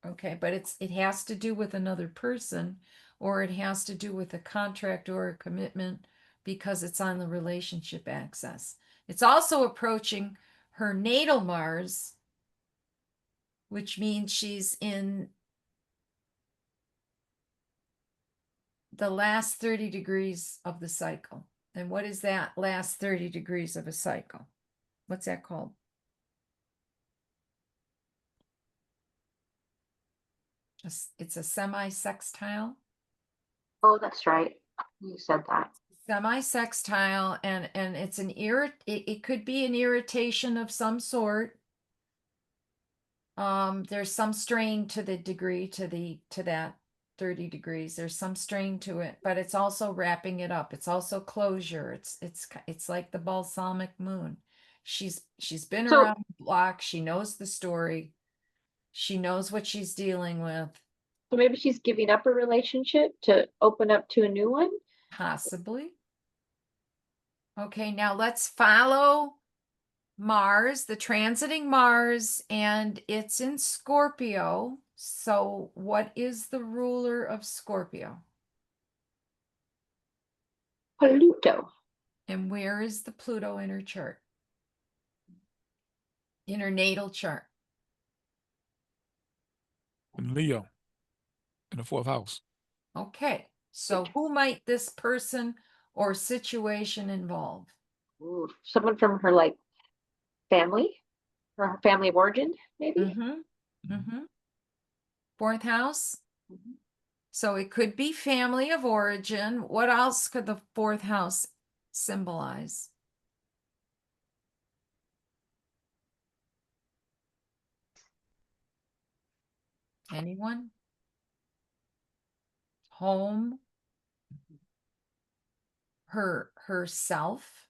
Okay, but it has to do with another person, or it has to do with a contract or a commitment because it's on the relationship axis. It's also approaching her natal Mars, which means she's in the last 30 degrees of the cycle. And what is that last 30 degrees of a cycle? What's that called? It's a semi-sextile. Oh, that's right. You said that. Semi-sextile, and it's it could be an irritation of some sort. There's some strain to the degree to that 30 degrees. There's some strain to it, but it's also wrapping it up. It's also closure. It's like the balsamic moon. She's been So- around the block. She knows the story. She knows what she's dealing with. So maybe she's giving up a relationship to open up to a new one. Possibly. Okay, now let's follow Mars, the transiting Mars, and it's in Scorpio. So what is the ruler of Scorpio? Pluto. And where is the Pluto in her chart? In her natal chart. And Leo in the 4th house. Okay. So who might this person or situation involve? Ooh, someone from her like family, or her family of origin, maybe. Mm-hmm. 4th house. Mhm. So it could be family of origin. What else could the 4th house symbolize? Anyone? Home. Herself,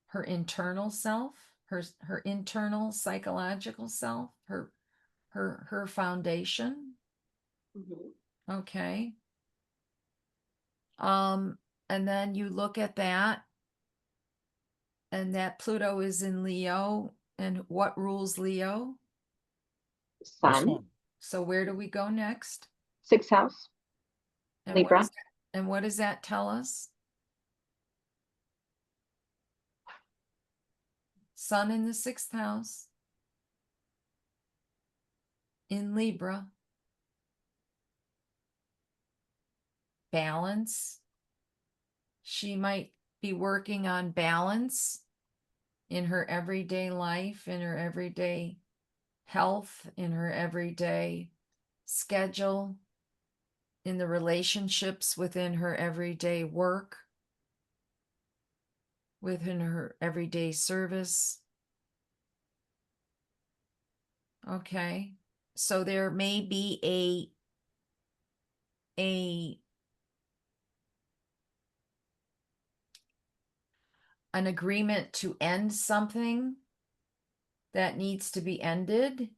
her internal self, her internal psychological self, her foundation. Mhm. Okay. And then you look at that, and that Pluto is in Leo. And what rules Leo? The Sun, sun. So where do we go next? 6th house, And Libra. what does that tell us? Sun in the 6th house in Libra. Balance. She might be working on balance in her everyday life, in her everyday health, in her everyday schedule, in the relationships within her everyday work, within her everyday service. Okay. So there may be an agreement to end something that needs to be ended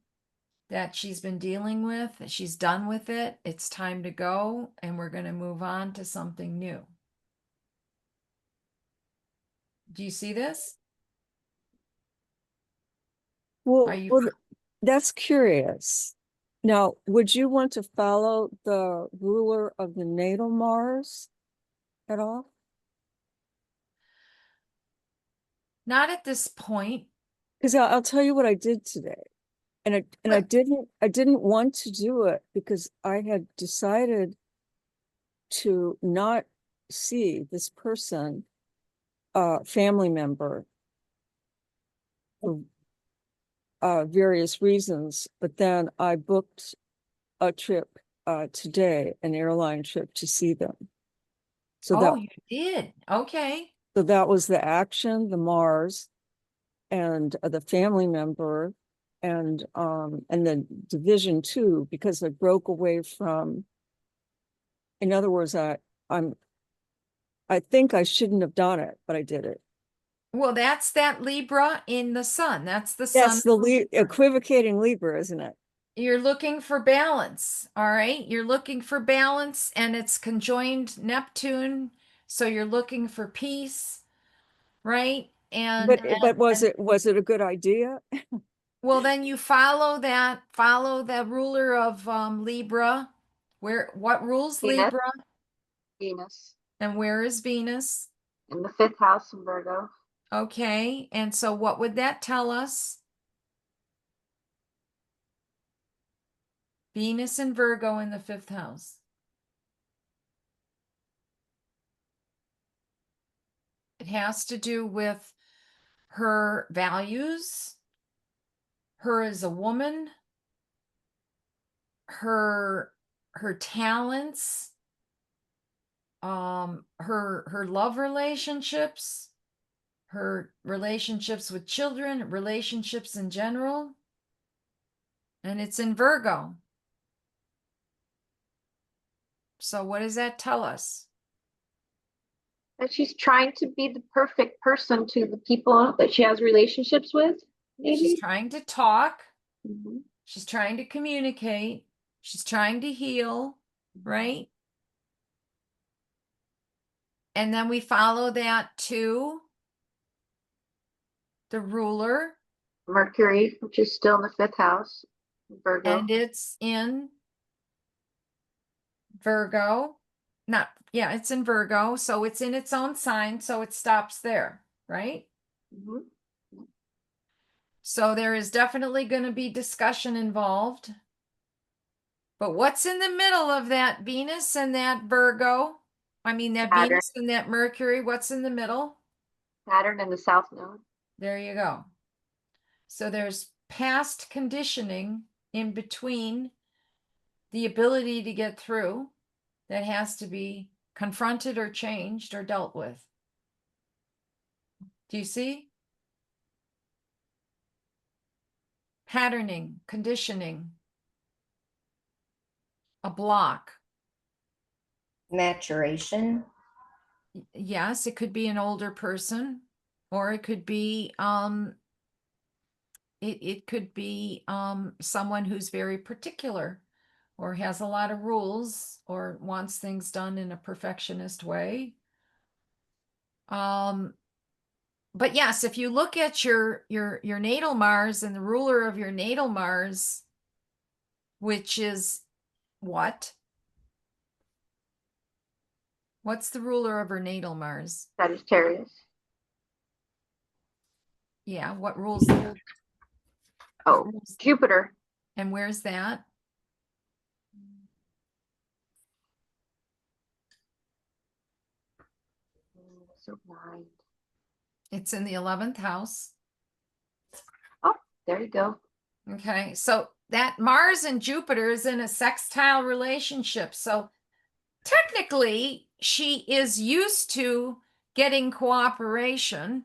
that she's been dealing with. She's done with it. It's time to go, and we're going to move on to something new. Do you see this? Are you That's curious. Now, would you want to follow the ruler of the natal Mars at all? not at this point? Because I'll tell you what I did today. And I But- didn't want to do it because I had decided to not see this person, family member, for various reasons. But then I booked a trip today, an airline trip to see them. So Oh, you did. Okay. that was the action, the Mars, and the family member, and then division two, because I broke away from. In other words, I think I shouldn't have done it, but I did it. Well, that's that Libra in the sun. That's the sun. That's the equivocating Libra, isn't it? You're looking for balance. All right. You're looking for balance, and it's conjoined Neptune. So you're looking for peace, right? But was it a good idea? Well, then you follow the ruler of Libra. What rules Venus. Libra? Venus And where is Venus? in the 5th house in Virgo. Okay. And so what would that tell us? Venus and Virgo in the 5th house. It has to do with her values, her as a woman, her talents, her love relationships, her relationships with children, relationships in general. And it's in Virgo. So what does that tell us? That she's trying to be the perfect person to the people that she has relationships with, maybe. She's trying to talk. Mhm. She's trying to communicate. She's trying to heal, right? And then we follow that to the ruler Mercury, which is still in the 5th house, Virgo. And it's in Virgo. Not, yeah, it's in Virgo. So it's in its own sign. So it stops there, right? Mhm. So there is definitely going to be discussion involved. But what's in the middle of that Venus and that Virgo? I mean, that Saturn. Venus and that Mercury, what's in the middle? Saturn in the South Node. There you go. So there's past conditioning in between the ability to get through that has to be confronted or changed or dealt with. Do you see? Patterning, conditioning, a block. Maturation. Yes, it could be an older person, or it could be it could be someone who's very particular or has a lot of rules or wants things done in a perfectionist way. But yes, if you look at your natal Mars and the ruler of your natal Mars, which is what? What's the ruler of her natal Mars? Sagittarius. Yeah, what rules that? Oh, What rules- Jupiter. And where's that? So blind. It's in the 11th house. Oh, there you go. Okay, so that Mars and Jupiter is in a sextile relationship. So technically, she is used to getting cooperation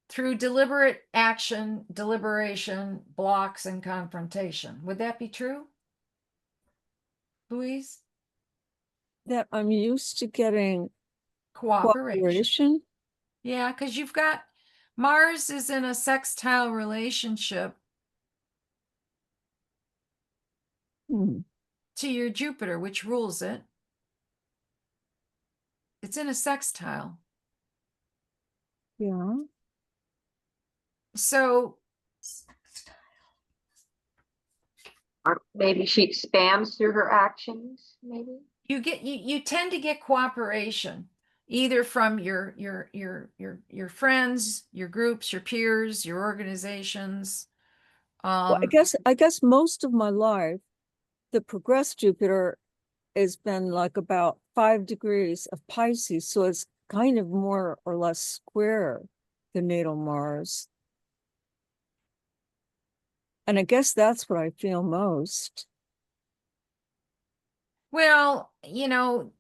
through deliberate action, deliberation, blocks, and confrontation. Would that be true, Louise? That I'm used to getting Cooperation. cooperation. Yeah, because you've got Mars is in a sextile relationship Hmm. to your Jupiter, which rules it. It's in a sextile. Yeah. So Or maybe she expands through her actions, maybe. you tend to get cooperation either from your friends, your groups, your peers, your organizations. Well, I guess most of my life, the progressed Jupiter has been like about 5 degrees of Pisces, so it's kind of more or less square the natal Mars. And I guess that's what I feel most. Well, you know,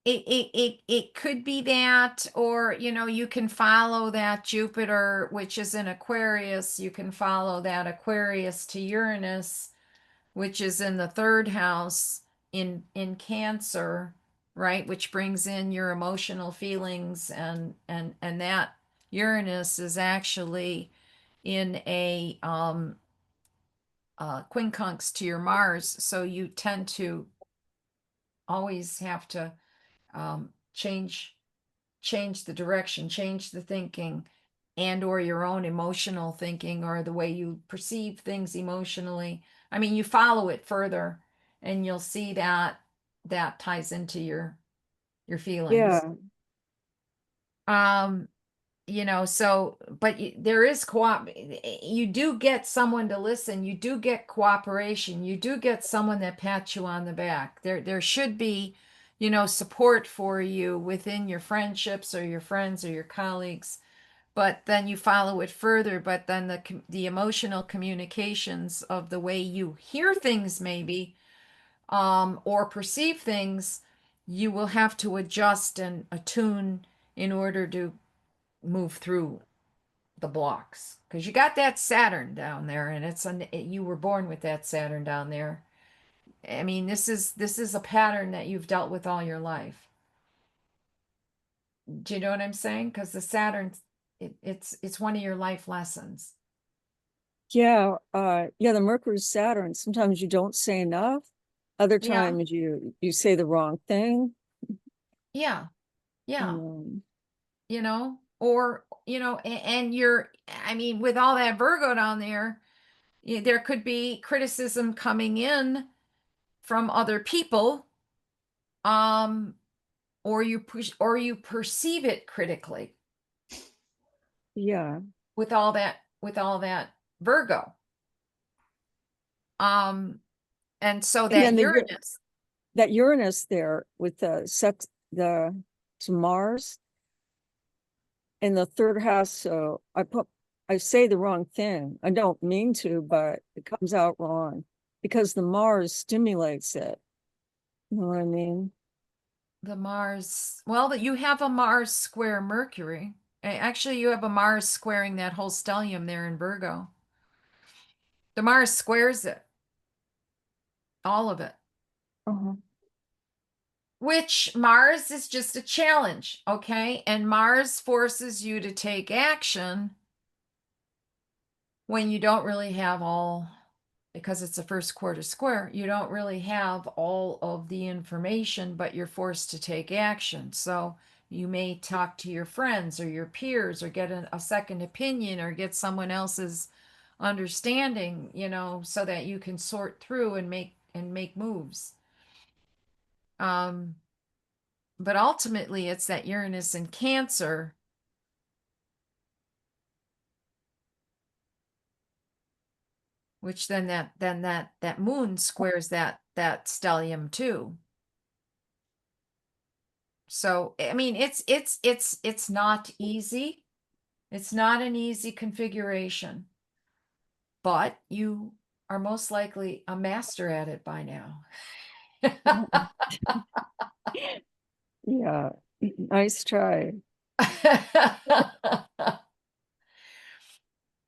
it could be that, or you can follow that Jupiter, which is in Aquarius. You can follow that Aquarius to Uranus, which is in the 3rd house in Cancer, right? Which brings in your emotional feelings, and that Uranus is actually in a quincunx to your Mars, so you tend to always have to change the direction, change the thinking, and or your own emotional thinking or the way you perceive things emotionally. I mean, you follow it further and you'll see that that ties into your feelings. Yeah. So but there is you do get someone to listen, you do get cooperation, you do get someone that pats you on the back. There should be, support for you within your friendships or your friends or your colleagues. But then you follow it further, but then the emotional communications of the way you hear things maybe or perceive things, you will have to adjust and attune in order to move through the blocks, because you got that Saturn down there, and you were born with that Saturn down there. I mean, this is a pattern that you've dealt with all your life. Do you know what I'm saying? Because the Saturn, it's one of your life lessons. Yeah. Yeah, the Mercury Saturn, sometimes you don't say enough. Other Yeah. times you say the wrong thing. Yeah. Yeah. Um, You know, or, and you're, I mean, with all that Virgo down there, there could be criticism coming in from other people, or you perceive it critically Yeah. with all that Virgo. And so And that then Uranus, that Uranus there with to Mars in the third house. So I say the wrong thing. I don't mean to, but it comes out wrong because the Mars stimulates it. You know what I mean? the Mars, well, that you have a Mars square Mercury. Actually, you have a Mars squaring that whole stellium there in Virgo. The Mars squares it, all of it. Uh-huh. Which Mars is just a challenge, okay? And Mars forces you to take action when you don't really have all, because it's a first quarter square, you don't really have all of the information, but you're forced to take action. So you may talk to your friends or your peers or get a second opinion or get someone else's understanding, so that you can sort through and make moves. But ultimately it's that Uranus in Cancer which then that moon squares that stellium too. So I mean it's not easy. It's not an easy configuration, but you are most likely a master at it by now. Yeah. Nice try.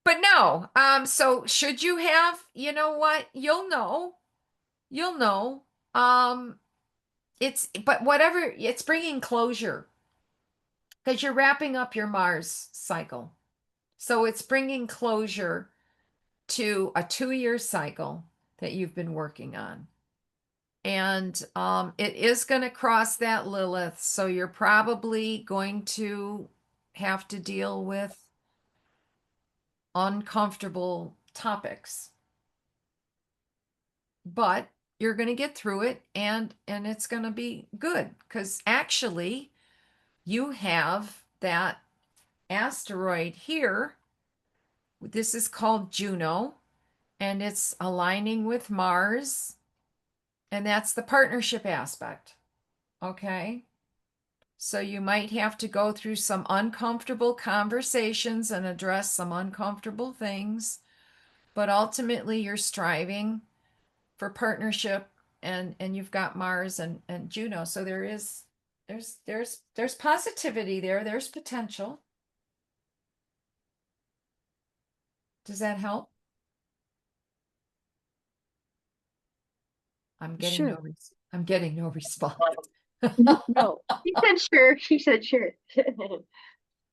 But no, so should you have, you know what, you'll know. But whatever, it's bringing closure because you're wrapping up your Mars cycle. So it's bringing closure to a 2-year cycle that you've been working on. And it is going to cross that Lilith. So you're probably going to have to deal with uncomfortable topics. But you're going to get through it and it's going to be good because actually you have that asteroid here. This is called Juno and it's aligning with Mars. And that's the partnership aspect. Okay. So you might have to go through some uncomfortable conversations and address some uncomfortable things, but ultimately you're striving for partnership and you've got Mars and Juno. So there's positivity there. There's potential. Does that help? I'm getting Sure. I'm getting no response. No. She said sure. She said sure.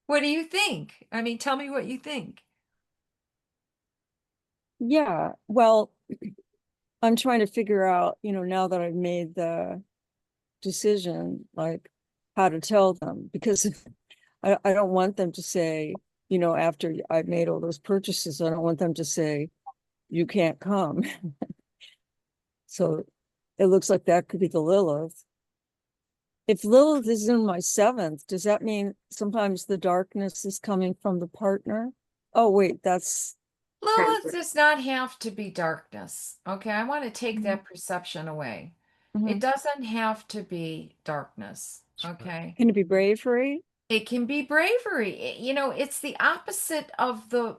What do you think? I mean, tell me what you think. Yeah. Well, I'm trying to figure out, now that I've made the decision, like how to tell them, because I don't want them to say, after I've made all those purchases, I don't want them to say, you can't come. So it looks like that could be the Lilith. If Lilith is in my 7th, does that mean sometimes the darkness is coming from the partner? Oh, wait, that's Lilith does not have to be darkness. Okay, I want to take Mhm. that perception away. Mhm. It doesn't have to be darkness. Okay. Can it be bravery? It can be bravery. It's the opposite of the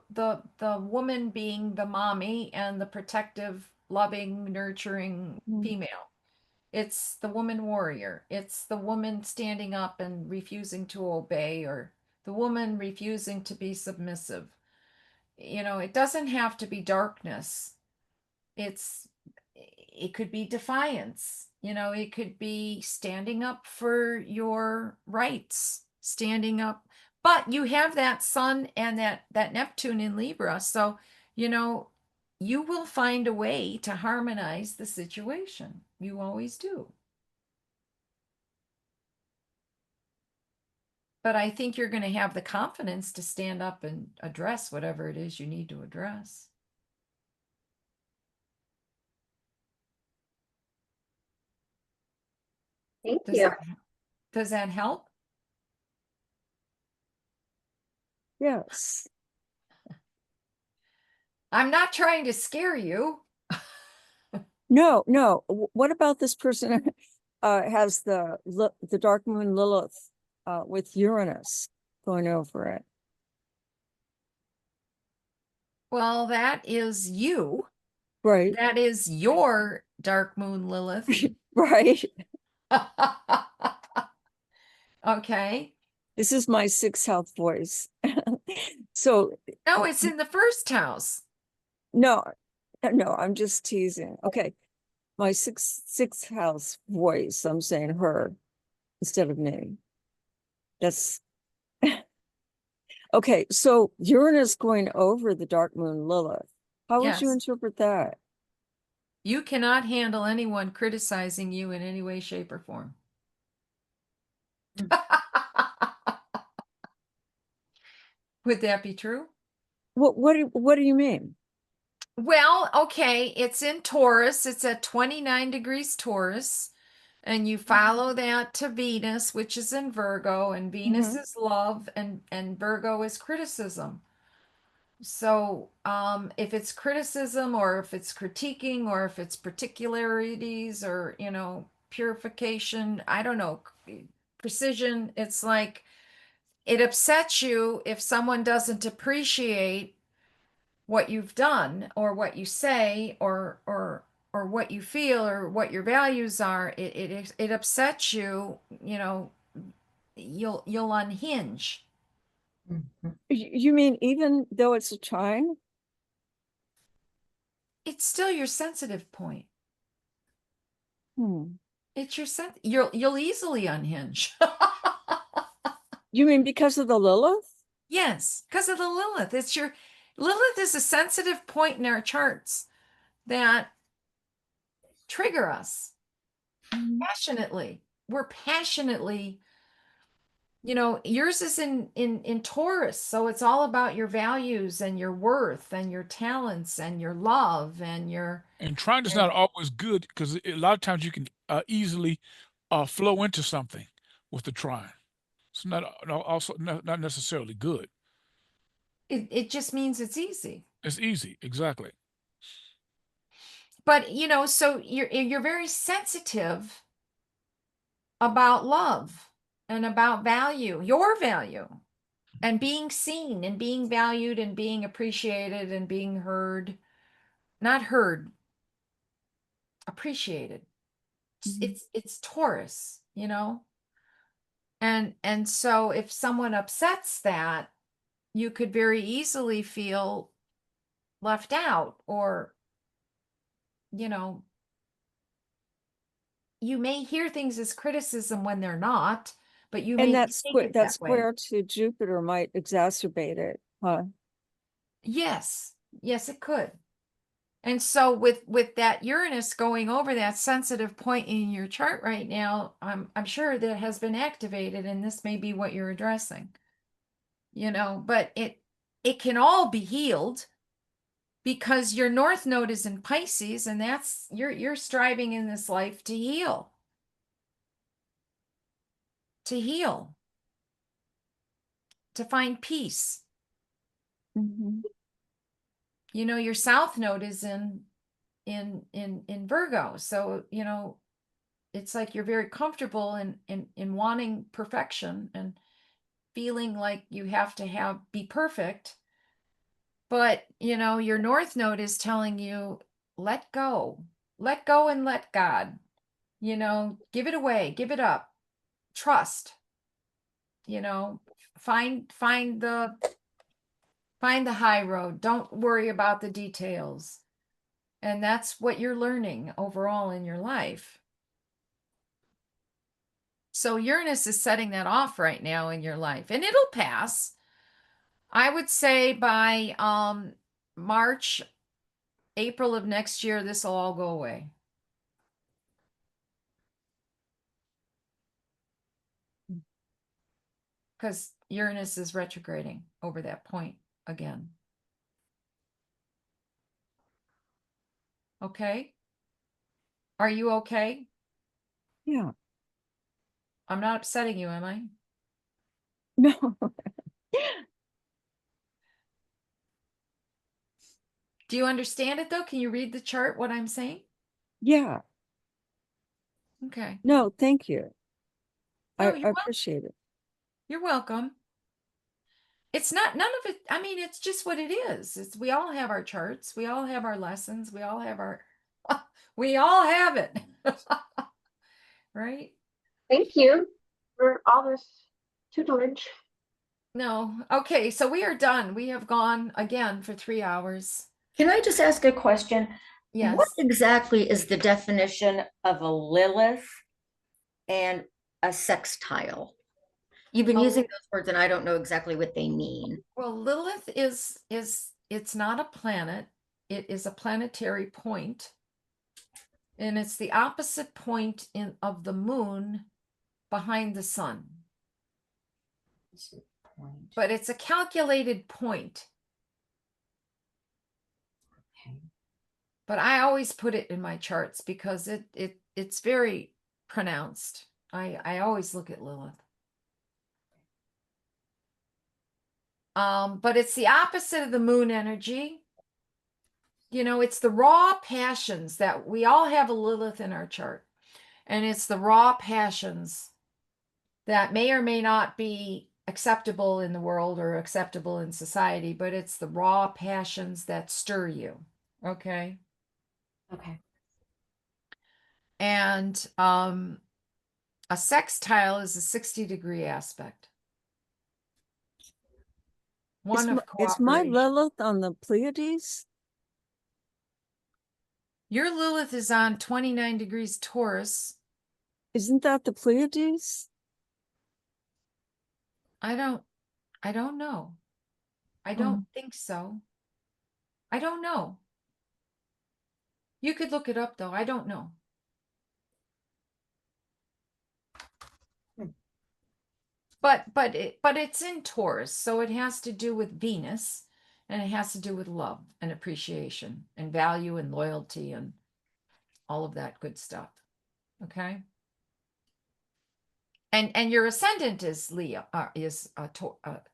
woman being the mommy and the protective, loving, nurturing Mhm. female. It's the woman warrior. It's the woman standing up and refusing to obey, or the woman refusing to be submissive. It doesn't have to be darkness. It could be defiance. It could be standing up for your rights, standing up. But you have that sun and that Neptune in Libra, so you will find a way to harmonize the situation. You always do. but I think you're going to have the confidence to stand up and address whatever it is you need to address. Thank Does you. that, does that help? Yes. I'm not trying to scare you. No, no. What about this person has the dark moon Lilith with Uranus going over it? Well, that is you. Right. That is your dark moon Lilith. Right. Okay. This is my sixth house voice. So No, it's in the first house. no, no, I'm just teasing. Okay. My sixth house voice, I'm saying her instead of me. That's okay. So Uranus going over the dark moon Lilith. How would you Yes. interpret that? You cannot handle anyone criticizing you in any way, shape, or form. Would that be true? What do you mean? Well, okay, it's in Taurus. It's at 29 degrees Taurus. And you follow that to Venus, which is in Virgo, and Venus Mhm. is love, and Virgo is criticism. So, if it's criticism, or if it's critiquing, or if it's particularities, or purification, I don't know, precision, it's like it upsets you if someone doesn't appreciate what you've done, or what you say, or what you feel, or what your values are. It upsets you. You'll unhinge. You mean even though it's a trine? It's still your sensitive point. Hmm. It's your you'll easily unhinge. You mean because of the Lilith? Yes, because of the Lilith. Lilith is a sensitive point in our charts that trigger us passionately. We're passionately, yours is in Taurus, so it's all about your values and your worth and your talents and your love and your And trying is not always good because a lot of times you can easily flow into something with the trying. It's not also not necessarily good. it just means it's easy. It's easy, exactly. But so you're very sensitive about love and about value, your value, and being seen and being valued and being appreciated and being heard. Not heard, appreciated. It's Taurus, and so if someone upsets that, you could very easily feel left out, or you know you may hear things as criticism when they're not, but you And may that take square it that that way. square to Jupiter might exacerbate it, huh? Yes, it could. And so with that Uranus going over that sensitive point in your chart right now, I'm sure that has been activated, and this may be what you're addressing. But it can all be healed, because your north node is in Pisces, and that's you're striving in this life to heal. To heal. To find peace. Mm-hmm. Your south node is in Virgo. So, it's like you're very comfortable in wanting perfection and feeling like you have to be perfect. But, your north node is telling you, let go. Let go and let God. Give it away, give it up. Trust. Find the high road. Don't worry about the details. And that's what you're learning overall in your life. So Uranus is setting that off right now in your life, and it'll pass. I would say by March, April of next year, this will all go away. because Uranus is retrograding over that point again. Okay. Are you okay? Yeah. I'm not upsetting you, am I? No. Do you understand it though? Can you read the chart, what I'm saying? Yeah. Okay. No, thank you. No, I appreciate it. you're welcome. It's not, none of it, I mean, it's just what it is. It's, we all have our charts. We all have our lessons. We all have our, we all have it. Right? Thank you for all this tutelage. No. Okay. So we are done. We have gone again for 3 hours. Can I just ask a question? Yes. What exactly is the definition of a Lilith and a sextile? You've been A- using those words and I don't know exactly what they mean. Well, Lilith is it's not a planet. It is a planetary point. And it's the opposite point of the moon behind the sun. But it's a calculated point. Okay. But I always put it in my charts because it's very pronounced. I always look at Lilith. But it's the opposite of the moon energy. You know, it's the raw passions that we all have a Lilith in our chart. And it's the raw passions that may or may not be acceptable in the world or acceptable in society, but it's the raw passions that stir you. Okay. Okay. And a sextile is a 60-degree aspect. One of Is my cooperation. Lilith on the Pleiades? Your Lilith is on 29 degrees Taurus. Isn't that the Pleiades? I don't know. I don't think so. I don't know. You could look it up though. I don't know. But it's in Taurus, so it has to do with Venus, and it has to do with love and appreciation and value and loyalty and all of that good stuff. Okay. And your ascendant is Leo,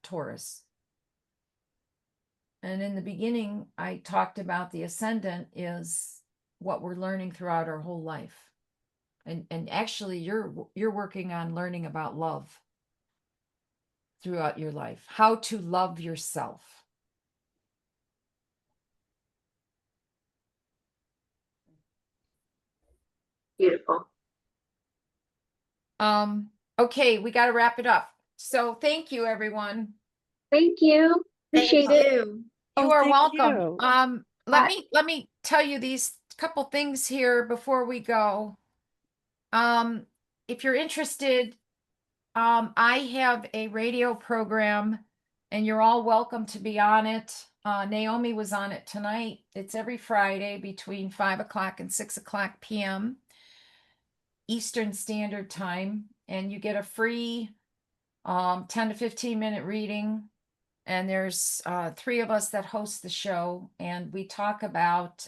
Taurus. And in the beginning, I talked about the ascendant is what we're learning throughout our whole life. And actually you're working on learning about love throughout your life, how to love yourself. Beautiful. Okay, we got to wrap it up. So thank you, everyone. Thank you. Appreciate it. You. You Oh, are thank welcome. you. Let me tell you these couple things here before we go. If you're interested, I have a radio program and you're all welcome to be on it. Naomi was on it tonight. It's every Friday between 5 o'clock and 6 o'clock p.m. Eastern Standard Time. And you get a free 10 to 15 minute reading. And there's 3 of us that host the show. And we talk about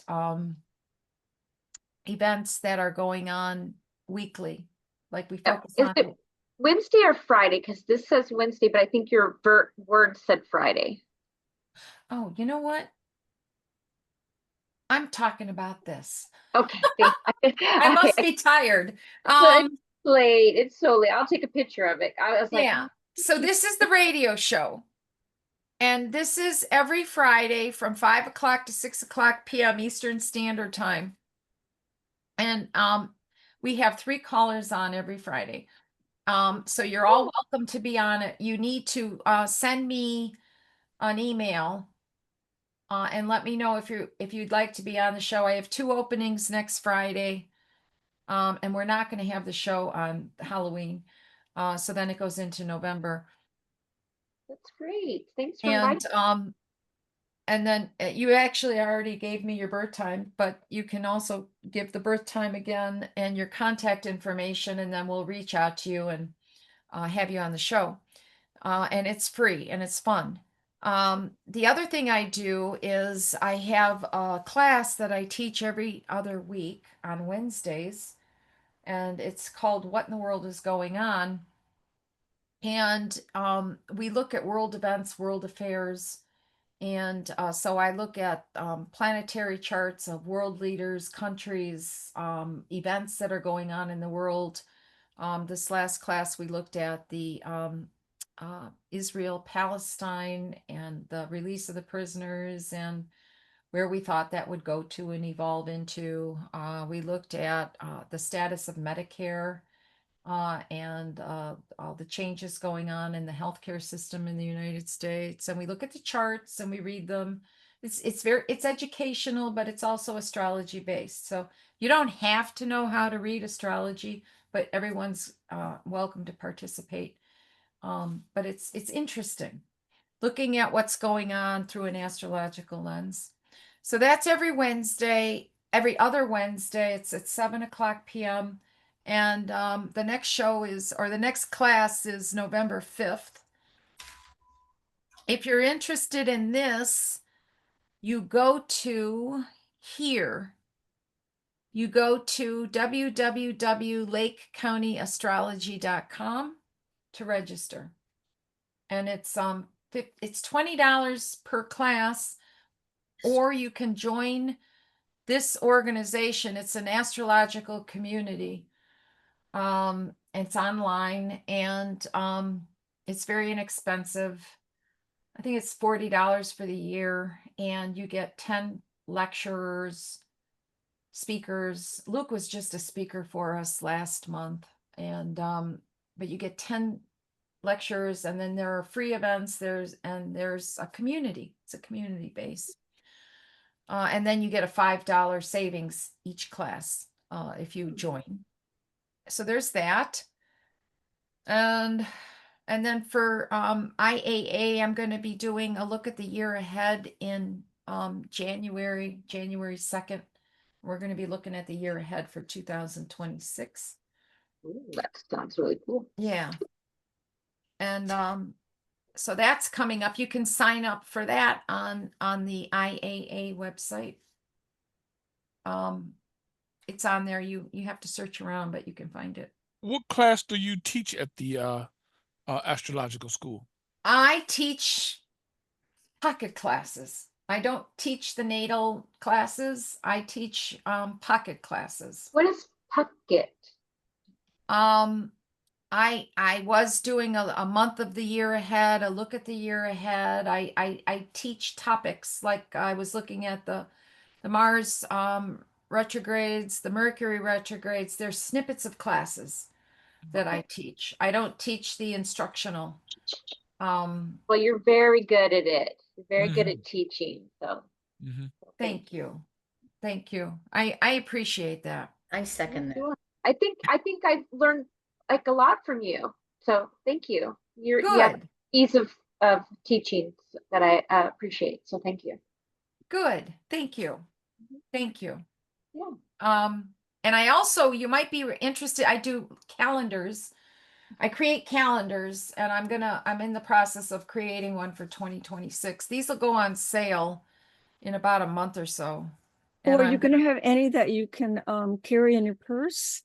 events that are going on weekly. Like we focus Is on it Wednesday or Friday? Because this says Wednesday, but I think your word said Friday. Oh, you know what? I'm talking about this. Okay. I must be tired. It's late. It's so late. I'll take a picture of it. I was like, Yeah. So this is the radio show. And this is every Friday from 5 o'clock to 6 o'clock p.m. Eastern Standard Time. And we have 3 callers on every Friday. So you're all welcome to be on it. You need to send me an email and let me know if you'd like to be on the show. I have 2 openings next Friday. And we're not going to have the show on Halloween. So then it goes into November. that's great. Thanks for inviting. And then you actually already gave me your birth time, but you can also give the birth time again and your contact information, and then we'll reach out to you and have you on the show. and it's free and it's fun. The other thing I do is I have a class that I teach every other week on Wednesdays, and it's called What in the World is Going On? And we look at world events, world affairs, and so I look at planetary charts of world leaders, countries, events that are going on in the world. This last class, we looked at the Israel, Palestine, and the release of the prisoners, and where we thought that would go to and evolve into. We looked at the status of Medicare and all the changes going on in the healthcare system in the United States. And we look at the charts and we read them. It's educational, but it's also astrology based. So you don't have to know how to read astrology, but everyone's welcome to participate. But it's interesting looking at what's going on through an astrological lens. So that's every Wednesday, every other Wednesday. It's at 7 o'clock p.m. And the next show is, or the next class is November 5th. If you're interested in this, you go to here. You go to www.lakecountyastrology.com to register. And it's $20 per class, or you can join this organization. It's an astrological community. It's online, and it's very inexpensive. I think it's $40 for the year, and you get 10 lecturers, speakers. Luke was just a speaker for us last month, and but you get 10 lectures, and then there are free events. There's a community. It's a community base. And then you get a $5 savings each class if you join. So there's that. And then for IAA, I'm going to be doing a look at the year ahead in January 2nd. We're going to be looking at the year ahead for 2026. Ooh, that sounds really cool. Yeah. And so that's coming up. You can sign up for that on the IAA website. It's on there. You have to search around, but you can find it. What class do you teach at the astrological school? I teach pocket classes. I don't teach the natal classes. I teach pocket classes. What is Puckett? I was doing a month of the year ahead, a look at the year ahead. I teach topics, like I was looking at the Mars retrogrades, the Mercury retrogrades. There's snippets of classes that I teach. I don't teach the instructional. Well, you're very good at it. You're very good at teaching. So Thank you. Thank you. I appreciate that. I second that. I think I've learned like a lot from you. So thank you. You have Good. ease of teaching that I appreciate. So thank you. Good. Thank you. Thank you. Yeah. And I also, you might be interested, I do calendars. I create calendars, and I'm in the process of creating one for 2026. These will go on sale in about a month or so. Or are you going to have any that you can carry in your purse?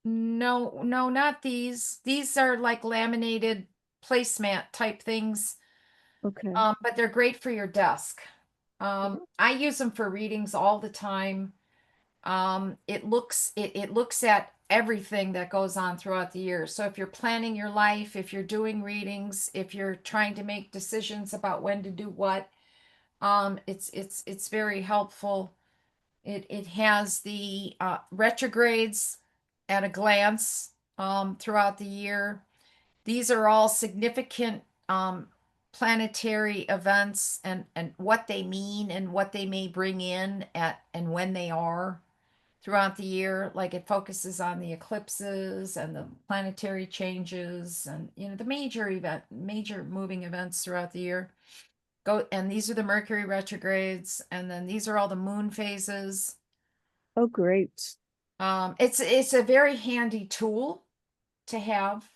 No, not these. These are like laminated placemat type things. Okay. But they're great for your desk. I use them for readings all the time. It looks at everything that goes on throughout the year. So if you're planning your life, if you're doing readings, if you're trying to make decisions about when to do what, it's very helpful. It has the retrogrades at a glance throughout the year. These are all significant planetary events, and what they mean and what they may bring in at and when they are throughout the year. Like, it focuses on the eclipses and the planetary changes, and the major moving events throughout the year. And these are the Mercury retrogrades, and then these are all the moon phases. Oh, great. It's a very handy tool to have.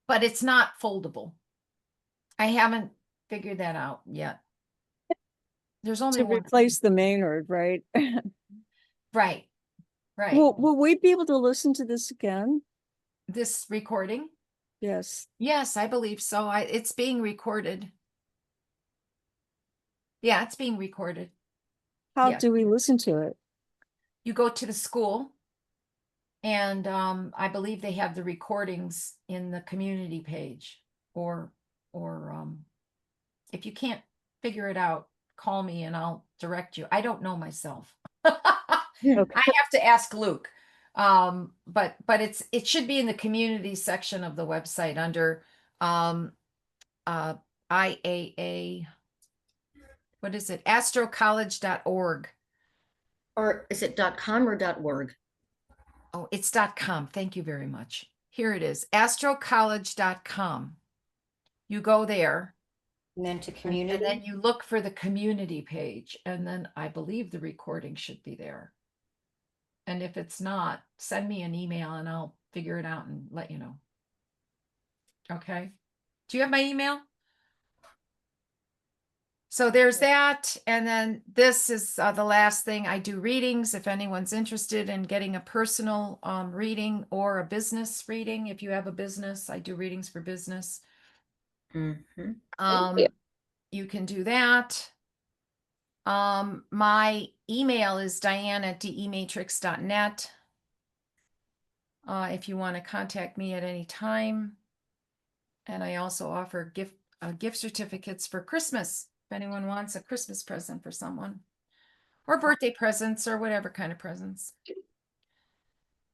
but it's not foldable. I haven't figured that out yet. There's only To one. replace the Maynard, right? Right, right. Will we be able to listen to this again? This recording? Yes. Yes, I believe so. It's being recorded. Yeah, it's being recorded. How Yeah. do we listen to it? You go to the school, and I believe they have the recordings in the community page, or if you can't figure it out, call me and I'll direct you. I don't know myself. Okay. I have to ask Luke. But it should be in the community section of the website under IAA. What is it? astrocollege.org. Or is it .com or .org? Oh, it's .com. Thank you very much. Here it is, astrocollege.com. You go there. And then to And community? then you look for the community page, and then I believe the recording should be there. And if it's not, send me an email and I'll figure it out and let you know. Okay. Do you have my email? So there's that. And then this is the last thing. I do readings. If anyone's interested in getting a personal reading or a business reading, if you have a business, I do readings for business. Mhm. You can do that. My email is diane@dematrix.net. If you want to contact me at any time. And I also offer gift certificates for Christmas, if anyone wants a Christmas present for someone, or birthday presents, or whatever kind of presents.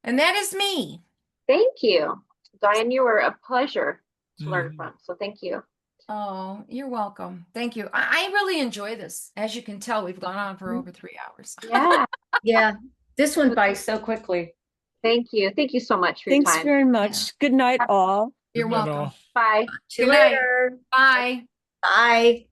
And that is me. Thank you. Diane, you were a pleasure to learn Mhm. from. So thank you. Oh, you're welcome. Thank you. I really enjoy this. As you can tell, we've gone on for over 3 hours. Yeah. Yeah, this went by so quickly. Thank you. Thank you so much for your Thanks time. very much. Good night, all. You're Good night, welcome. all. Bye. See you Good night. later. Bye. Bye.